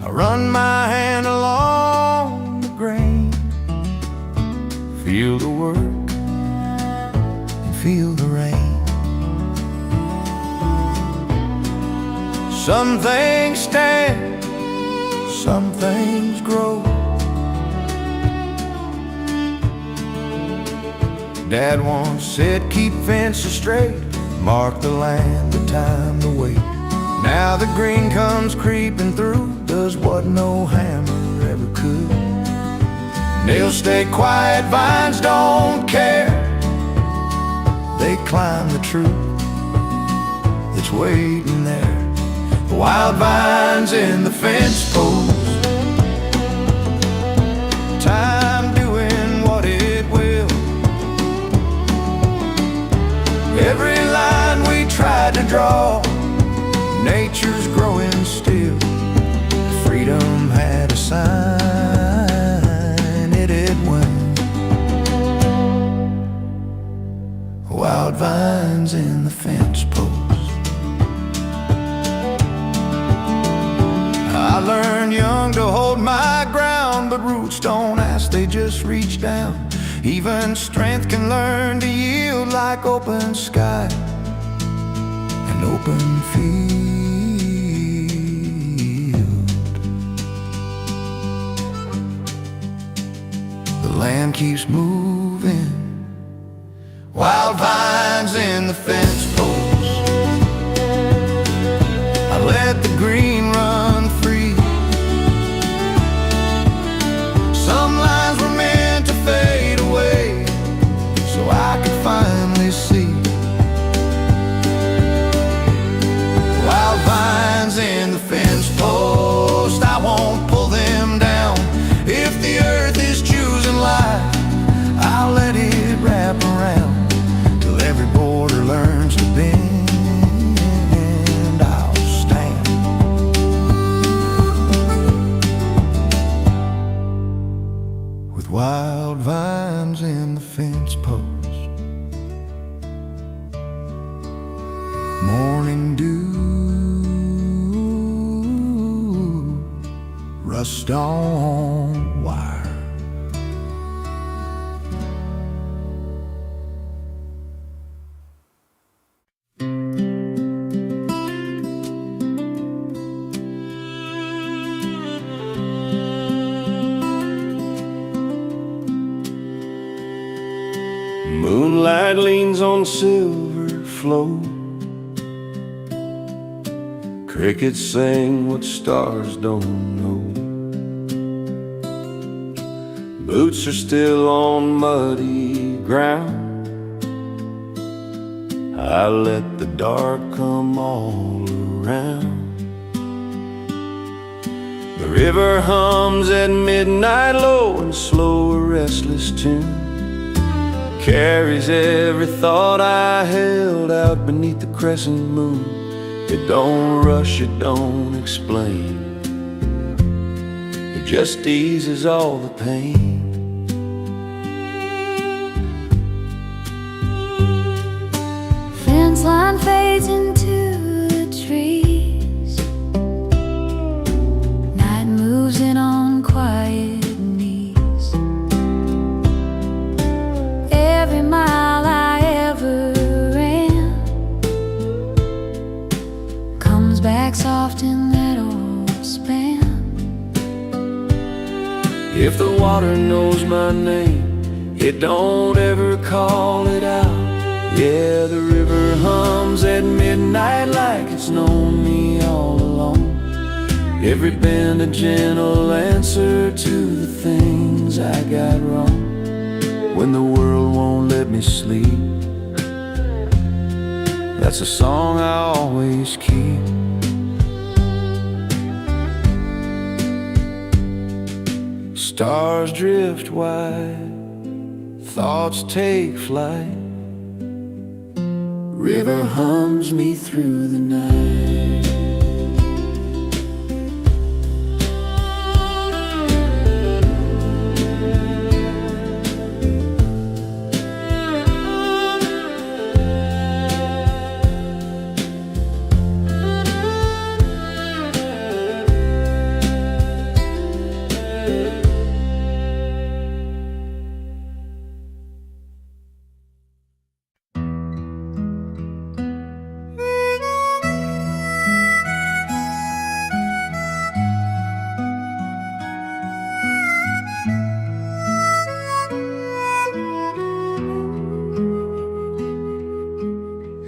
I run my hand along the grain, feel the work and feel the rain. Some things stand, some things grow. Dad once said, keep fences straight, mark the land, the time to wait. Now the green comes creeping through, does what no hammer ever could. Nails stay quiet, vines don't care. They climb the truth that's waiting there. Wild vines in the fence post, time doing what it will. Every line we tried to draw, nature's growing still. Freedom had a sign, it went. Wild vines in the fence post. I learned young to hold my ground, but roots don't ask, they just reach down. Even strength can learn to yield like open sky and open field. The land keeps moving, wild vines in the fence posts. I let the green run free. Some lines were meant to fade away so I could finally see. Wild vines in the fence post, I won't pull them down. If the earth is choosing life, I'll let it wrap around till every border learns to bend. I'll stand with wild vines in the fence post. Morning dew, rust on wire. Moonlight leans on silver flow. Crickets sing what stars don't know. Boots are still on muddy ground. I let the dark come all around. The river hums at midnight low and slow, a restless tune. Carries every thought I held out beneath the crescent moon. It don't rush, it don't explain. It just eases all the pain. Fence line fades into the trees. Night moves in on quiet knees. Every mile I ever ran comes back soft in that old span. If the water knows my name, it don't ever call it out. Yeah, the river hums at midnight like it's known me all along. Every bend a gentle answer to the things I got wrong. When the world won't let me sleep, that's a song I always keep. Stars drift wide, thoughts take flight. River hums me through the night.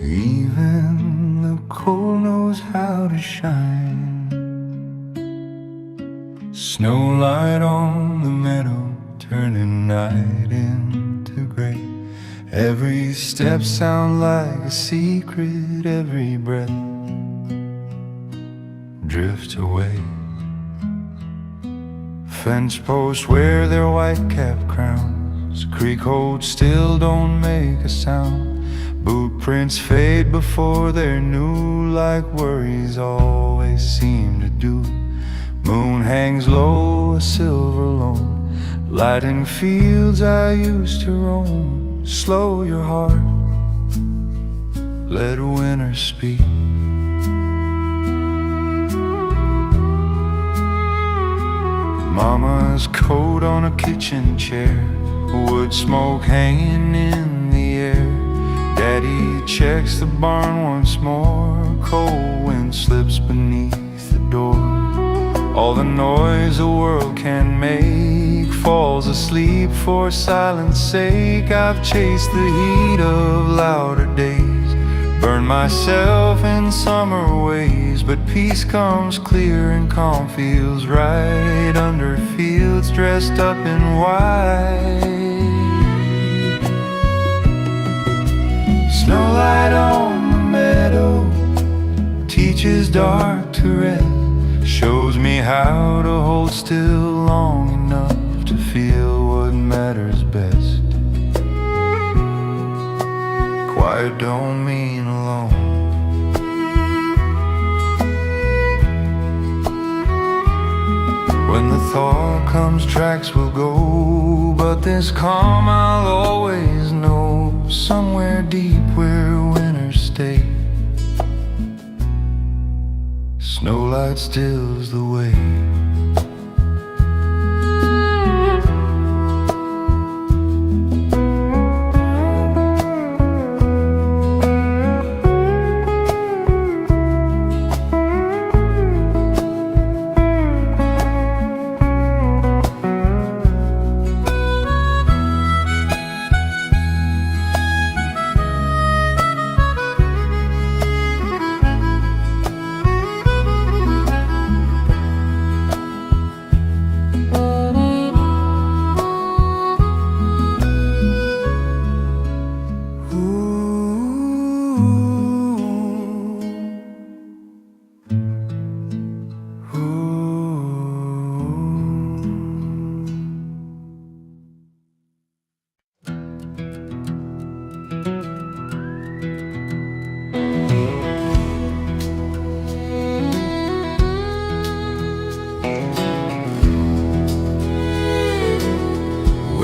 Even the cold knows how to shine. Snowlight on the meadow, turning night into gray. Every step sounds like a secret, every breath drifts away. Fence posts wear their white-capped crowns. Creek holds still, don't make a sound. Boot prints fade before they're new, like worries always seem to do. Moon hangs low, a silver lone, lighting fields I used to roam. Slow your heart, let winter speak. Mama's coat on a kitchen chair, wood smoke hanging in the air. Daddy checks the barn once more, cold wind slips beneath the door. All the noise the world can make falls asleep for silence sake. I've chased the heat of louder days, burned myself in summer ways, but peace comes clear and calm feels right under fields dressed up in white. Snowlight on the meadow teaches dark to rest, shows me how to hold still long enough to feel what matters best. Quiet don't mean alone. When the thaw comes, tracks will go, but this calm I'll always know. Somewhere deep where winners stay, snowlight stills the way.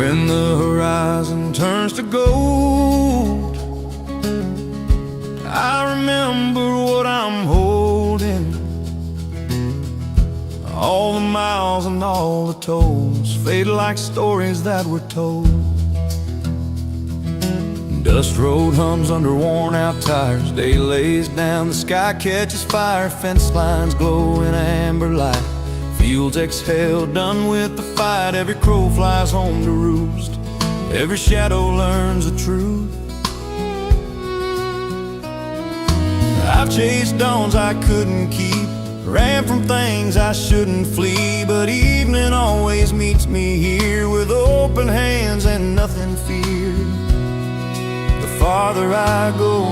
When the horizon turns to gold, I remember what I'm holding. All the miles and all the tolls fade like stories that were told. Dust road hums under worn out tires, day lays down, the sky catches fire, fence lines glow in amber light. Fields exhale, done with the fight. Every crow flies home to roost, every shadow learns the truth. I've chased dawns I couldn't keep, ran from things I shouldn't flee, but evening always meets me here with open hands and nothing feared. The farther I go,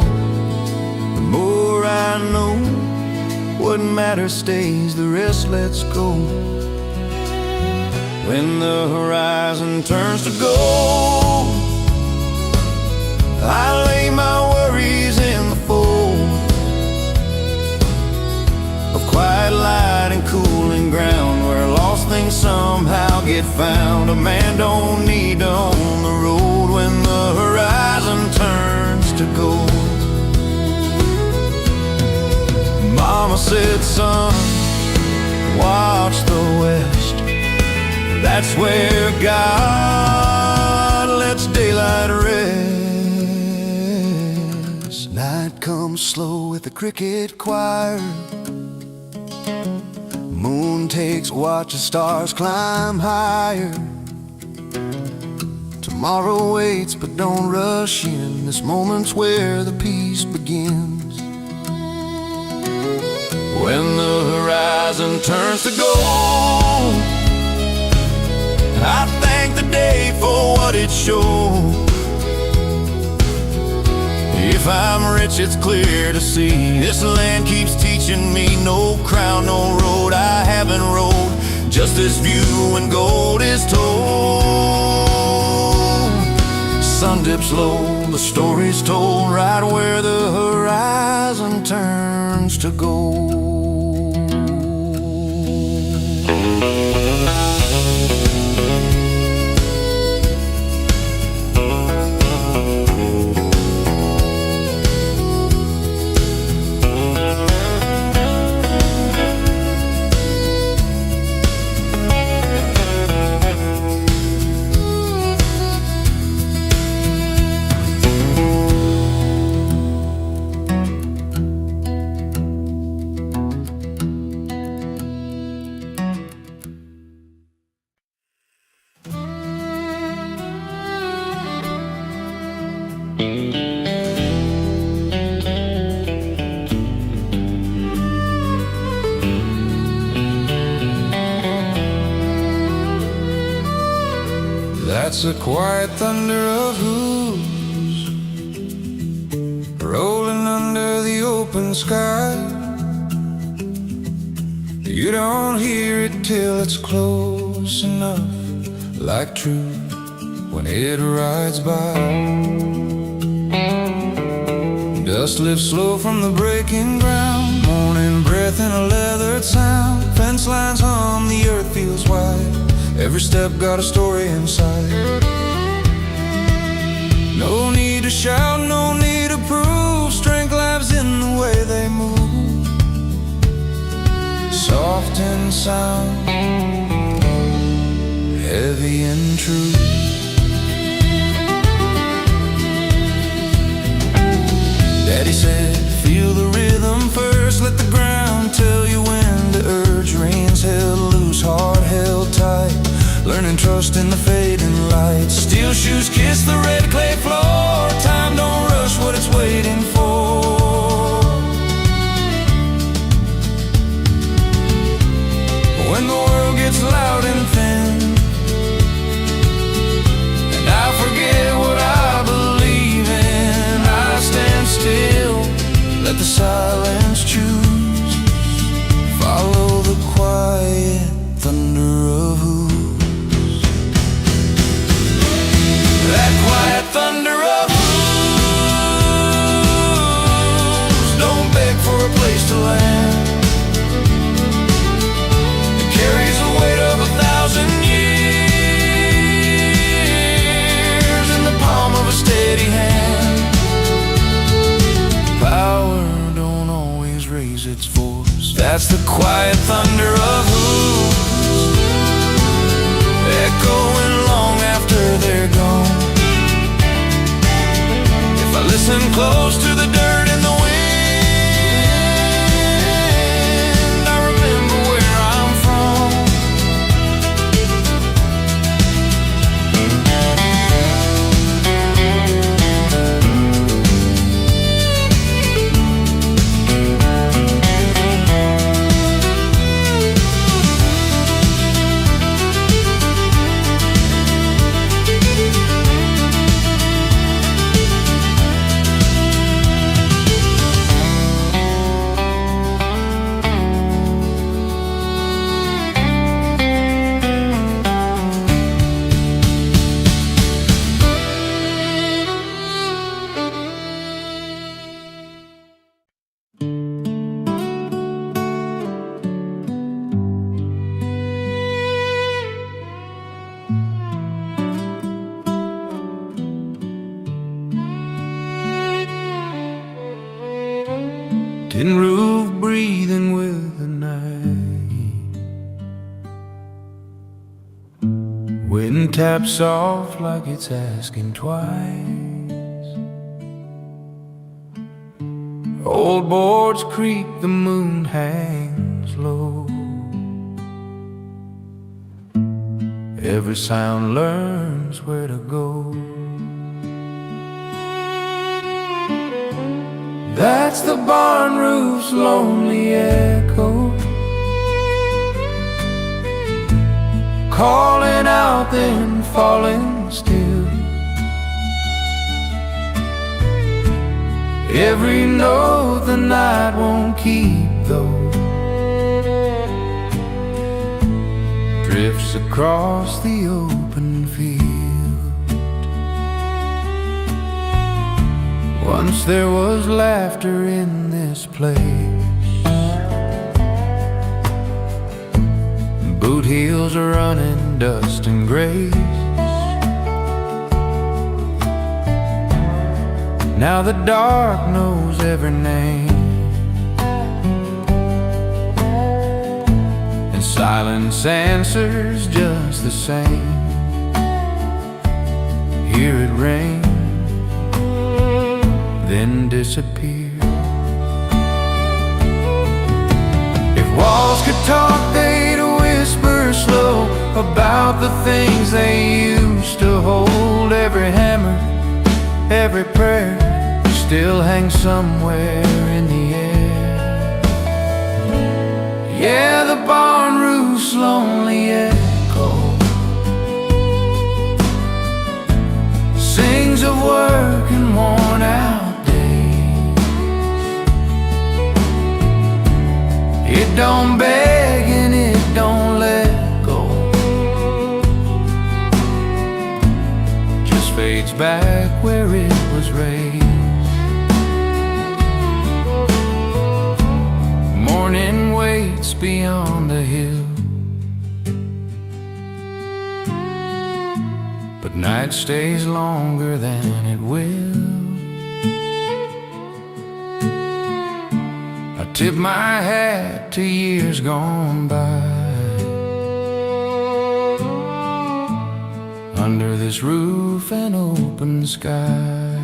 the more I know. What matters stays, the rest lets go. When the horizon turns to gold, I lay my worries in the fold of quiet light and cooling ground, where lost things somehow get found. A man don't need to own the road when the horizon turns to gold. Mama said, son, watch the west. That's where God lets daylight rest. Night comes slow with the cricket choir. Moon takes watch as stars climb higher. Tomorrow waits, but don't rush in. This moment's where the peace begins. When the horizon turns to gold, I thank the day for what it showed. If I'm rich, it's clear to see this land keeps teaching me. No crown, no road I haven't rode, just this view when gold is told. Sun dips low, the story's told right where the horizon turns to gold. That's the quiet thunder of hooves rolling under the open sky. You don't hear it till it's close enough, like truth when it rides by. Dust lifts slow from the breaking ground, morning breath in a leathered sound. Fence lines hum, the earth feels wide, every step got a story inside. No need to shout, no need to prove, strength lives in the way they move. Soft in sound, heavy in truth. Daddy said, feel the rhythm first, let the ground tell you when to urge. Reins held loose, heart held tight, learning trust in the fading light. Steel shoes kiss the red clay floor, time don't rush what it's waiting for. When the world gets loud and thin, and I forget what I believe in, I stand still, let the silence choose, follow the quiet thunder of hooves. That quiet thunder of hooves don't beg for a place to land. It carries the weight of 1,000 years in the palm of a steady hand. Power don't always raise its voice, that's the quiet thunder of hooves, echoing long after they're gone. If I listen close to the dirt and the wind, I remember where I'm from. Tin roof breathing with the night, wind taps off like it's asking twice. Old boards creak, the moon hangs low, every sound learns where to go. That's the barn roof's lonely echo, calling out then falling still. Every note the night won't keep though drifts across the open field. Once there was laughter in this place, boot heels are running dust and grace. Now the dark knows every name, and silence answers just the same. Hear it rain, then disappear. If walls could talk, they'd whisper slow about the things they used to hold. Every hammer, every prayer still hangs somewhere in the air. Yeah, the barn roof's lonely echo fades back where it was raised. Morning waits beyond the hill, but night stays longer than it will. I tip my hat to years gone by, under this roof and open sky.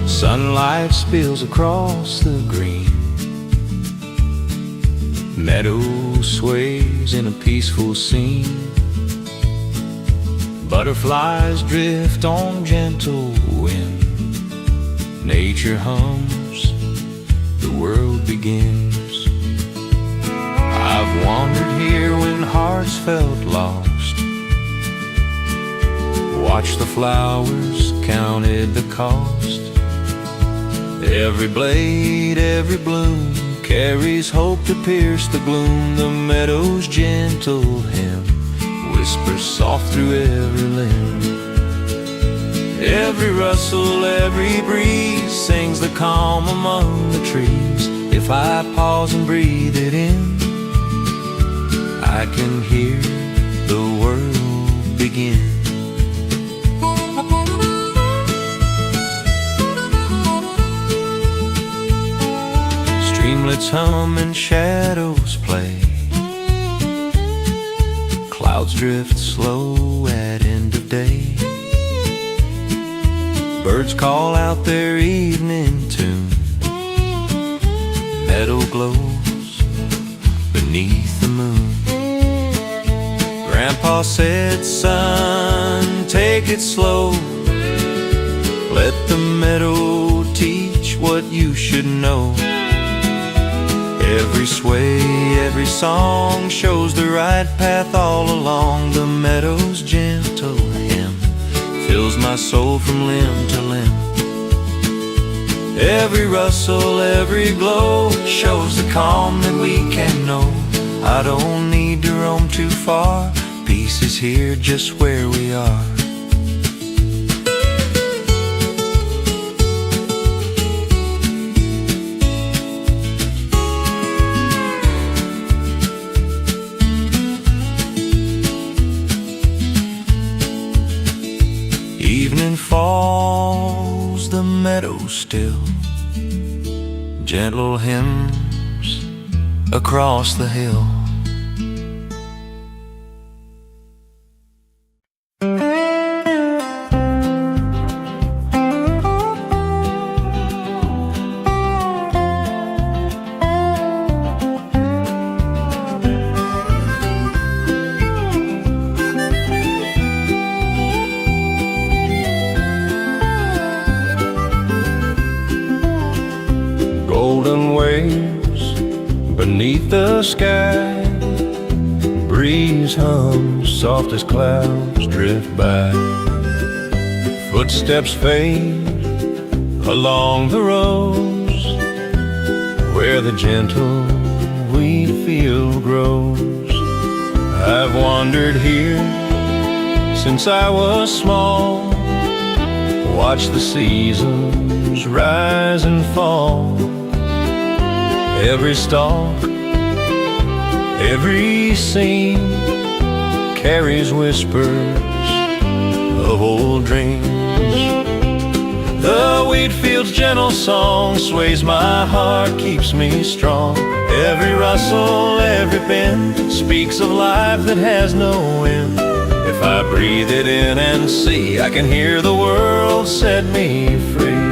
Sunlight spills across the green, meadow sways in a peaceful scene. Butterflies drift on gentle wind, nature hums, the world begins. I've wandered here when hearts felt lost, watched the flowers, counted the cost. Every blade, every bloom carries hope to pierce the gloom. The meadow's gentle hymn whispers soft through every limb. Every rustle, every breeze sings the calm among the trees. If I pause and breathe it in, I can hear the world begin. Streamlets hum and shadows play, clouds drift slow at end of day. Birds call out their evening tune, meadow glows beneath the moon. Grandpa said, son, take it slow, let the meadow teach what you should know. Every sway, every song shows the right path all along. The meadow's gentle hymn fills my soul from limb to limb. Every rustle, every glow shows the calm that we can know. I don't need to roam too far, peace is here just where we are. Evening falls, the meadow still, gentle hymns across the hill. Golden waves beneath the sky, breeze hums soft as clouds drift by. Footsteps fade along the roads, where the gentle wheat field grows. I've wandered here since I was small, watched the seasons rise and fall. Every stalk, every scene carries whispers of old dreams. The wheat field's gentle song sways my heart, keeps me strong. Every rustle, every bend speaks of life that has no end. If I breathe breathe it in and see. I can hear the world set me free.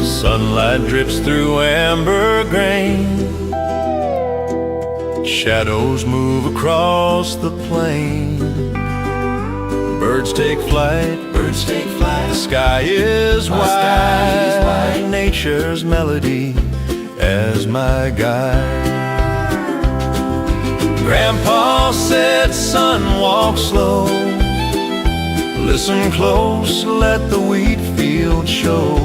Sunlight drips through amber grain. Shadows move across the plain. Birds take flight, birds take flight. The sky is wide, nature's melody as my guide. Grandpa said, son, walk slow. Listen close, let the wheat field show.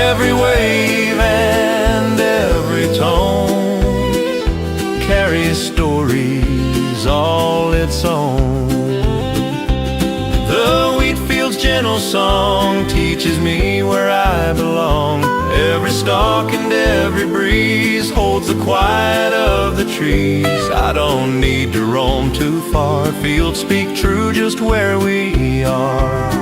Every wave and every tone carries stories all its own. The wheat field's gentle song teaches me where I belong. Every stalk and every breeze holds the quiet of the trees. I don't need to roam too far. Fields speak true just where we are.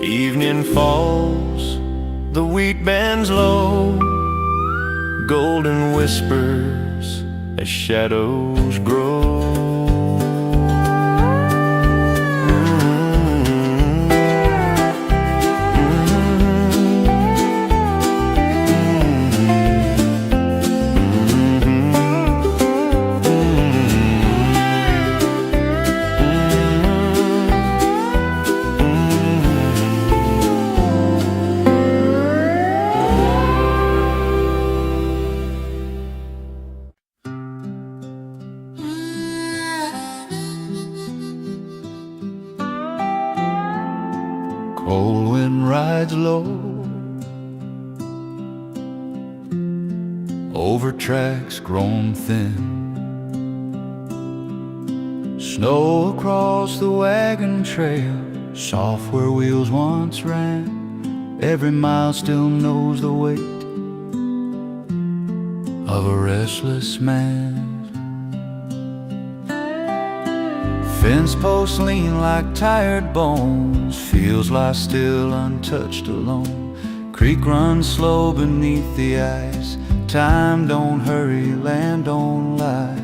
Evening falls, the wheat bends low, golden whispers as shadows grow. Cold wind rides low over tracks grown thin. Snow across the wagon trail, soft where wheels once ran. Every mile still knows the weight of a restless man. Fence posts lean like tired bones, fields lie still untouched alone. Creek runs slow beneath the ice, time don't hurry, land don't lie.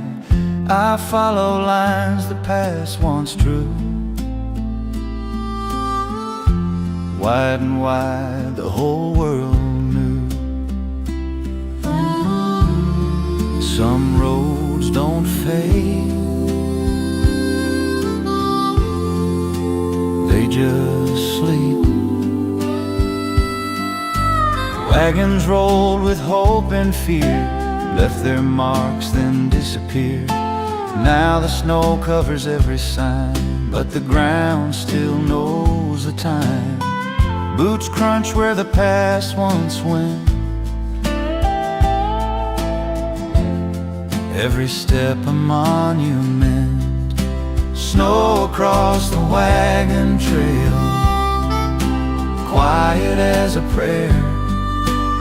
I follow lines the past once drew, wide and wide the whole world knew. Some roads don't fade, they just sleep. Wagons rolled with hope and fear, left their marks then disappeared. Now the snow covers every sign, but the ground still knows the time. Boots crunch where the past once went, every step a monument. Snow across the wagon trail, quiet as a prayer.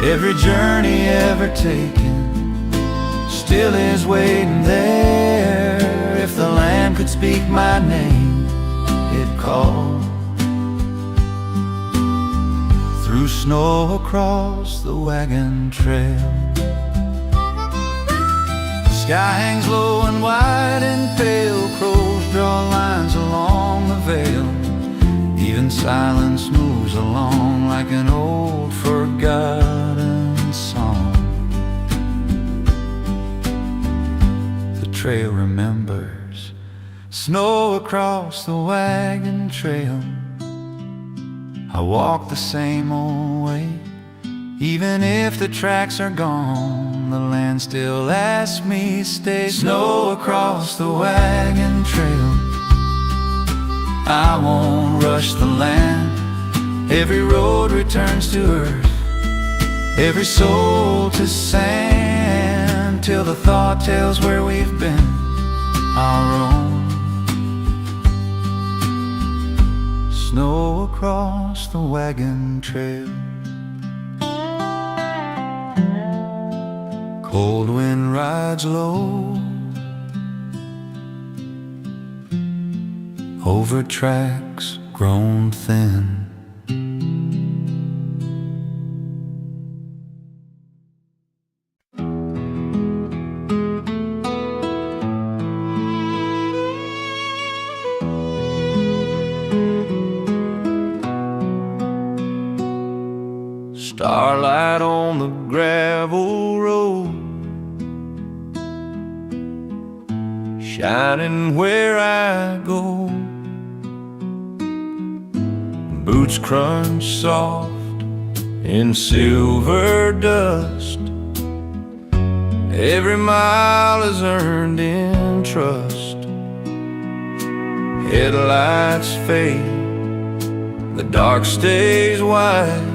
Every journey ever taken still is waiting there. If the land could speak my name, it'd call. Through snow across the wagon trail. The sky hangs low and wide and pale, crows draw lines along the veil. Even silence moves along like an old forgotten song. The trail remembers, snow across the wagon trail. I walk the same old way, even if the tracks are gone. The land still asks me stay. Snow across the wagon trail, I won't rush the land. Every road returns to earth, every soul to sand, till the thought tells where we've been, our own. Snow across the wagon trail. Cold wind rides low over tracks grown thin. Starlight on the gravel road, shining where I go. Boots crunch soft in silver dust. Every mile is earned in trust. Headlights fade, the dark stays wide.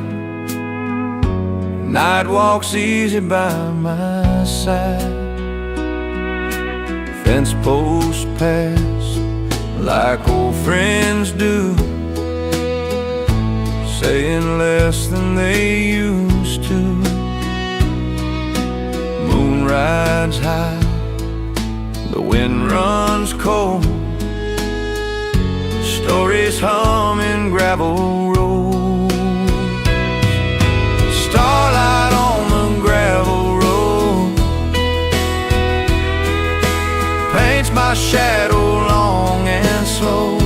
Night walks easy by my side. Fence posts pass like old friends do, saying less than they used to. Moon rides high, the wind runs cold. Stories hum in gravel roads. Starlight on the gravel road paints my shadow long and slow.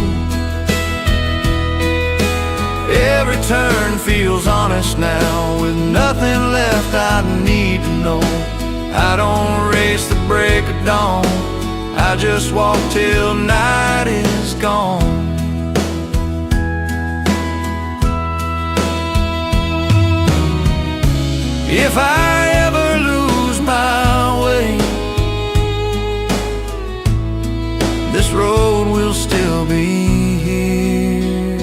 Every turn feels honest now, with nothing left I need to know. I don't race the break of dawn, I just walk till night is gone. If I ever lose my way, this road will still be here.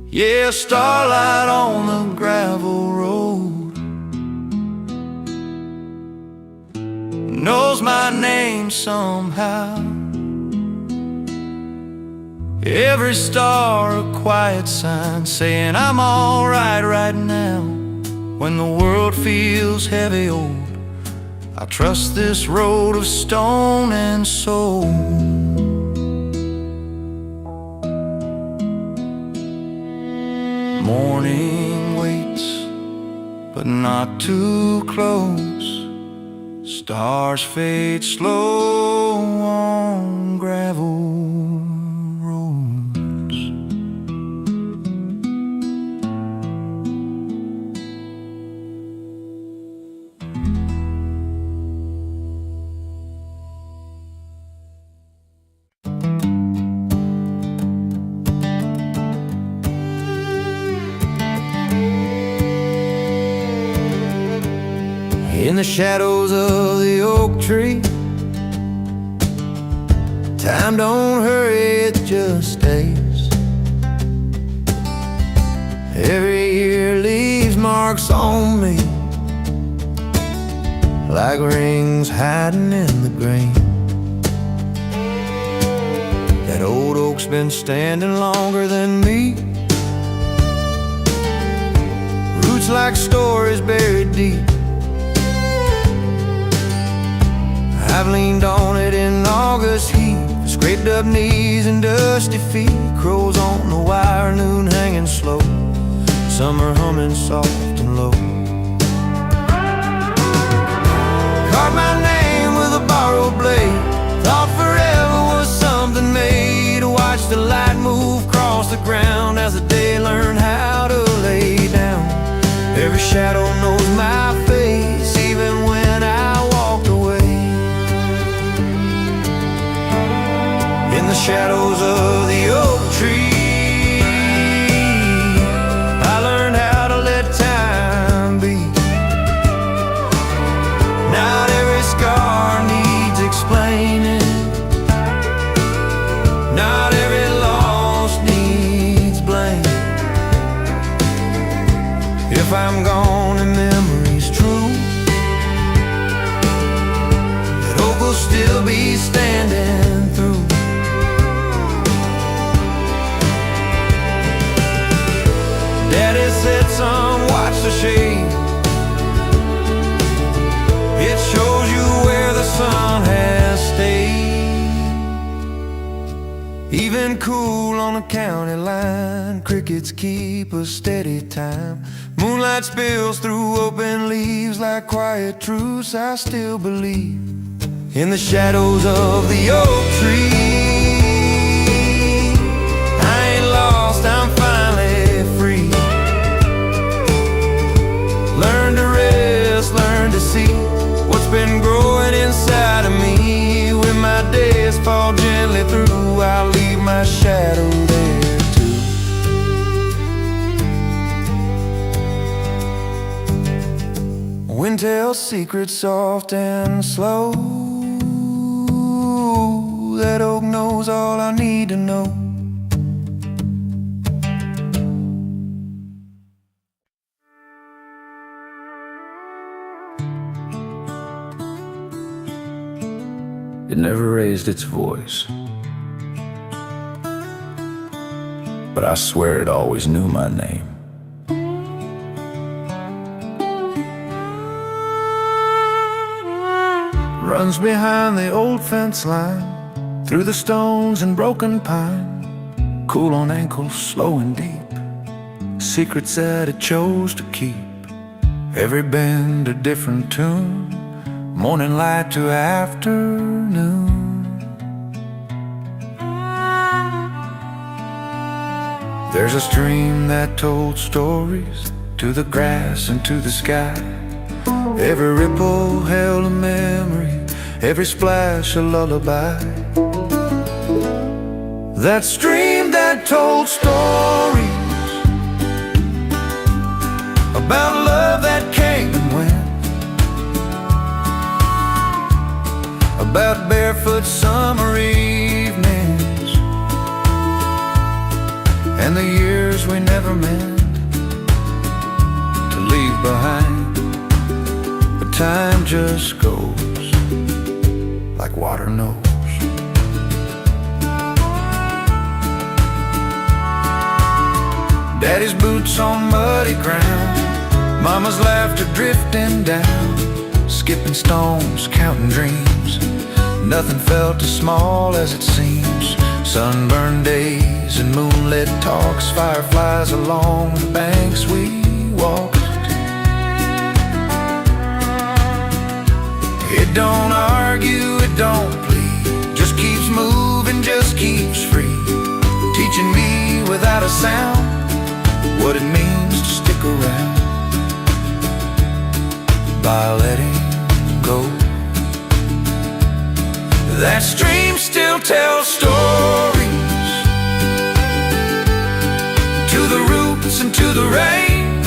Yeah, starlight on the gravel road knows my name somehow. Every star a quiet sign saying I'm alright right now. When the world feels heavy old, I trust this road of stone and soul. Morning waits, but not too close. Stars fade slow on gravel. In the shadows of the oak tree, time don't hurry, it just stays. Every year leaves marks on me, like rings hiding in the grain. That old oak's been standing longer than me, roots like stories buried deep. I've leaned on it in August heat, scraped up knees and dusty feet. Crows on the wire, noon hanging slow, summer humming soft and low. Carved my name with a borrowed blade, thought forever was something made. To watch the light move across the ground as the day learned how to lay down. Every shadow knows my face, even when I walked away. In the shadows of the oak tree, I learned how to let time be. Not every scar needs explaining, not every loss needs blame. If I'm gone and memory's true, that oak will still be standing through. Daddy said, son, watch the shade, feeling cool on the county line. Crickets keep a steady time. Moonlight spills through open leaves like quiet truths. I still believe in the shadows of the oak tree. I ain't lost, I'm finally free. Learn to rest, learn to see what's been growing inside of me. When my days fall gently through, I'll leave my shadow there too. Wind tells secrets soft and slow. That oak knows all I need to know. It never raised its voice, but I swear it always knew my name. Runs behind the old fence line, through the stones and broken pine. Cool on ankles, slow and deep. Secrets that it chose to keep. Every bend a different tune. Morning light to afternoon. There's a stream that told stories to the grass and to the sky. Every ripple held a memory, every splash a lullaby. That stream that told stories about love that came and went, about barefoot summer evenings and the years we never meant to leave behind. But time just goes like water knows. Daddy's boots on muddy ground, Mama's laughter drifting down, skipping stones, counting dreams. Nothing felt as small as it seems. Sunburned days and moonlit talks, fireflies along the banks we walked. It don't argue, it don't plead, just keeps moving, just keeps free, teaching me without a sound what it means to stick around by letting go. That stream still tells stories to the roots and to the rain.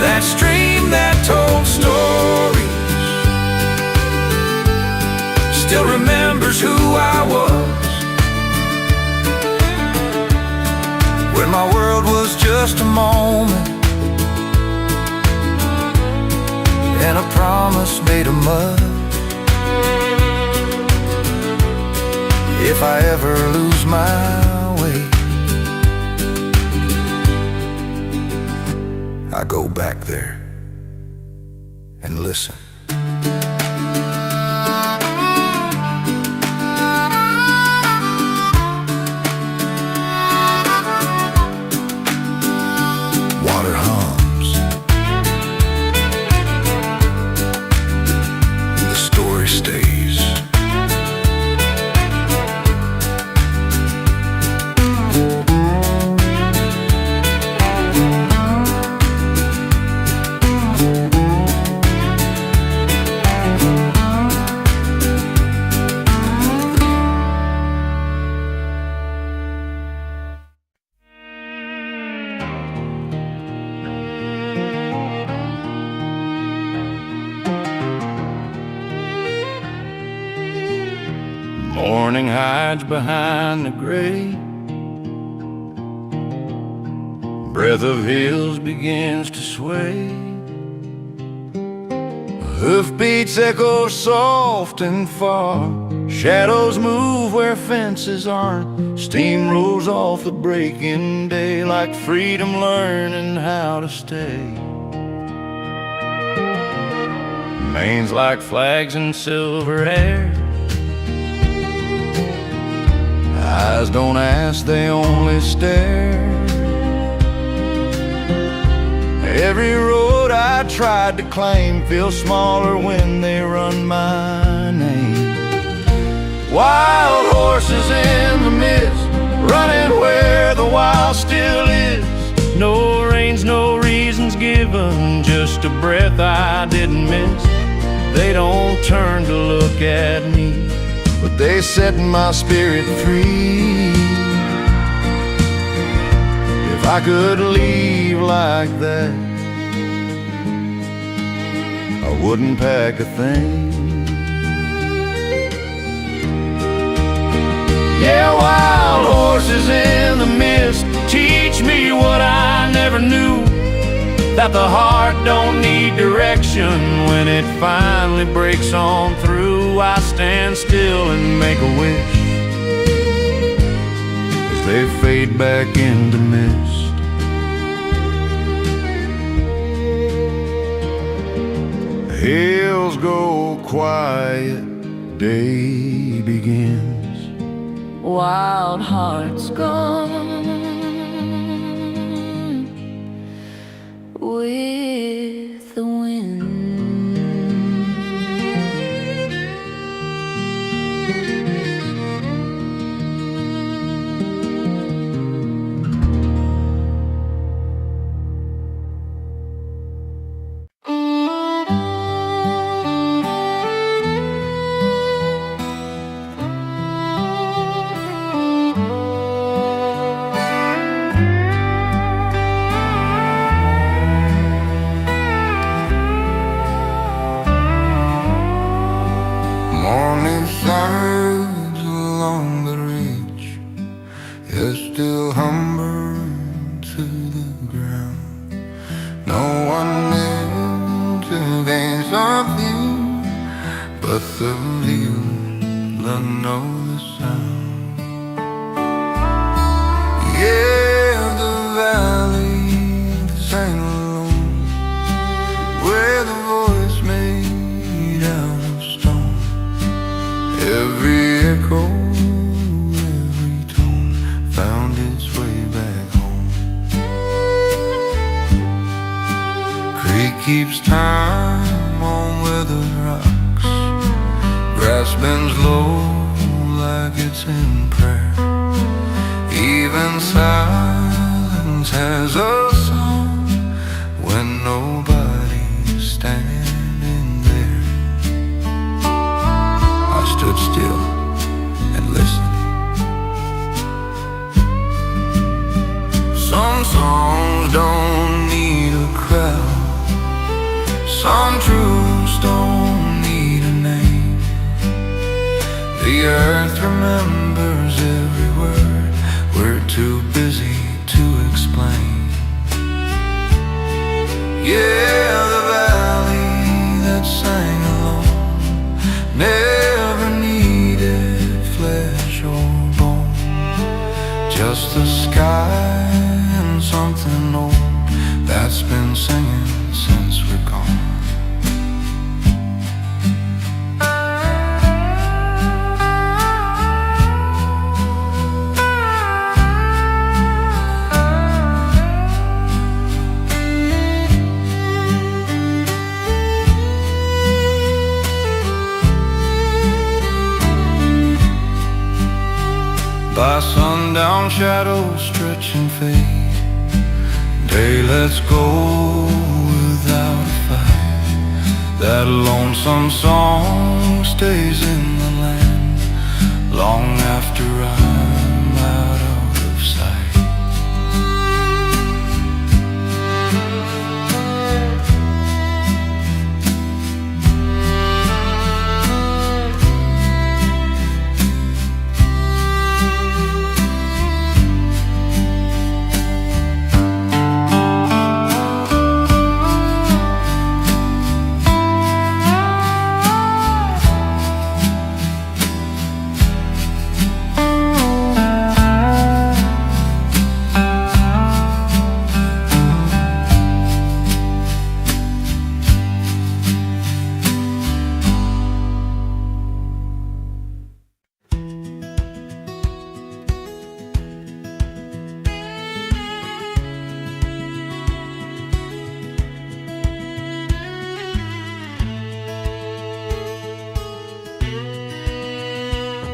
That stream that told stories still remembers who I was when my world was just a moment and a promise made of mud. If I ever lose my way, I go back there and listen. Water hums. The story stays. Morning hides behind the gray. Breath of hills begins to sway. Hoofbeats echo soft and far. Shadows move where fences aren't. Steam rolls off the breaking day like freedom learning how to stay. Manes like flags in silver hair. Eyes don't ask, they only stare. Every road I tried to claim feels smaller when they run my name. Wild horses in the mist, running where the wild still is. No reins, no reasons given, just a breath I didn't miss. They don't turn to look at me, but they set my spirit free. If I could leave like that, I wouldn't pack a thing. Yeah, wild horses in the mist teach me what I never knew, that the heart don't need direction when it finally breaks on through. I stand still and make a wish as they fade back into mist. Hills go quiet, day begins. Wild hearts gone with the wind. Keeps time on weathered rocks. Grass bends low like it's in prayer. Even silence has a song when nobody's standing there. I stood still and listened. Some songs don't need a crowd. Some truths don't need a name. The earth remembers every word. We're too busy to explain. Yeah, the valley that sang alone never needed flesh or bone. Just the sky and something old that's been singing since we're gone. By sundown, shadows stretch and fade. Day lets go without a fight. That lonesome song stays in the land long after I'm out of sight.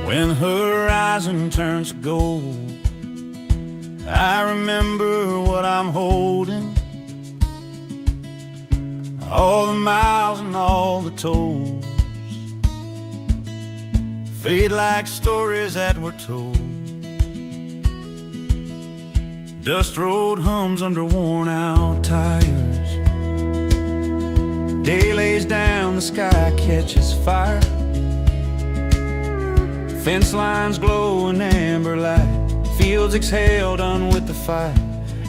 When the horizon turns to gold, I remember what I'm holding. All the miles and all the tolls fade like stories that were told. Dust road hums under worn out tires. Day lays down, the sky catches fire. Fence lines glow in amber light. Fields exhale, done with the fight.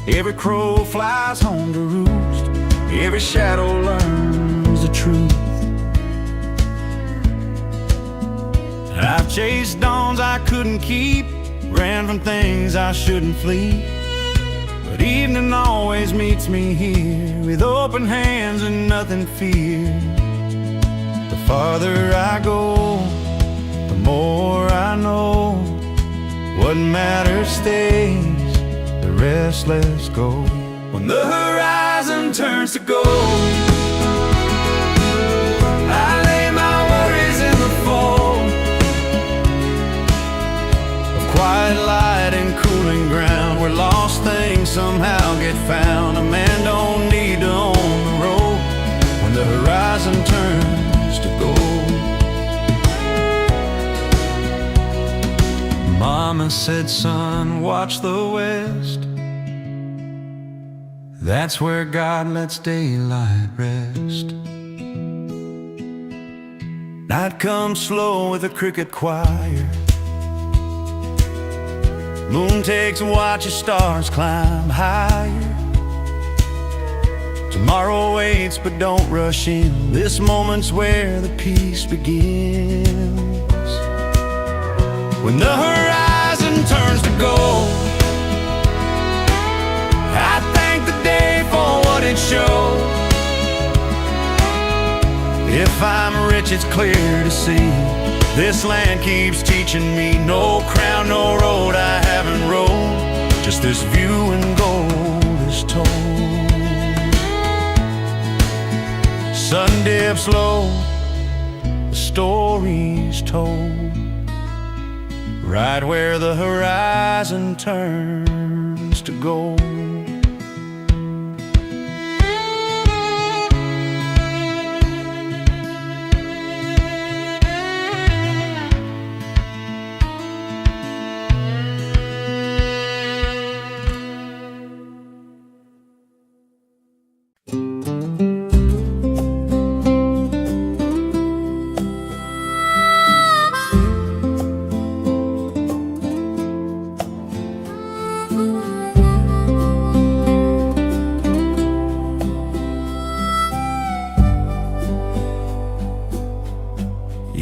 Every crow flies home to roost. Every shadow learns the truth. I've chased dawns I couldn't keep, ran from things I shouldn't flee. But evening always meets me here, with open hands and nothing feared. The farther I go, the more I know. What matters stays, the rest lets go. When the horizon turns to gold, I lay my worries in the fold of quiet light and cooling ground, where lost things somehow get found. A man don't need to own the road when the horizon turns to gold. Mama said, son, watch the west. That's where God lets daylight rest. Night comes slow with a cricket choir. Moon takes a watch as stars climb higher. Tomorrow waits, but don't rush in. This moment's where the peace begins. When the horizon turns to gold, I thank the day for what it shows. If I'm rich, it's clear to see. This land keeps teaching me. No crown, no road I haven't rode. Just this view and gold is told. Sun dips low, the story's told. Right where the horizon turns to gold.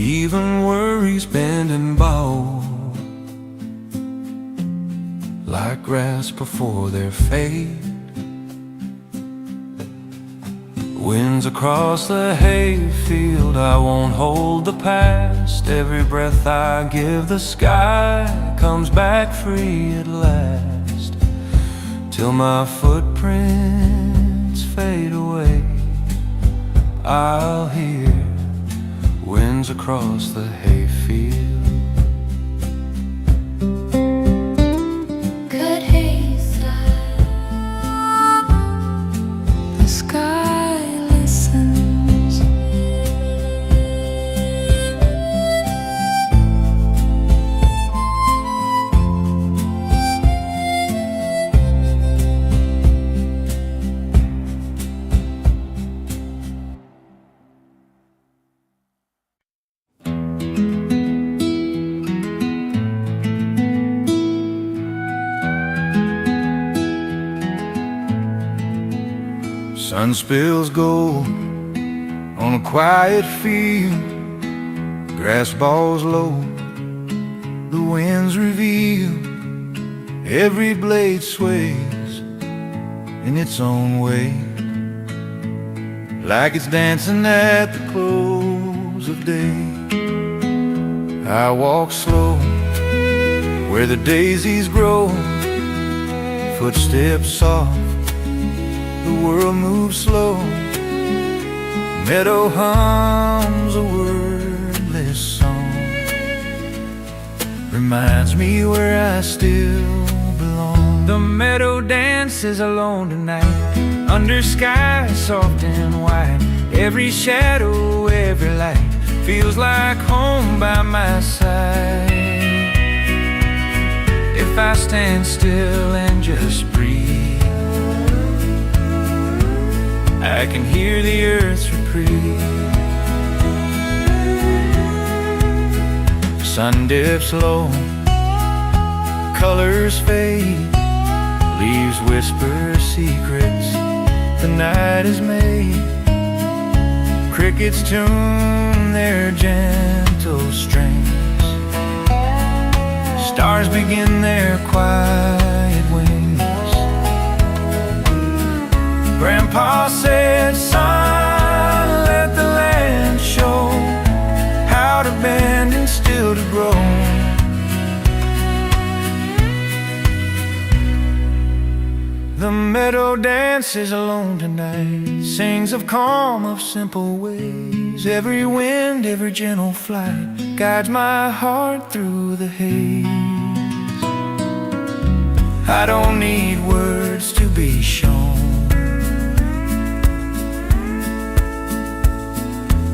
Even worries bend and bow like grass before their fade. Winds across the hayfield, I won't hold the past. Every breath I give, the sky comes back free at last. Till my footprints fade away, I'll hear winds across the hayfield. Good haystacks, the sky listens. Sun spills gold on a quiet field. Grass balls low, the winds reveal. Every blade sways in its own way, like it's dancing at the close of day. I walk slow where the daisies grow, footsteps soft, the world moves slow. Meadow hums a wordless song. reminds me where I still belong. The meadow dances alone tonight, under skies soft and white. Every shadow, every light feels like home by my side. If I stand still and just breathe, I can hear the earth's reprieve. Sun dips low, colors fade, leaves whisper secrets the night is made. Crickets tune their gentle strings, stars begin their quiet wings. Grandpa said, son, let the land show how to bend and still to grow. The meadow dances alone tonight, sings of calm, of simple ways. Every wind, every gentle flight guides my heart through the haze. I don't need words to be shown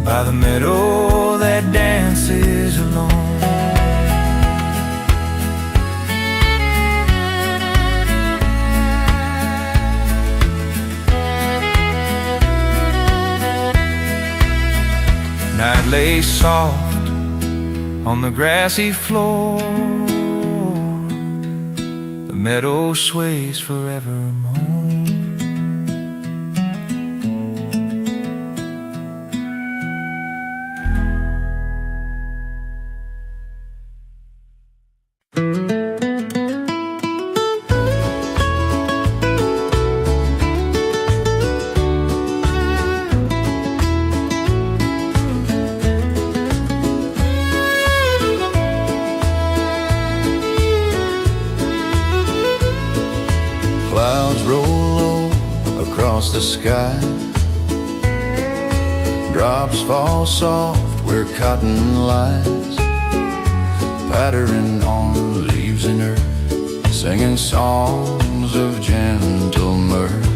by the meadow that dances alone. Night lay soft on the grassy floor, the meadow sways forevermore. Clouds roll low across the sky, drops fall soft where cotton lies, pattering on leaves and earth, singing songs of gentle mirth.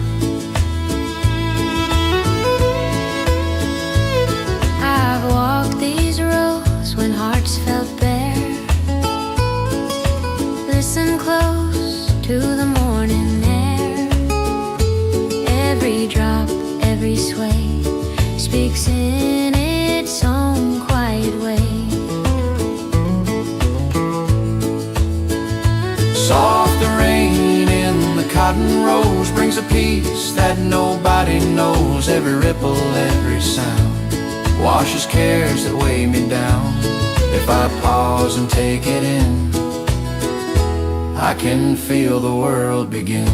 I've walked these roads when hearts felt bare. Listen close to the morning air. Every drop, every sway speaks in its own quiet way. Soft the rain in the cotton rows brings a peace that nobody knows. Every ripple, every sound washes cares that weigh me down. If I pause and take it in, I can feel the world begin.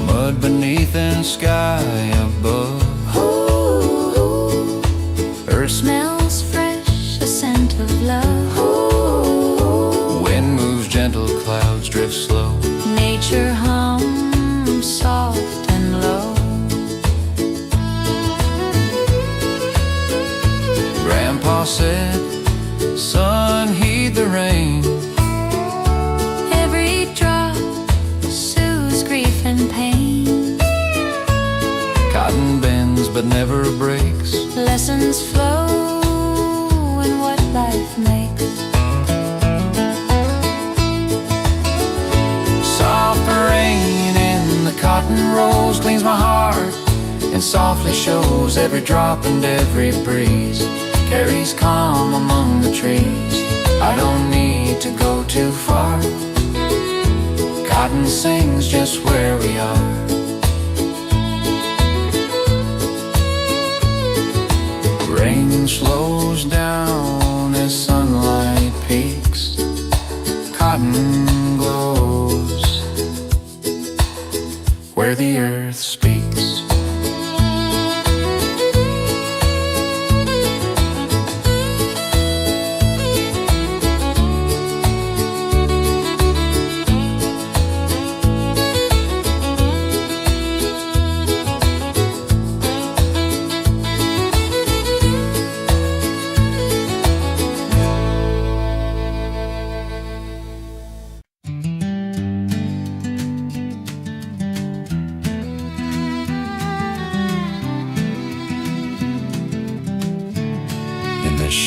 Mud beneath and sky above, earth Smells fresh, a scent of love. wind moves gentle, clouds drift slow. Nature hums soft and low. Grandpa said, son, heed the rain. Every drop soothes grief and pain. Cotton bends but never breaks. Lessons flow in what life makes. Soft rain in the cotton rolls cleans my heart and softly shows. Every drop and every breeze carries calm among the trees. I don't need to go too far. Cotton sings just where we are. Rain slows down as sunlight peaks. Cotton glows where the earth speaks.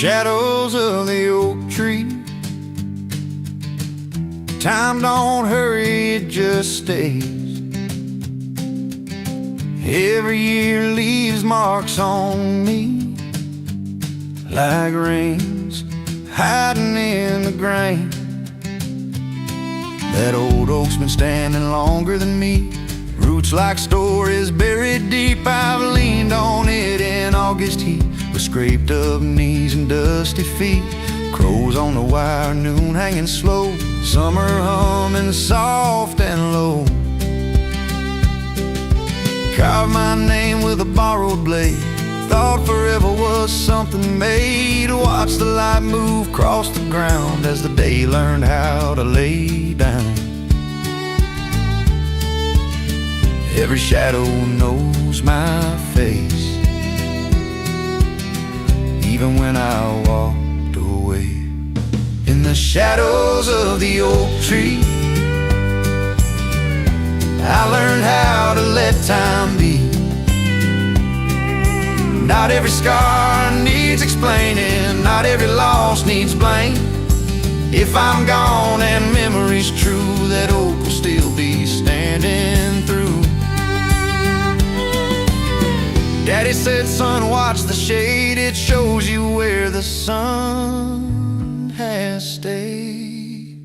shadows of the oak tree. Time don't hurry, it just stays. Every year leaves marks on me, like rains hiding in the grain. That old oak's been standing longer than me. Roots like stories buried deep. I've leaned on it in August heat, with scraped up knees and dusty feet. Crows on the wire, noon hanging slow, summer humming soft and low. Carved my name with a borrowed blade. Thought forever was something made. Watch the light move across the ground as the day learned how to lay down. Every shadow knows my face, even when I walked away. In the shadows of the oak tree, I learned how to let time be. Not every scar needs explaining, not every loss needs blame. If I'm gone and memory's true, that oak will still be standing through. Daddy said, son, watch the shade, it shows you where the sun has stayed.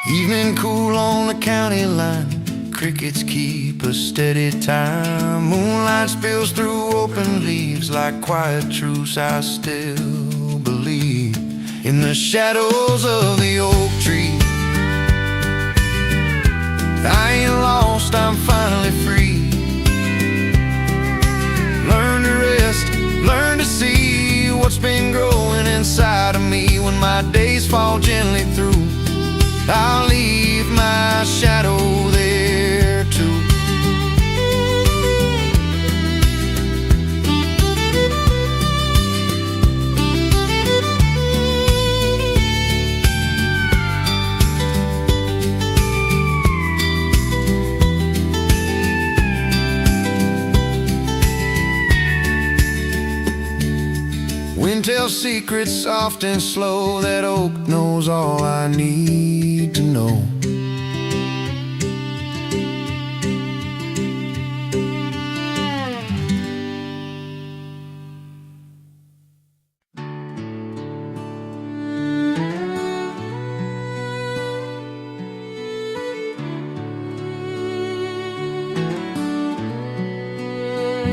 Evening cool on the county line, crickets keep a steady time. Moonlight spills through open leaves like quiet truths I still believe. In the shadows of the oak tree, I ain't lost, I'm finally free. Learn to rest, learn to see what's been growing inside of me. When my days fall gently through, I'll leave my shadow there too. Wind tells secrets soft and slow. That oak knows all I need to know.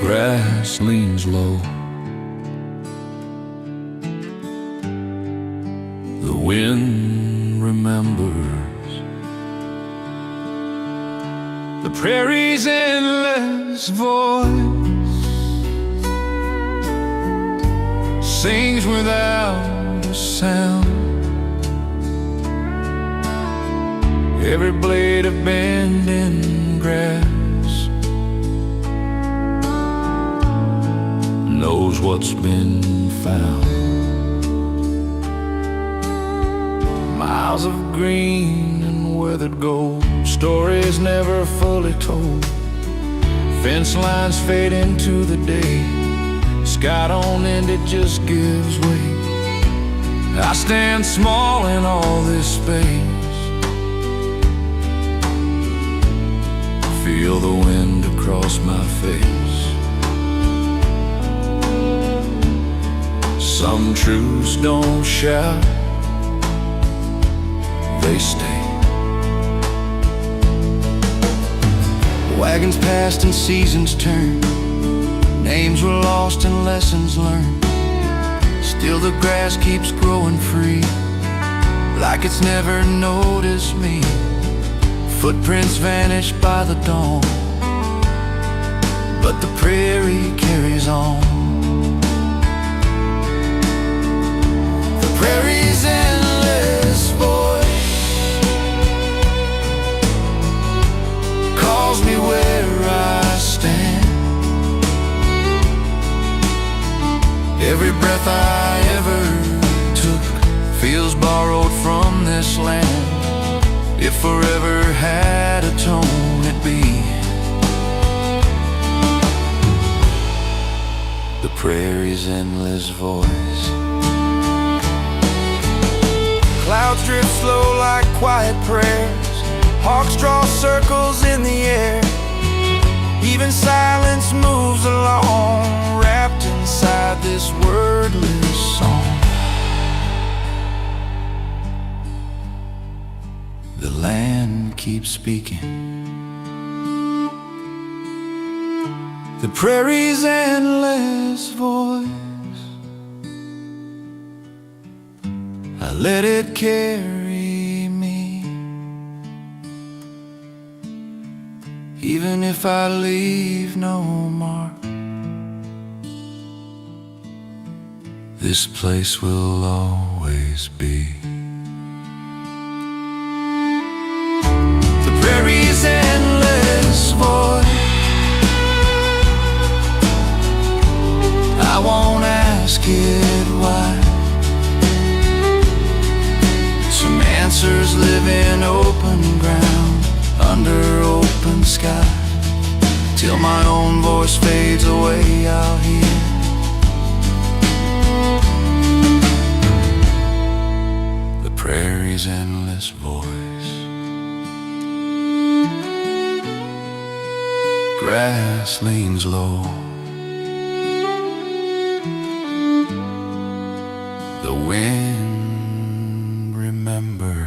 Grass leans low, the wind remembers the prairie's endless voice, sings without a sound. Every blade of bending grass knows what's been found. Miles of green and weathered gold, stories never fully told. Fence lines fade into the day, sky don't end, it just gives way. I stand small in all this space, feel the wind across my face. Some truths don't shout, they stay. Wagons passed and seasons turned, names were lost and lessons learned. Still the grass keeps growing free, like it's never noticed me. Footprints vanish by the dawn, but the prairie carries on. The prairie's endless voice calls me where I stand. Every breath I ever took feels borrowed from this land. If forever had a tone, it'd be the prairie's endless voice. Clouds drift slow like quiet prayers. Hawks draw circles in the air. Even silence moves along, wrapped inside this wordless song. The land keeps speaking. The prairie's endless voice, I let it carry me. Even if I leave no mark, this place will always be. The prairie's endless voice, I won't ask it why. Some answers live in open ground, under open sky. Till my own voice fades away out here. The prairie's endless voice. Grass leans low. The wind remembers.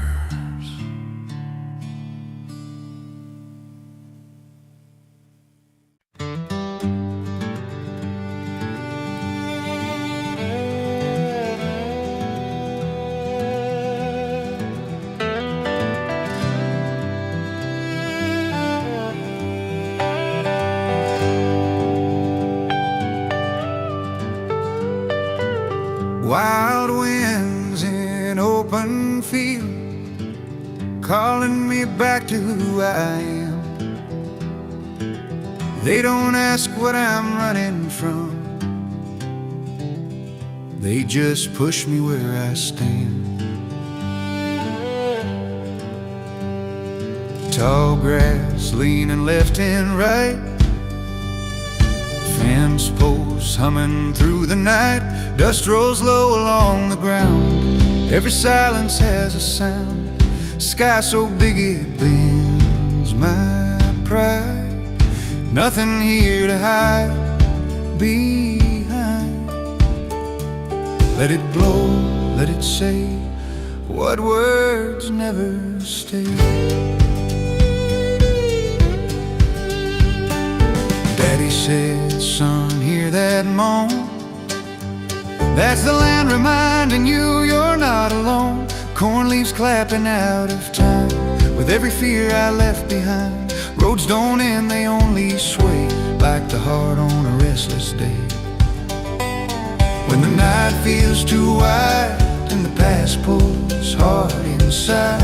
Wild winds in open field, calling me back to who I am. They don't ask what I'm running from, they just push me where I stand. Tall grass leaning left and right, fence posts humming through the night. Dust rolls low along the ground, every silence has a sound. Sky so big it bends my pride. Nothing here to hide behind. Let it blow, let it say what words never stay. Daddy said, son, hear that moan? That's the land reminding you you're not alone. Corn leaves clapping out of time, with every fear I left behind. Roads don't end, they only sway, like the heart on a restless day. When the night feels too wide and the past pulls hard inside,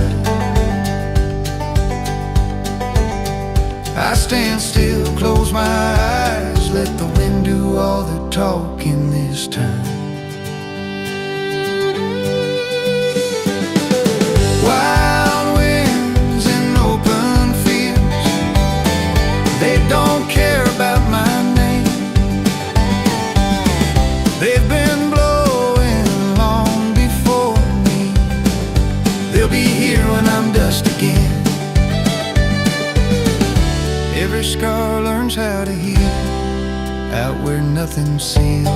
I stand still, close my eyes, let the wind do all the talking this time. Wild winds in open fields, they don't care about my name. They've been blowing long before me, they'll be here when I'm dust again. Every scar learns how to heal, out where nothing's sealed.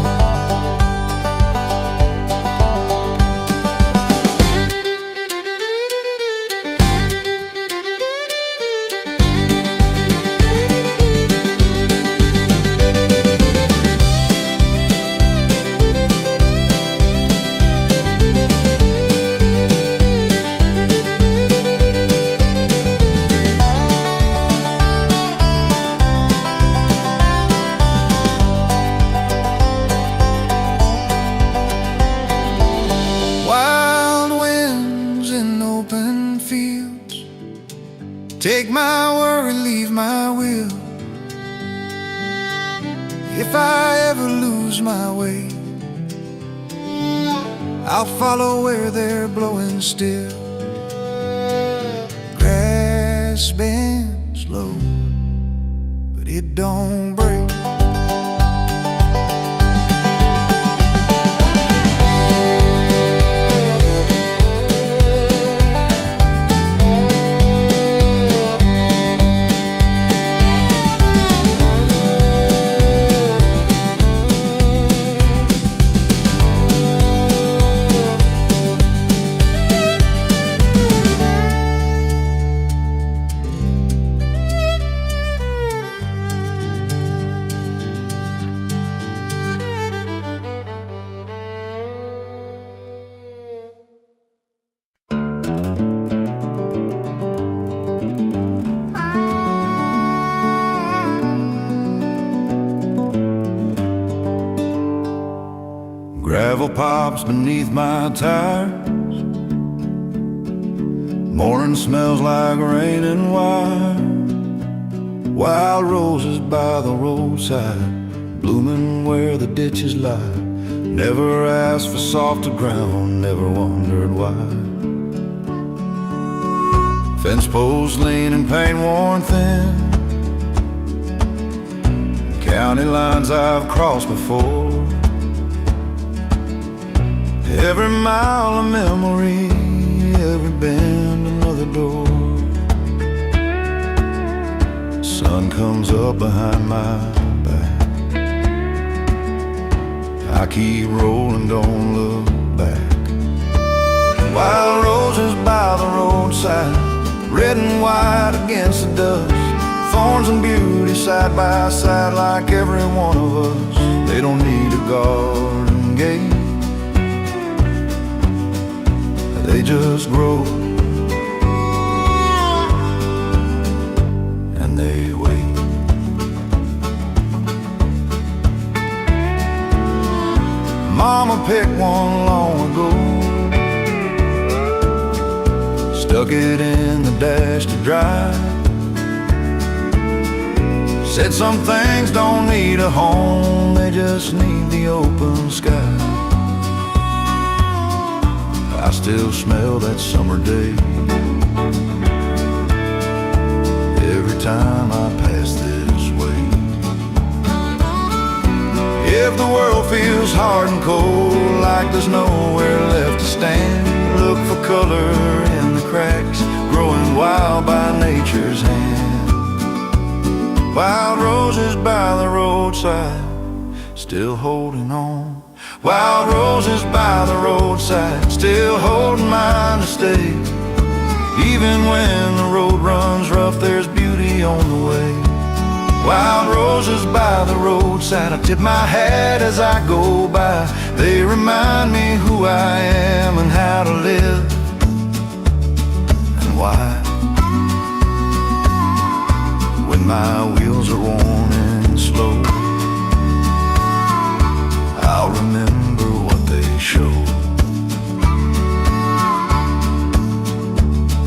Take my worry, leave my will. If I ever lose my way, I'll follow where they're blowing still. Grass bends low, but it don't break. drops beneath my tires. Morning smells like rain and wire. Wild roses by the roadside, blooming where the ditches lie. Never asked for softer ground, never wondered why. Fence posts lean and paint worn thin. County lines I've crossed before. Every mile a memory, every bend another door. Sun comes up behind my back. I keep rolling, don't look back. Wild roses by the roadside, red and white against the dust. Thorns and beauty side by side like every one of us. They don't need a garden gate, they just grow. And they wait. Mama picked one long ago, stuck it in the dash to dry. Said some things don't need a home, they just need the open sky. I still smell that summer day every time I pass this way. If the world feels hard and cold, like there's nowhere left to stand, look for color in the cracks, growing wild by nature's hand. Wild roses by the roadside, still holding on. Wild roses by the roadside, still holding mine to stay. Even when the road runs rough, there's beauty on the way. Wild roses by the roadside, I tip my hat as I go by. They remind me who I am and how to live and why. When my wheels are worn and slow, I'll remember what they show.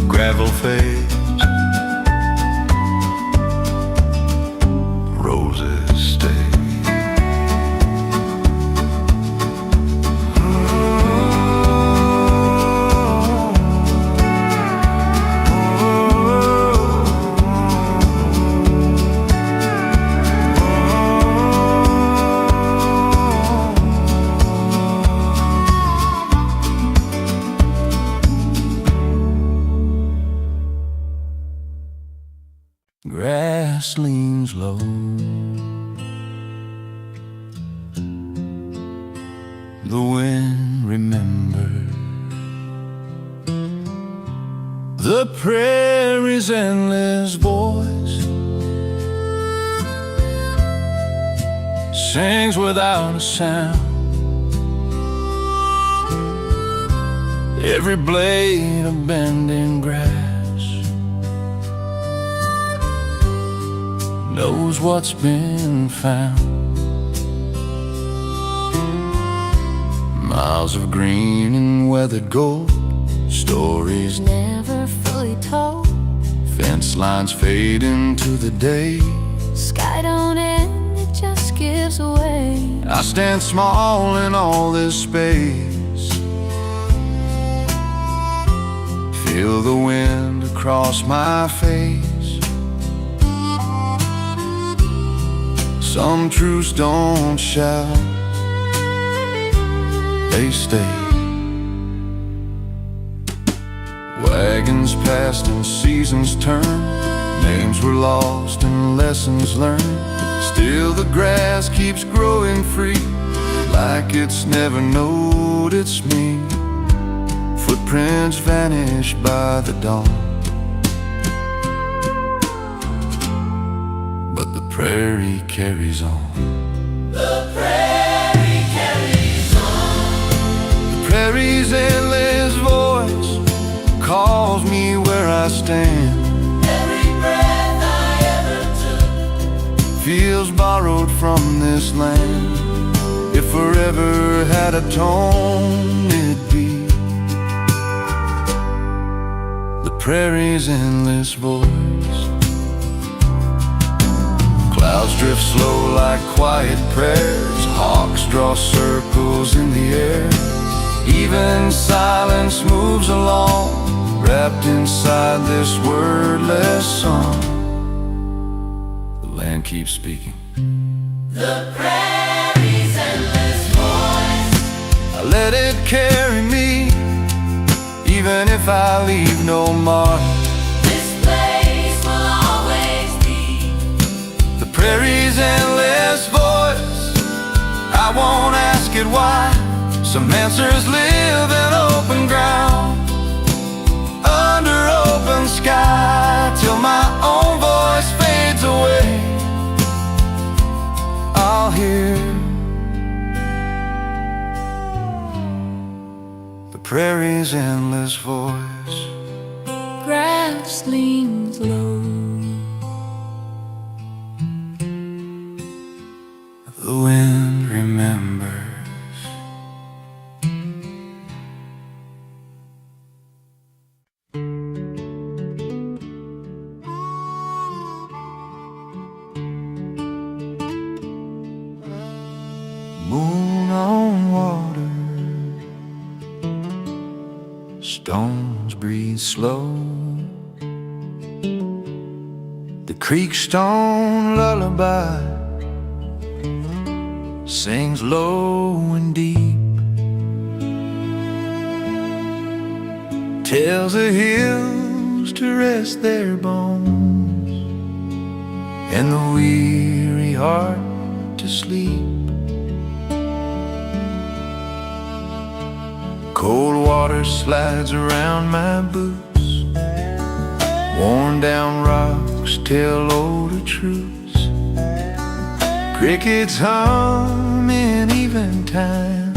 Gravel fades, roses stay. Grass leans low, the wind remembers the prairie's endless voice, sings without a sound. Every blade of bending grass knows what's been found. Miles of green and weathered gold, stories Never fully told. fence lines fade into the day. Sky don't end, it just gives away. I stand small in all this space, feel the wind across my face. Some truths don't shout, they stay. Wagons passed and seasons turned, names were lost and lessons learned. Still the grass keeps growing free, like it's never noticed me. Footprints vanish by the dawn, but the prairie carries on. The prairie carries on. The prairie's endless voice calls me where I stand. Every breath I ever took Feels borrowed from this land. if forever had a tone, it'd be the prairie's endless voice. Clouds drift slow like quiet prayers, hawks draw circles in the air. Even silence moves along, wrapped inside this wordless song. The land keeps speaking. The prairie's endless voice. I let it carry me, even if I leave no mark. This place will always be The prairie's endless voice. I won't ask it why. Some answers live in open ground, under open sky, till my own voice fades away. I'll hear the prairie's endless voice. Grass leans low, The wind remembers. Moon on water, stones breathe slow. The creek stone lullaby sings low and deep, tells the hills to rest their bones, and the weary heart to sleep. Cold water slides around my boots, worn down rocks tell older truths. Crickets hum in eventime,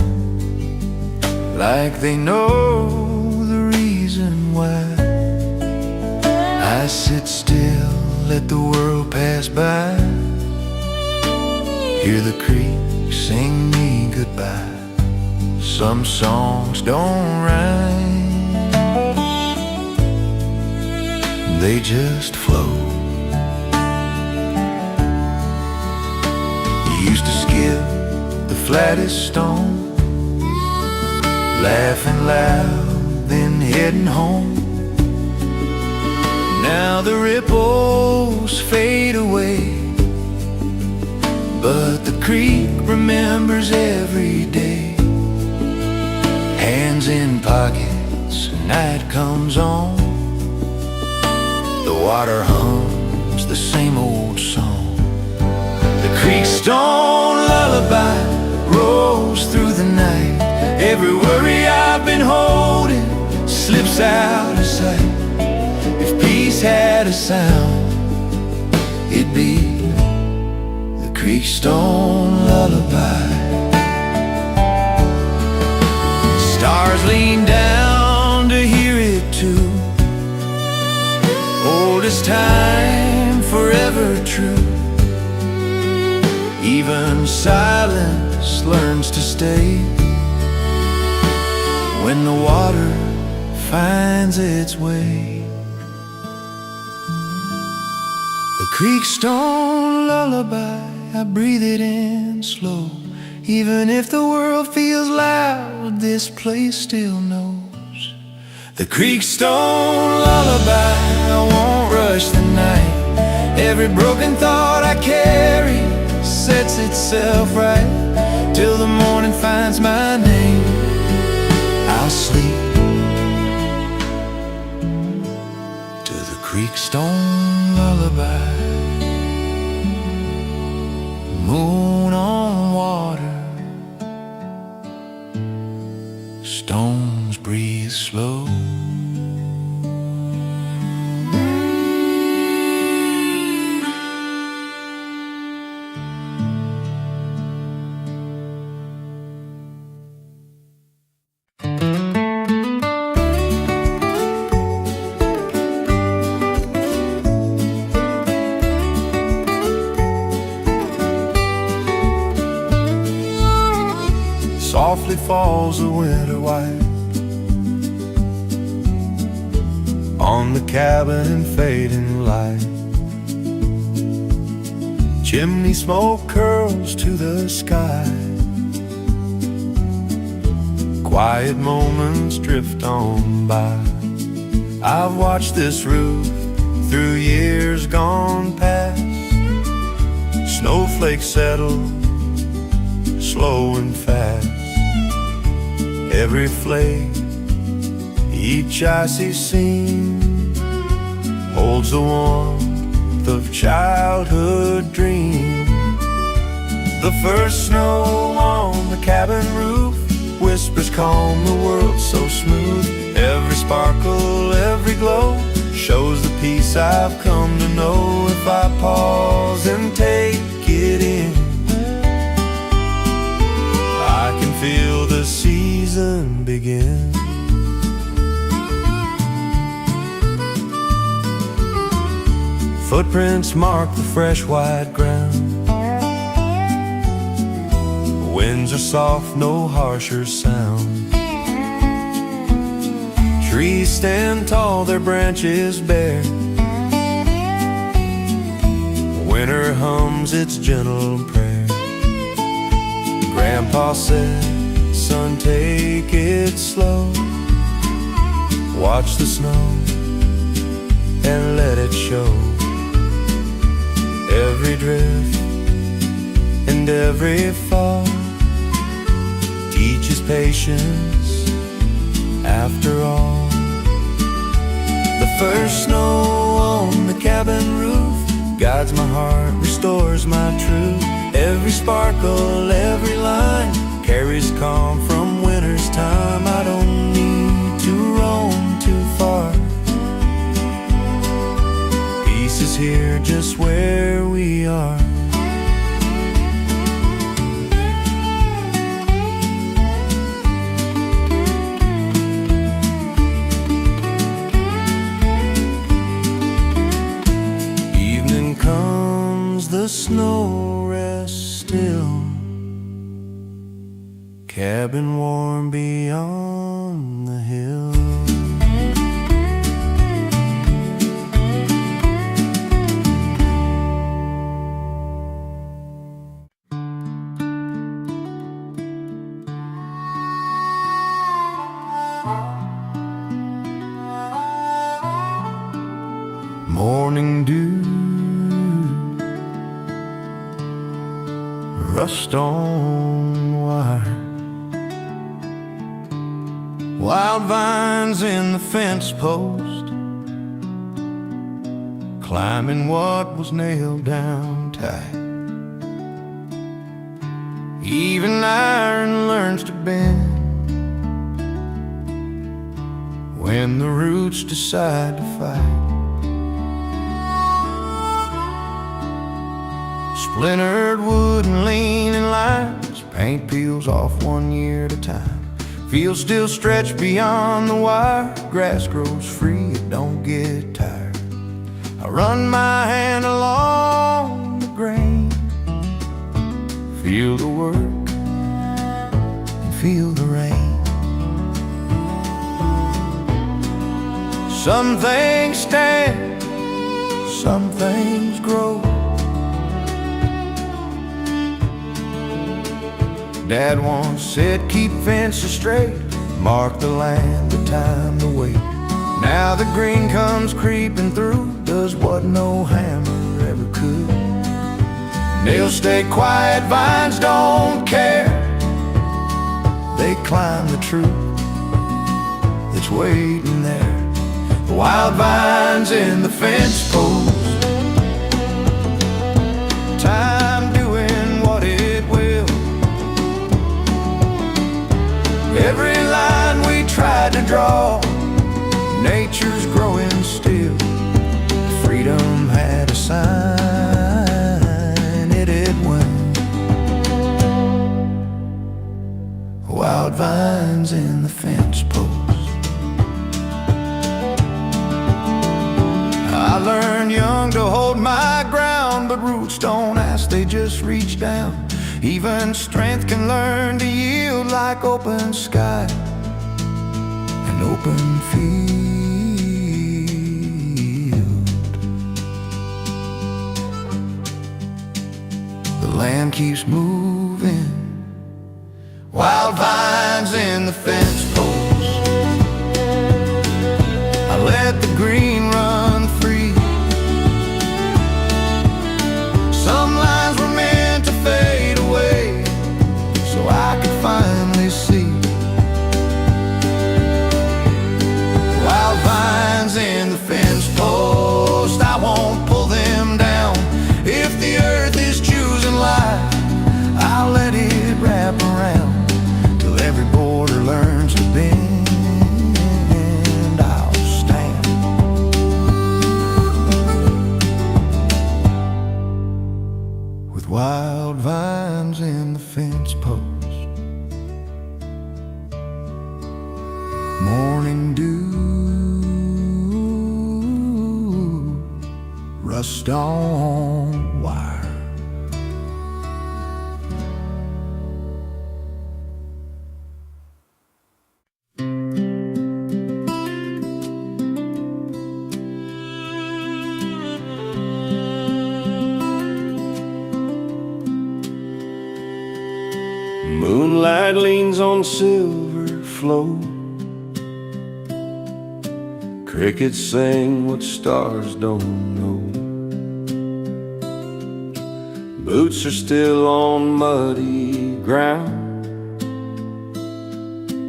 like they know the reason why. I sit still, let the world pass by, hear the creek sing me goodbye. Some songs don't rhyme, they just flow. You used to skip the flattest stone, laughing loud, then heading home. Now the ripples fade away, but the creek remembers every day. Hands in pockets, night comes on, the water hums the same old song. The creek stone lullaby rolls through the night. Every worry I've been holding slips out of sight. If peace had a sound, it'd be the creek stone lullaby. Stars lean down to hear it too. Old as time, forever true. Even silence learns to stay when the water finds its way. The creek stone lullaby, I breathe it in slow. Even if the world feels loud, this place still knows. The creek stone lullaby, I won't rush the night. Every broken thought I carry sets itself right, till the morning finds my name. I'll sleep to the creek stone lullaby. Moon on water, stones breathe slow. softly falls a winter white on the cabin in fading light. Chimney smoke curls to the sky. Quiet moments drift on by. I've watched this roof through years gone past. Snowflakes settle slow and fast. Every flake, each icy seam holds the warmth of childhood dreams. The first snow on the cabin roof whispers calm, the world so smooth. Every sparkle, every glow shows the peace I've come to know. If I pause and take it in, I can feel the season begin. Footprints mark the fresh white ground. Winds are soft, no harsher sound. Trees stand tall, their branches bare. Winter hums its gentle prayer. Grandpa said, son, take it slow. Watch the snow and let it show. Every drift and every fall teaches patience after all. The first snow on the cabin roof guides my heart, restores my truth. Every sparkle, every line carries calm from winter's time. I don't need to roam too far. Peace is here just where we are. Evening comes, the snow rests still. Cabin warm beyond the hill. Morning dew, rust on wire, wild vines in the fence post, climbing what was nailed down tight. Even iron learns to bend when the roots decide to fight. Splintered wood and leaning lines, paint peels off one year at a time. Fields still stretch beyond the wire, grass grows free, it don't get tired. I run my hand along the grain, feel the work and feel the rain. Some things stand, some things grow. Dad once said, keep fences straight, mark the land, the time to wait. Now the green comes creeping through, does what no hammer ever could. Nails stay quiet, vines don't care. They climb the truth that's waiting there. Wild vines in the fence post, time doing what it will. Every line we tried to draw, nature's growing still. Freedom had a sign, it went. Wild vines in the fence post. I learned young to hold my ground, but roots don't ask, they just reach down. Even strength can learn to yield like open sky and open field. The land keeps moving, wild vines in the fence posts. I let the green run free. Some lines were meant to fade away so I could finally see. Wild vines in the fence post, I won't pull them down. If the earth is choosing life, I'll let it wrap around till every border learns to bend. I'll stand with wild vines in the fence post. Morning dew, rust on wire. Moonlight leans on silver flow. Crickets sing what stars don't know. Boots are still on muddy ground.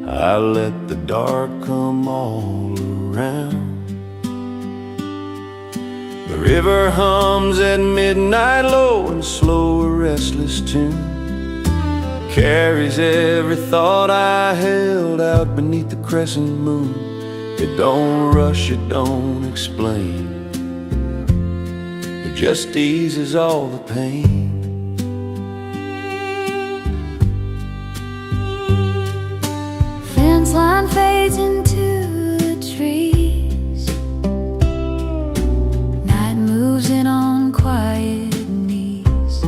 I let the dark come all around. The river hums at midnight low and slow, a restless tune. Carries every thought I held out beneath the crescent moon. It don't rush, it don't explain. It just eases all the pain. Fence line fades into the trees. Night moves in on quiet knees.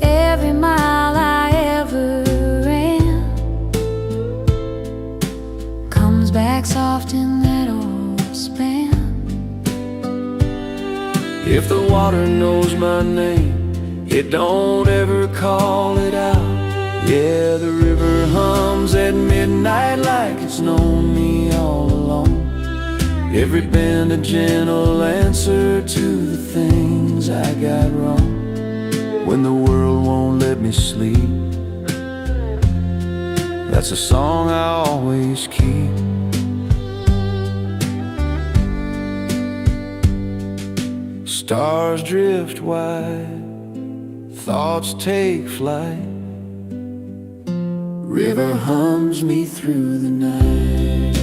Every mile I ever ran comes back soft in that old span. If the water knows my name, it don't ever call it out. Yeah, the river hums at midnight like it's known me all along. Every bend a gentle answer to the things I got wrong. When the world won't let me sleep, that's a song I always keep. Stars drift wide, thoughts take flight. River hums me through the night.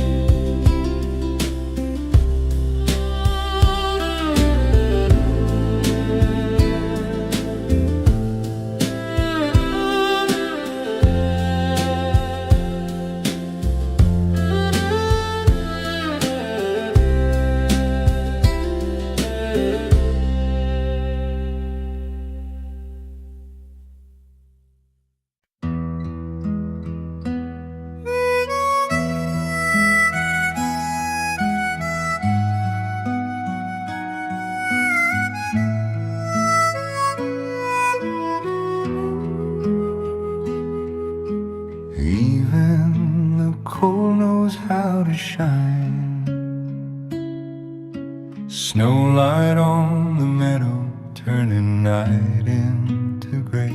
Snowlight on the meadow, turning night into gray.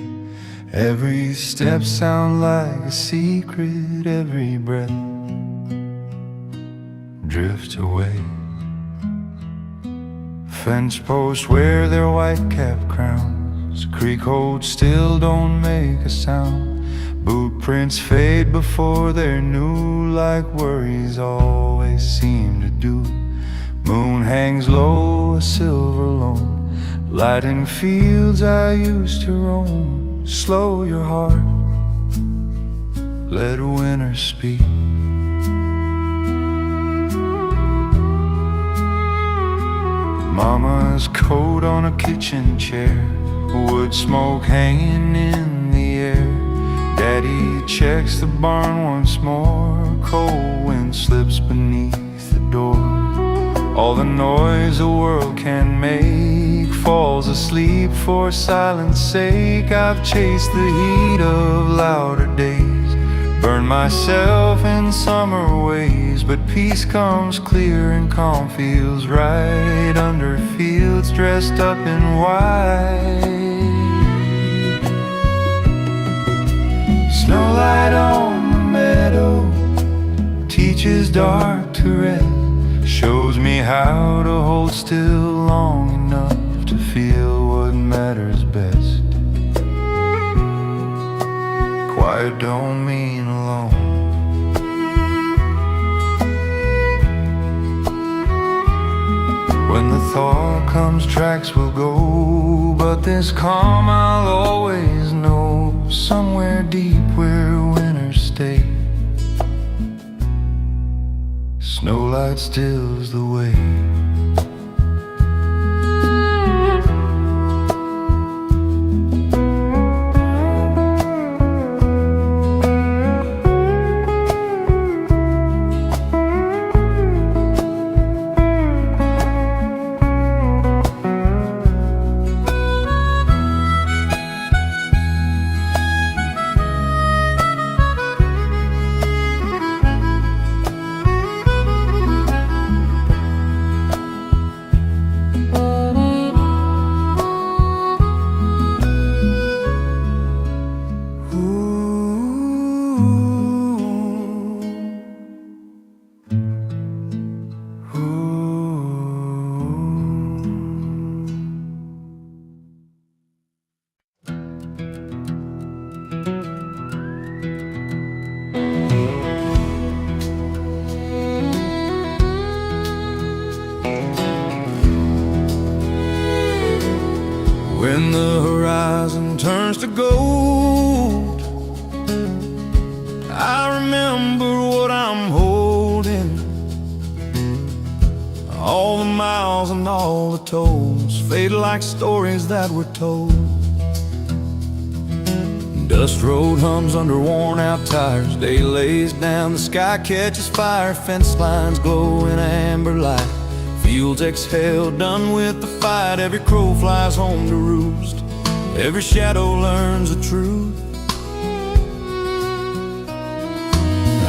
Every step sound like a secret, every breath drifts away. Fence posts wear their white cap crowns, creek holds still don't make a sound. Boot prints fade before they're new, like worries always seem to do. Moon hangs low, a silver lone, lighting fields I used to roam. Slow your heart, let winter speak. Mama's Mama's coat on a kitchen chair, wood smoke hanging in the air. Daddy checks the barn once more, cold wind slips beneath the door. All the noise the world can make falls asleep for silence sake. I've chased the heat of louder days, burned myself in summer ways, but peace comes clear and calm feels right under fields dressed up in white. Snowlight on the meadow teaches dark to red, shows me how to hold still long enough to feel what matters best. Quiet don't mean alone. When the thaw comes, tracks will go, but this calm I'll always know. Somewhere deep where winners stay, snowlight stills the way. When the horizon turns to gold, I remember what I'm holding. All the miles and all the tolls fade like stories that were told. Dust road hums under worn out tires, day lays down, the sky catches fire, fence lines glow in amber light. Fields exhale, done with the fight. Every crow flies home to roost, every shadow learns the truth.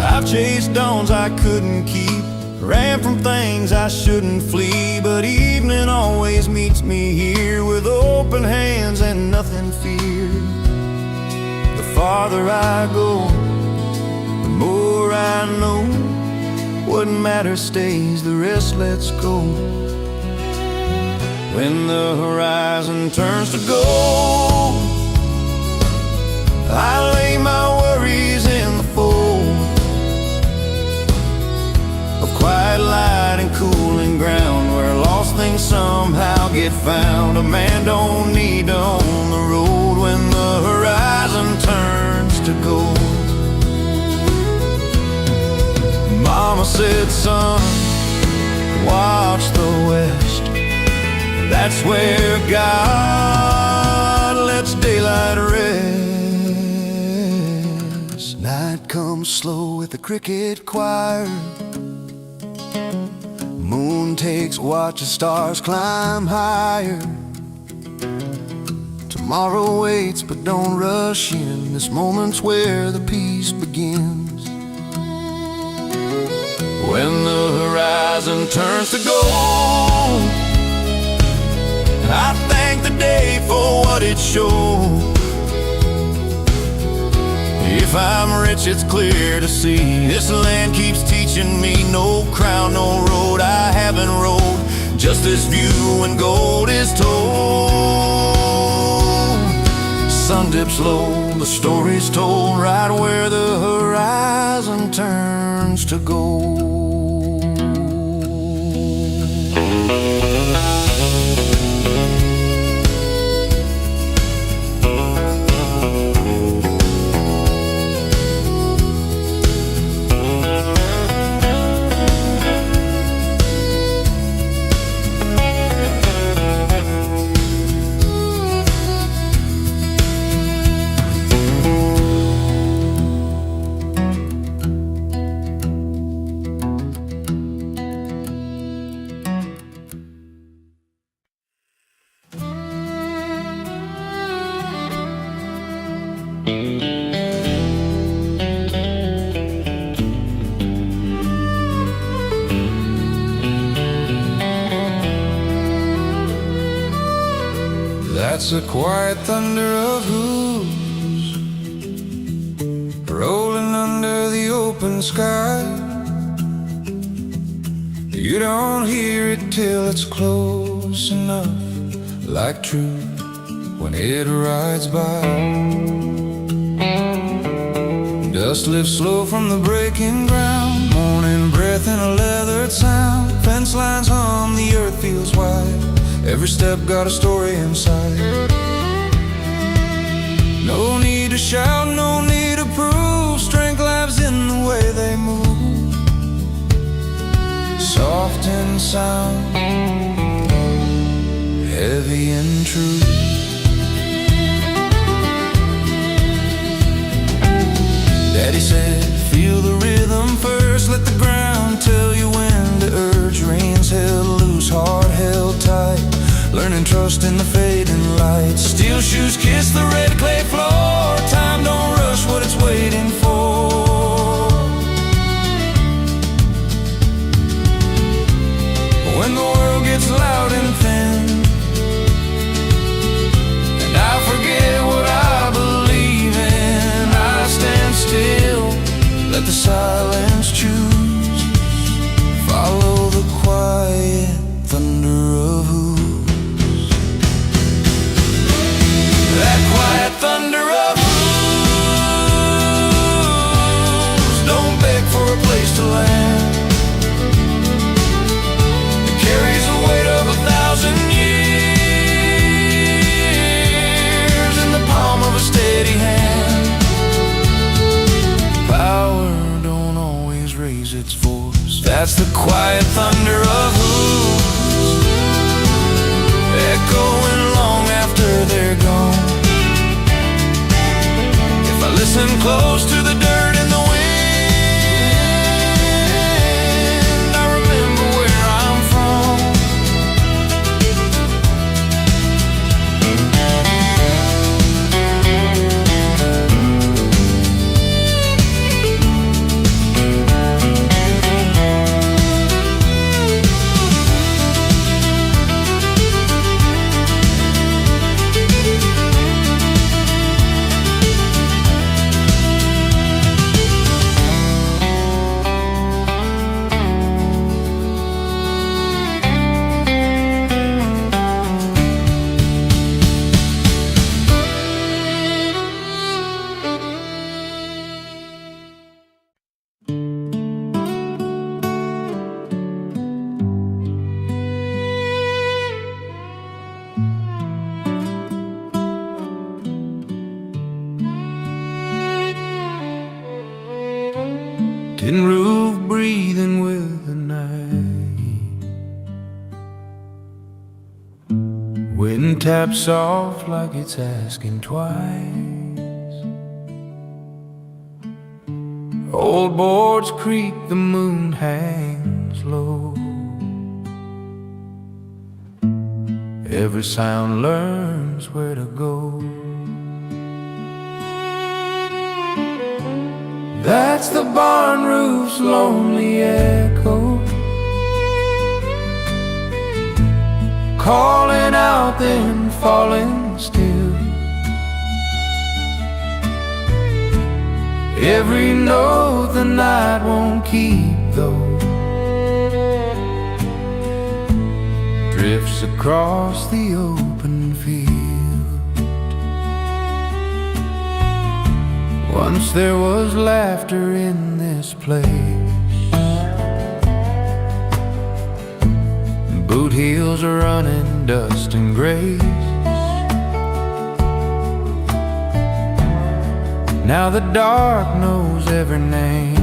I've chased dawns I couldn't keep, ran from things I shouldn't flee, but evening always meets me here with open hands and nothing feared. The farther I go, the more I know. What matters stays, the rest lets go. When the horizon turns to gold, I lay my worries in the fold of quiet light and cooling ground, where lost things somehow get found. A man don't need to own the road when the horizon turns to gold. Mama said, son, watch the west. That's where God lets daylight rest. Night comes slow with the cricket choir. Moon takes watch as stars climb higher. Tomorrow waits, but don't rush in. This moment's where the peace begins. When the horizon turns to gold, I thank the day for what it showed. If I'm rich, it's clear to see this land keeps teaching me. No crown, no road I haven't rode, just this view when gold is told. Sun dips low, the story's told right where the horizon turns to gold. That's the quiet thunder of hooves rolling under the open sky. You don't hear it till it's close enough, like truth when it rides by. Dust lifts slow from the breaking ground, morning breath and a leathered sound. Fence lines hum, the earth feels wide. Every step got a story inside. No need to shout, no need to prove. Strength lives in the way they move. Soft in sound, heavy in truth. Daddy said, feel the rhythm first. Let the ground tell you when to urge. Reins held loose, heart held tight. Learning trust in the fading light. Steel shoes kiss the red clay floor. Time don't rush what it's waiting for. When the world gets loud and thin, and I forget what I believe in, I stand still, let the silence choose. Follow the quiet thunder of hooves. That quiet thunder of hooves don't beg for a place to land. It carries the weight of 1,000 years in the palm of a steady hand. Power don't always raise its voice. That's the quiet thunder of hooves, echoing long after they're gone. If I listen close to the dirt and the wind, I remember where I'm from. Tin roof breathing with the night. Wind taps soft like it's asking twice. Old boards creak, the moon hangs low. Every sound learns where to go. That's the barn roof's lonely echo, calling out then falling still. Every note the night won't keep though drifts across the open field. Once there was laughter in this place. Boot heels are running dust and grace. Now the dark knows every name,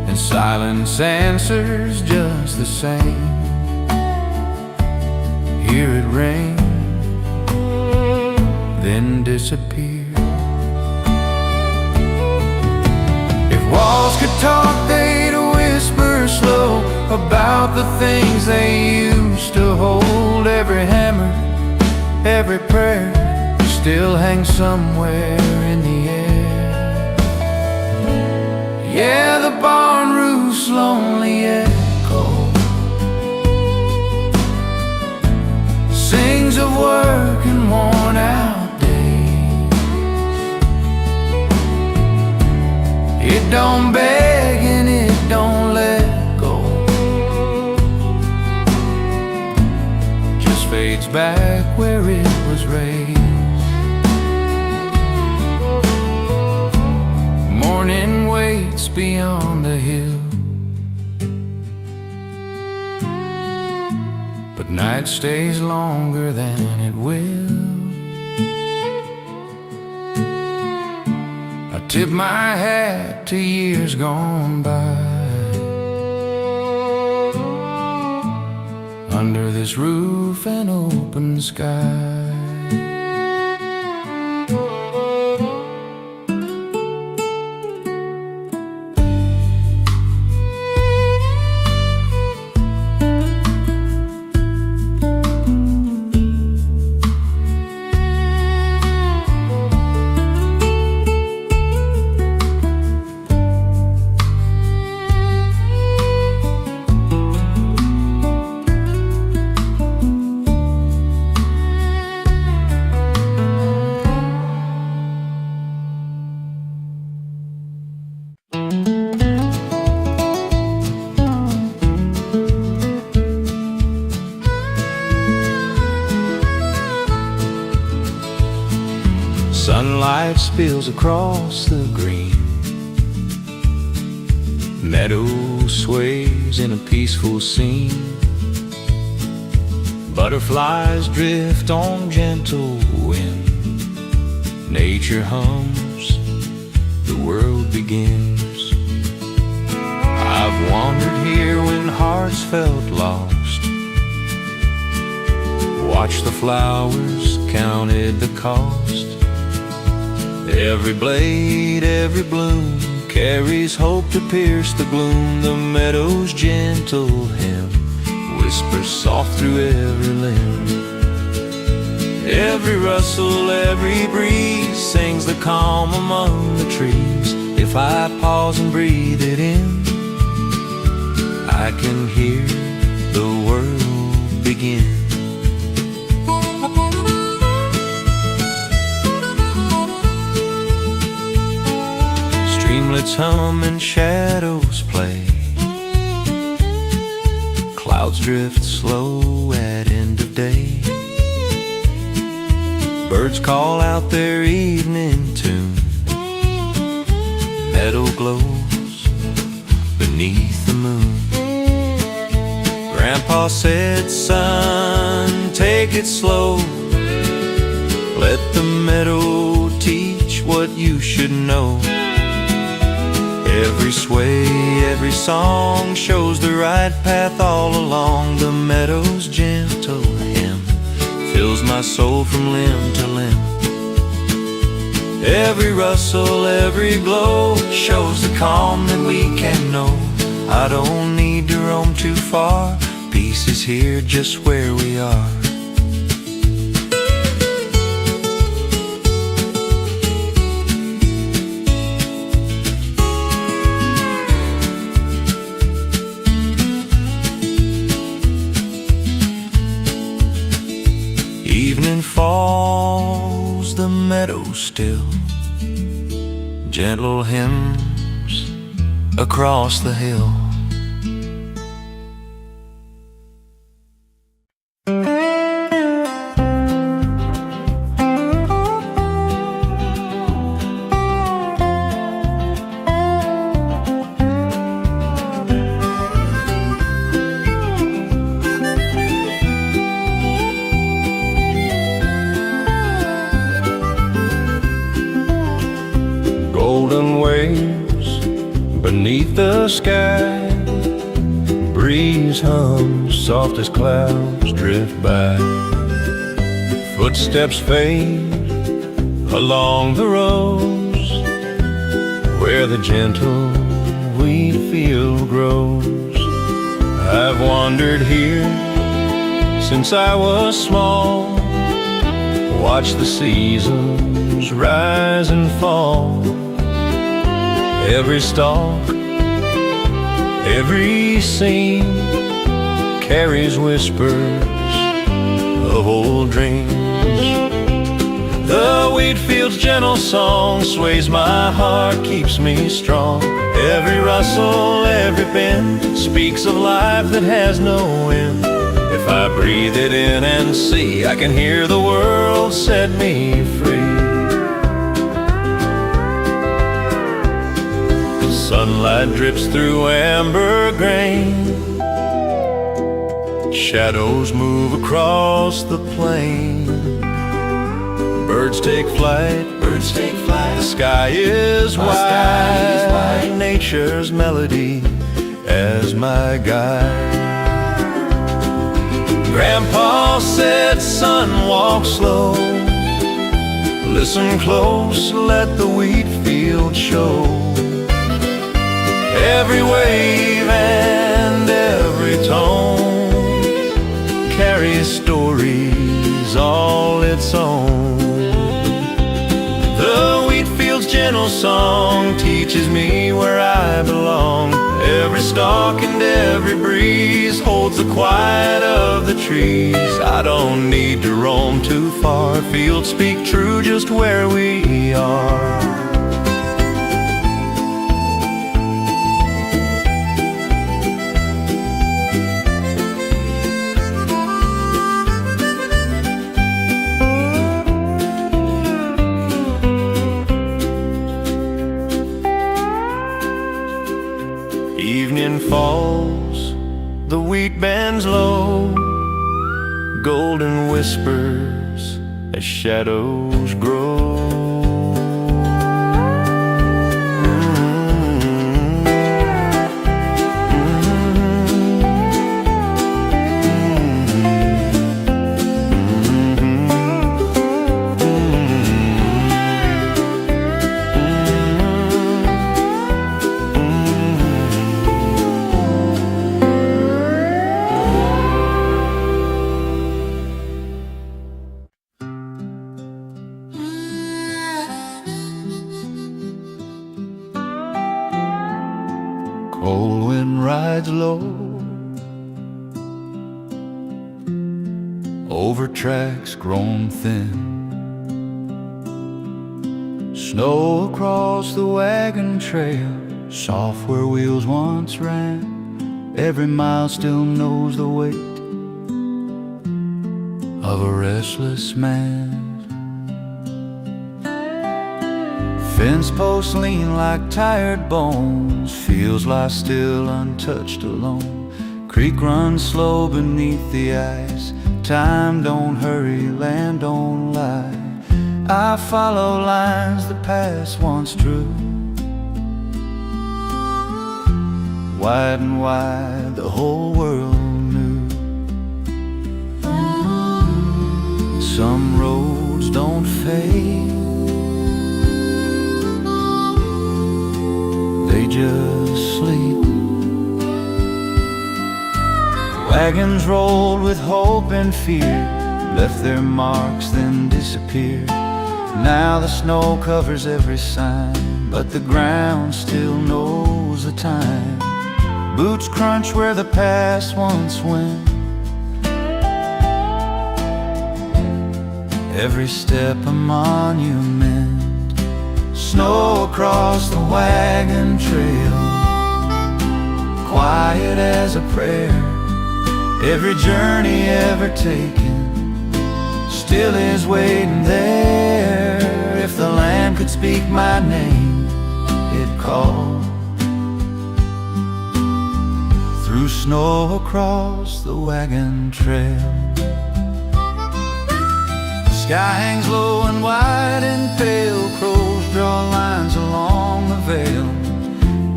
and silence answers just the same. Hear it rain, then disappear. If walls could talk, they'd whisper slow about the things they used to hold. Every hammer, every prayer still hangs somewhere in the air. Yeah, the barn roof's lonely echo, don't beg and it don't let go, just fades back where it was raised. Morning waits beyond the hill, but night stays longer than it will. I tip my hat to years gone by, under this roof and open sky. Sunlight spills across the green, meadow sways in a peaceful scene. Butterflies drift on gentle wind, nature hums, the world begins. I've wandered here when hearts felt lost, watched the flowers, counted the cost. Every blade, every bloom carries hope to pierce the gloom. The meadow's gentle hymn whispers soft through every limb. Every rustle, every breeze sings the calm among the trees. If I pause and breathe it in, I can hear the world begin. Streamlets hum and shadows play, clouds drift slow at end of day. Birds call out their evening tune, meadow glows beneath the moon. Grandpa said, son, take it slow, let the meadow teach what you should know. Every sway, every song shows the right path all along. The meadow's gentle hymn fills my soul from limb to limb. Every rustle, every glow shows the calm that we can know. I don't need to roam too far, peace is here just where we are. Evening falls, the meadow still, gentle hymns across the hill. Golden waves beneath the sky, breeze hums soft as clouds drift by. Footsteps fade along the roads, where the gentle wheat field grows. I've wandered here since I was small, watched the seasons rise and fall. Every stalk, every scene carries whispers of old dreams. The wheat field's gentle song sways my heart, keeps me strong. Every rustle, every bend speaks of life that has no end. If I breathe it in and see, I can hear the world set me free. The sunlight drips through amber grain. Shadows move across the plain. Birds take flight, birds take flight. The sky is wide, nature's melody as my guide. Grandpa said, son, walk slow. Listen close, let the wheat field show. Every wave and every tone carries stories all its own. The wheat field's gentle song teaches me where I belong. Every stalk and every breeze holds the quiet of the trees. I don't need to roam too far. Fields speak true just where we are. Evening falls, the wheat bends low, golden whispers as shadows grow. Cold wind rides low over tracks grown thin. Snow across the wagon trail, soft where wheels once ran. Every mile still knows the weight of a restless man. Fence posts lean like tired bones, fields lie still untouched alone. Creek runs slow beneath the ice, time don't hurry, land don't lie. I follow lines the past once drew, wide and wide the whole world knew. Some roads don't fade, they just sleep. Wagons rolled with hope and fear, left their marks then disappeared. Now the snow covers every sign, but the ground still knows the time. Boots crunch where the past once went, every step a monument. Snow across the wagon trail, quiet as a prayer. Every journey ever taken still is waiting there. If the land could speak my name, it'd call. Through snow across the wagon trail. The sky hangs low and wide and pale, crows draw lines along the vale.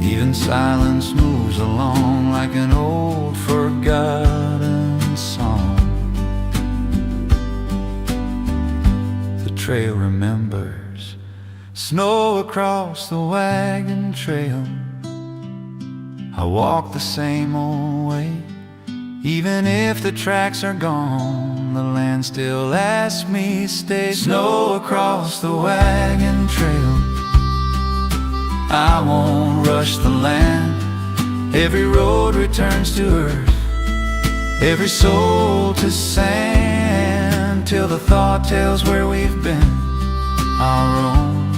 Even silence moves along like an old forgotten song. The trail remembers, snow across the wagon trail. I walk the same old way, even if the tracks are gone. The land still asks me stay. Snow across the wagon trail, I won't rush the land. Every road returns to earth, every soul to sand, till the thought tells where we've been. our own.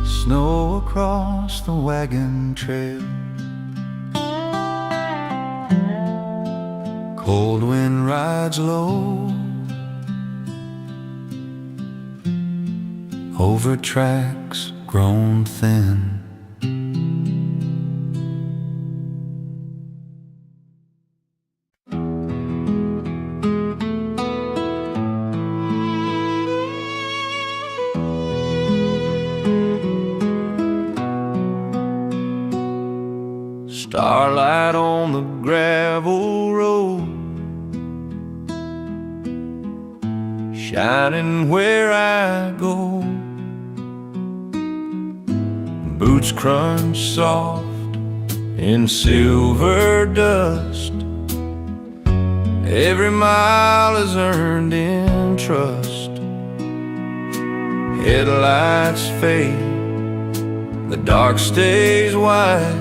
Snow across the wagon trail, cold wind rides low over tracks grown thin. Starlight on the gravel road, shining where I go. Boots crunch soft in silver dust. Every mile is earned in trust. Headlights fade, the dark stays wide.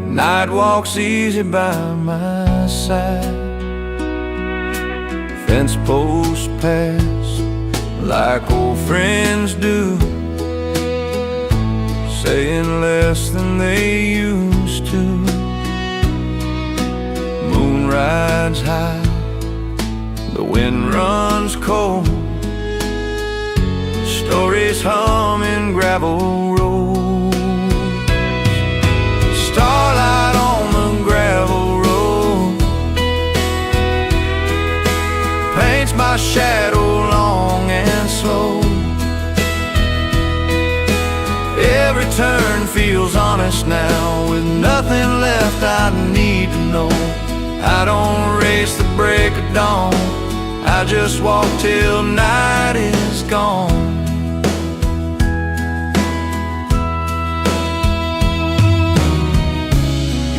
Night walks easy by my side. Fence posts pass like old friends do, saying less than they used to. Moon rides high, the wind runs cold. Stories hum in gravel roads. Starlight on the gravel road paints my shadow long and slow. Every turn feels honest now, with nothing left I need to know. I don't race the break of dawn, I just walk till night is gone.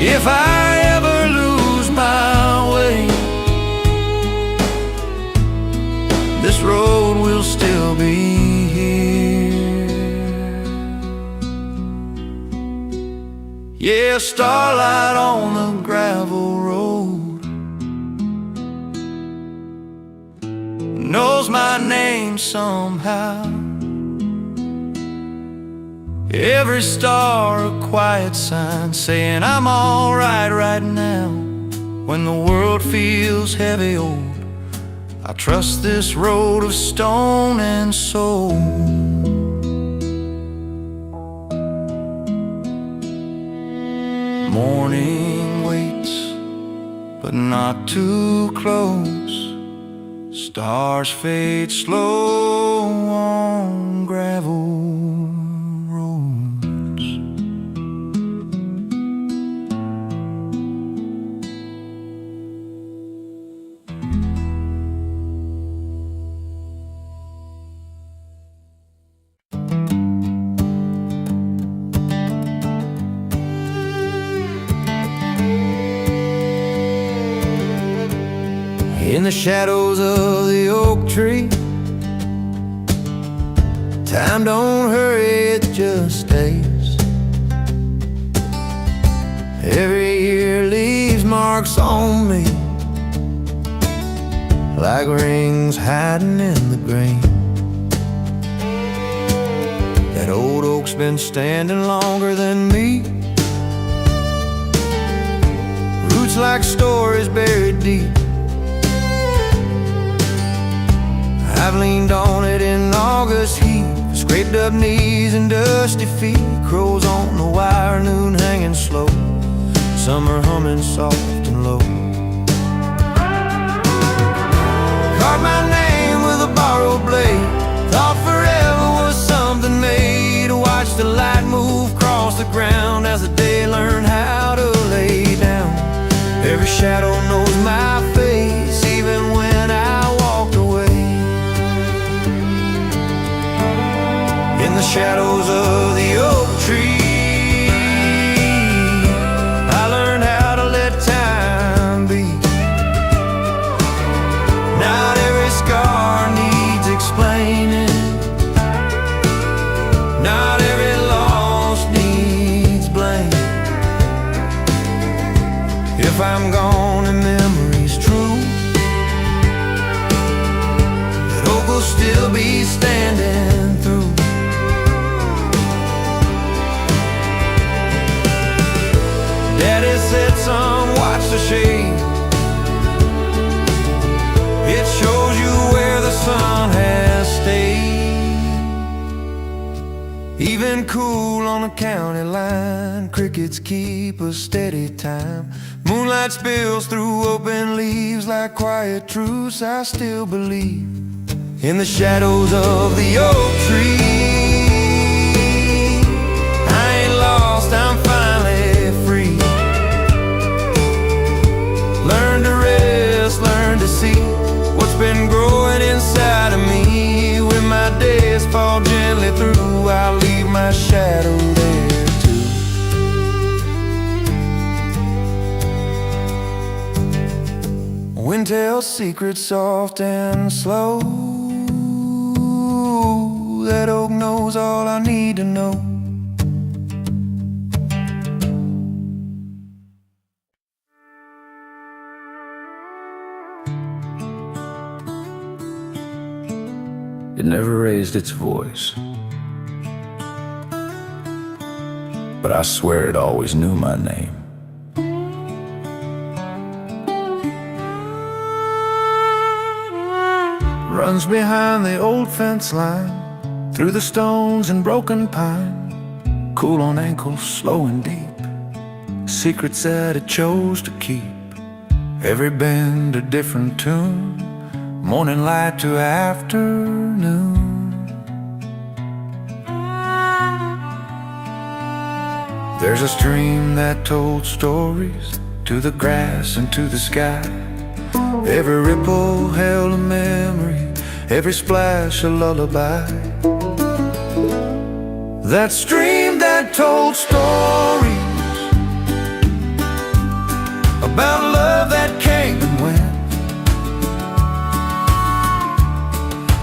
If I ever lose my way, this road will still be here. Yeah, starlight on the gravel road knows my name somehow. Every star a quiet sign saying I'm alright right now. When the world feels heavy old, I trust this road of stone and soul. Morning waits, but not too close. Stars fade slow on gravel. In the shadows of the oak tree, time don't hurry, it just stays. Every year leaves marks on me, like rings hiding in the grain. That old oak's been standing longer than me, roots like stories buried deep. I've leaned on it in August heat, scraped up knees and dusty feet. Crows on the wire, noon hanging slow, summer humming soft and low. Carved my name with a borrowed blade, thought forever was something made. To watch the light move across the ground as the day learned how to lay down. Every shadow knows my face, even when I walked away. In the shadows of the oak tree, I learned how to let time be. Not every scar needs explaining, not every loss needs blame. If I'm gone and memory's true, still be standing through. Daddy said, son, watch the shade. It shows you where the sun has stayed. Even cool on the county line, crickets keep a steady time. Moonlight spills through open leaves like quiet truths. I still believe in the shadows of the oak tree. I ain't lost, I'm finally free. Learn to rest, learn to see what's been growing inside of me. When my days fall gently through, I'll leave my shadow there too. Wind tells secrets soft and slow. That oak knows all I need to know. It never raised its voice, but I swear it always knew my name. Runs behind the old fence line, through the stones and broken pine. Cool on ankles, slow and deep, secrets that it chose to keep. Every bend a different tune, morning light to afternoon. There's a stream that told stories to the grass and to the sky. Every ripple held a memory, every splash a lullaby. That stream that told stories about love that came and went,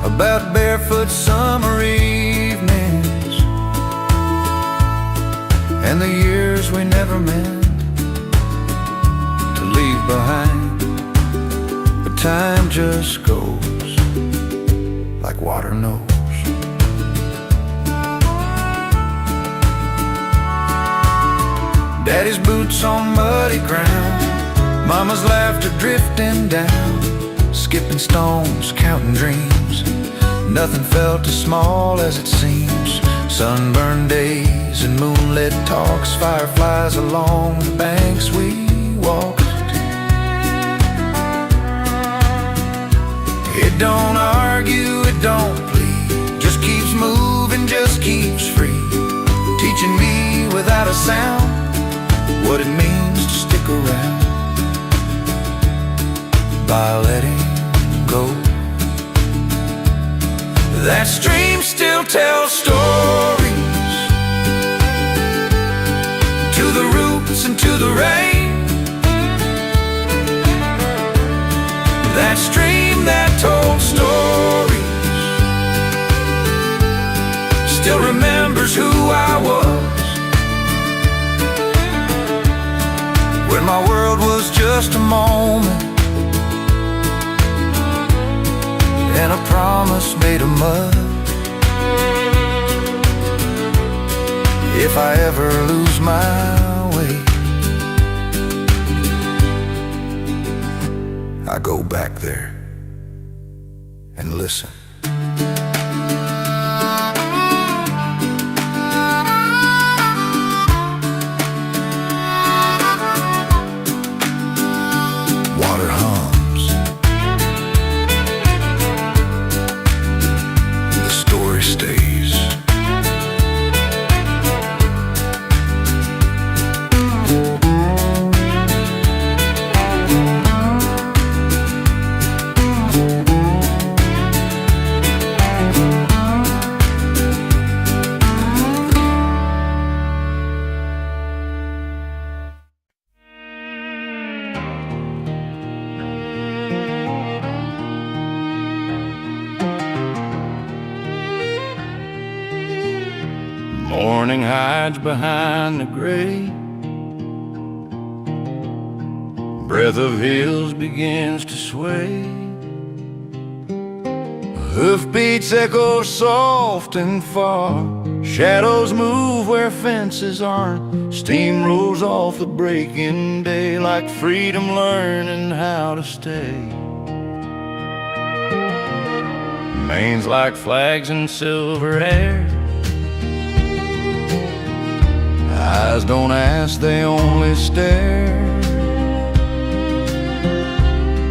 about barefoot summer evenings and the years we never meant to leave behind. But time just goes like water knows. Daddy's boots on muddy ground, Mama's laughter drifting down, skipping stones, counting dreams. Nothing felt as small as it seems. Sunburned days and moonlit talks, fireflies along the banks we walked. It don't argue, it don't plead, just keeps moving, just keeps free, teaching me without a sound what it means to stick around by letting go. That stream still tells stories to the roots and to the rain. That stream that told stories still remembers who I was when my world was just a moment and a promise made of mud. If I ever lose my way, I go back there and listen. Water hums, the story stays. Morning hides behind the gray, breath of hills begins to sway. Hoofbeats echo soft and far. Shadows move where fences aren't. Steam rolls off the breaking day, like freedom learning how to stay. Manes like flags in silver hair. Eyes don't ask, they only stare.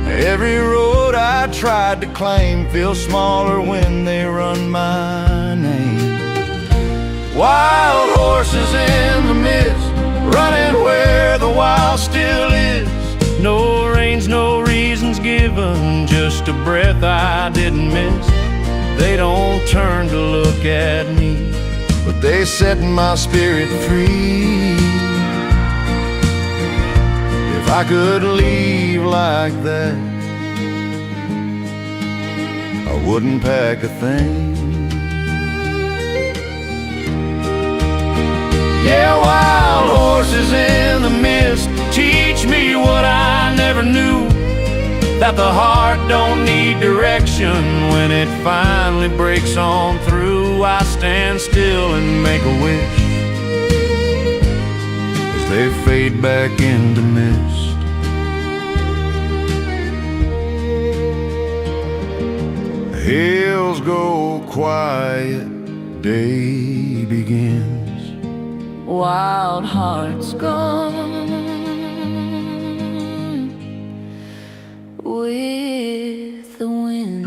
Every road I tried to claim feels smaller when they run my name. Wild horses in the mist, running where the wild still is. No reins, no reasons given, just a breath I didn't miss. They don't turn to look at me, but they set my spirit free. If I could leave like that, I wouldn't pack a thing. Yeah, wild horses in the mist teach me what I never knew, that the heart don't need direction when it finally breaks on through. I stand still and make a wish as they fade back into mist. Hills go quiet, day begins. Wild hearts gone with the wind.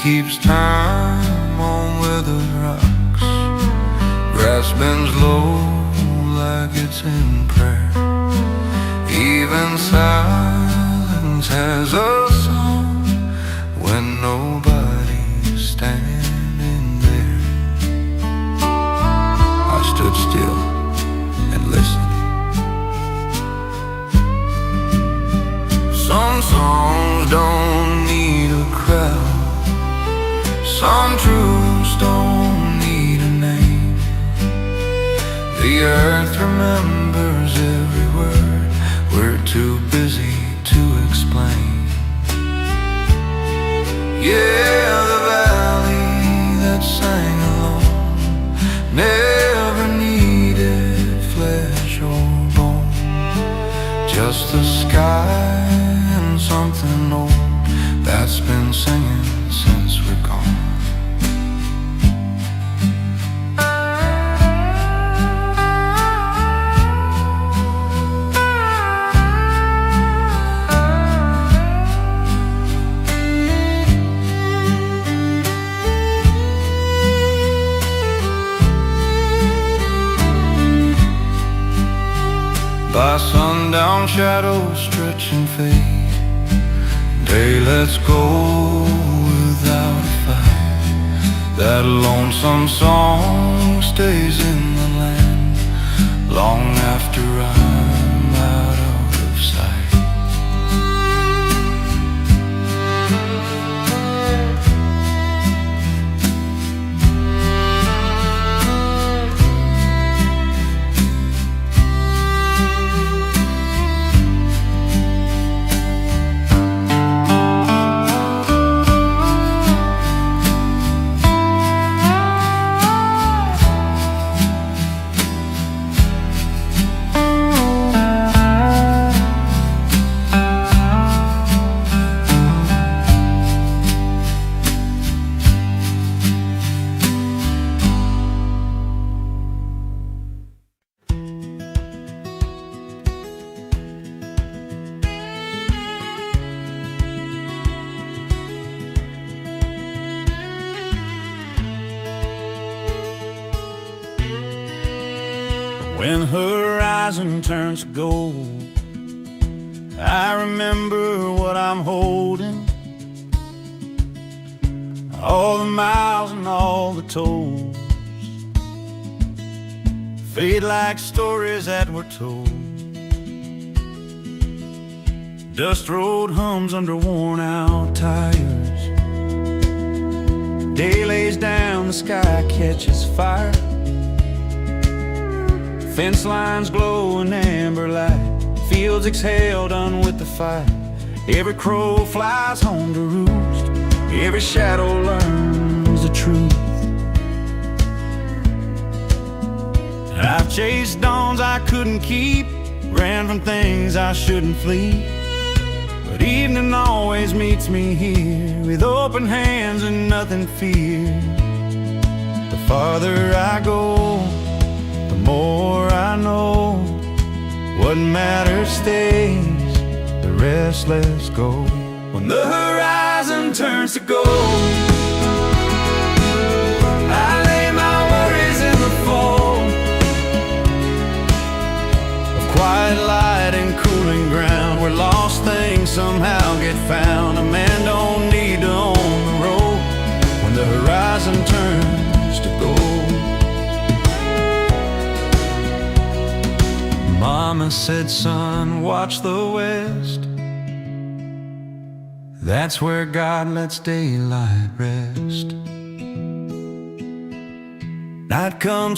Keeps time on weathered rocks. Grass bends low like it's in prayer. Even silence has a song when nobody's standing there. I stood still and listened. Some songs don't need a crowd. Some truths don't need a name. The earth remembers every word. We're too busy to explain. Yeah, the valley that sang alone never needed flesh or bone. Just the sky and something old that's been singing since we're gone. By sundown, shadows stretch and fade. Day lets go without a fight. That lonesome song stays in the land long after I'm out of sight. When the horizon turns to gold, I remember what I'm holding. All the miles and all the tolls fade like stories that were told. Dust road hums under worn out tires. Day lays down, the sky catches fire. Fence lines glow in amber light. Fields exhale, done with the fight. Every crow flies home to roost. Every shadow learns the truth. I've chased dawns I couldn't keep, ran from things I shouldn't flee. But evening always meets me here, with open hands and nothing feared. The farther I go, the more I know. What matters stays, the rest lets go. When the horizon turns to gold, I lay my worries in the fold of quiet light and cooling ground, where lost things somehow get found. A man don't need to own the road when the horizon turns to gold. Mama said, son, watch the west. That's where God lets daylight rest. Night comes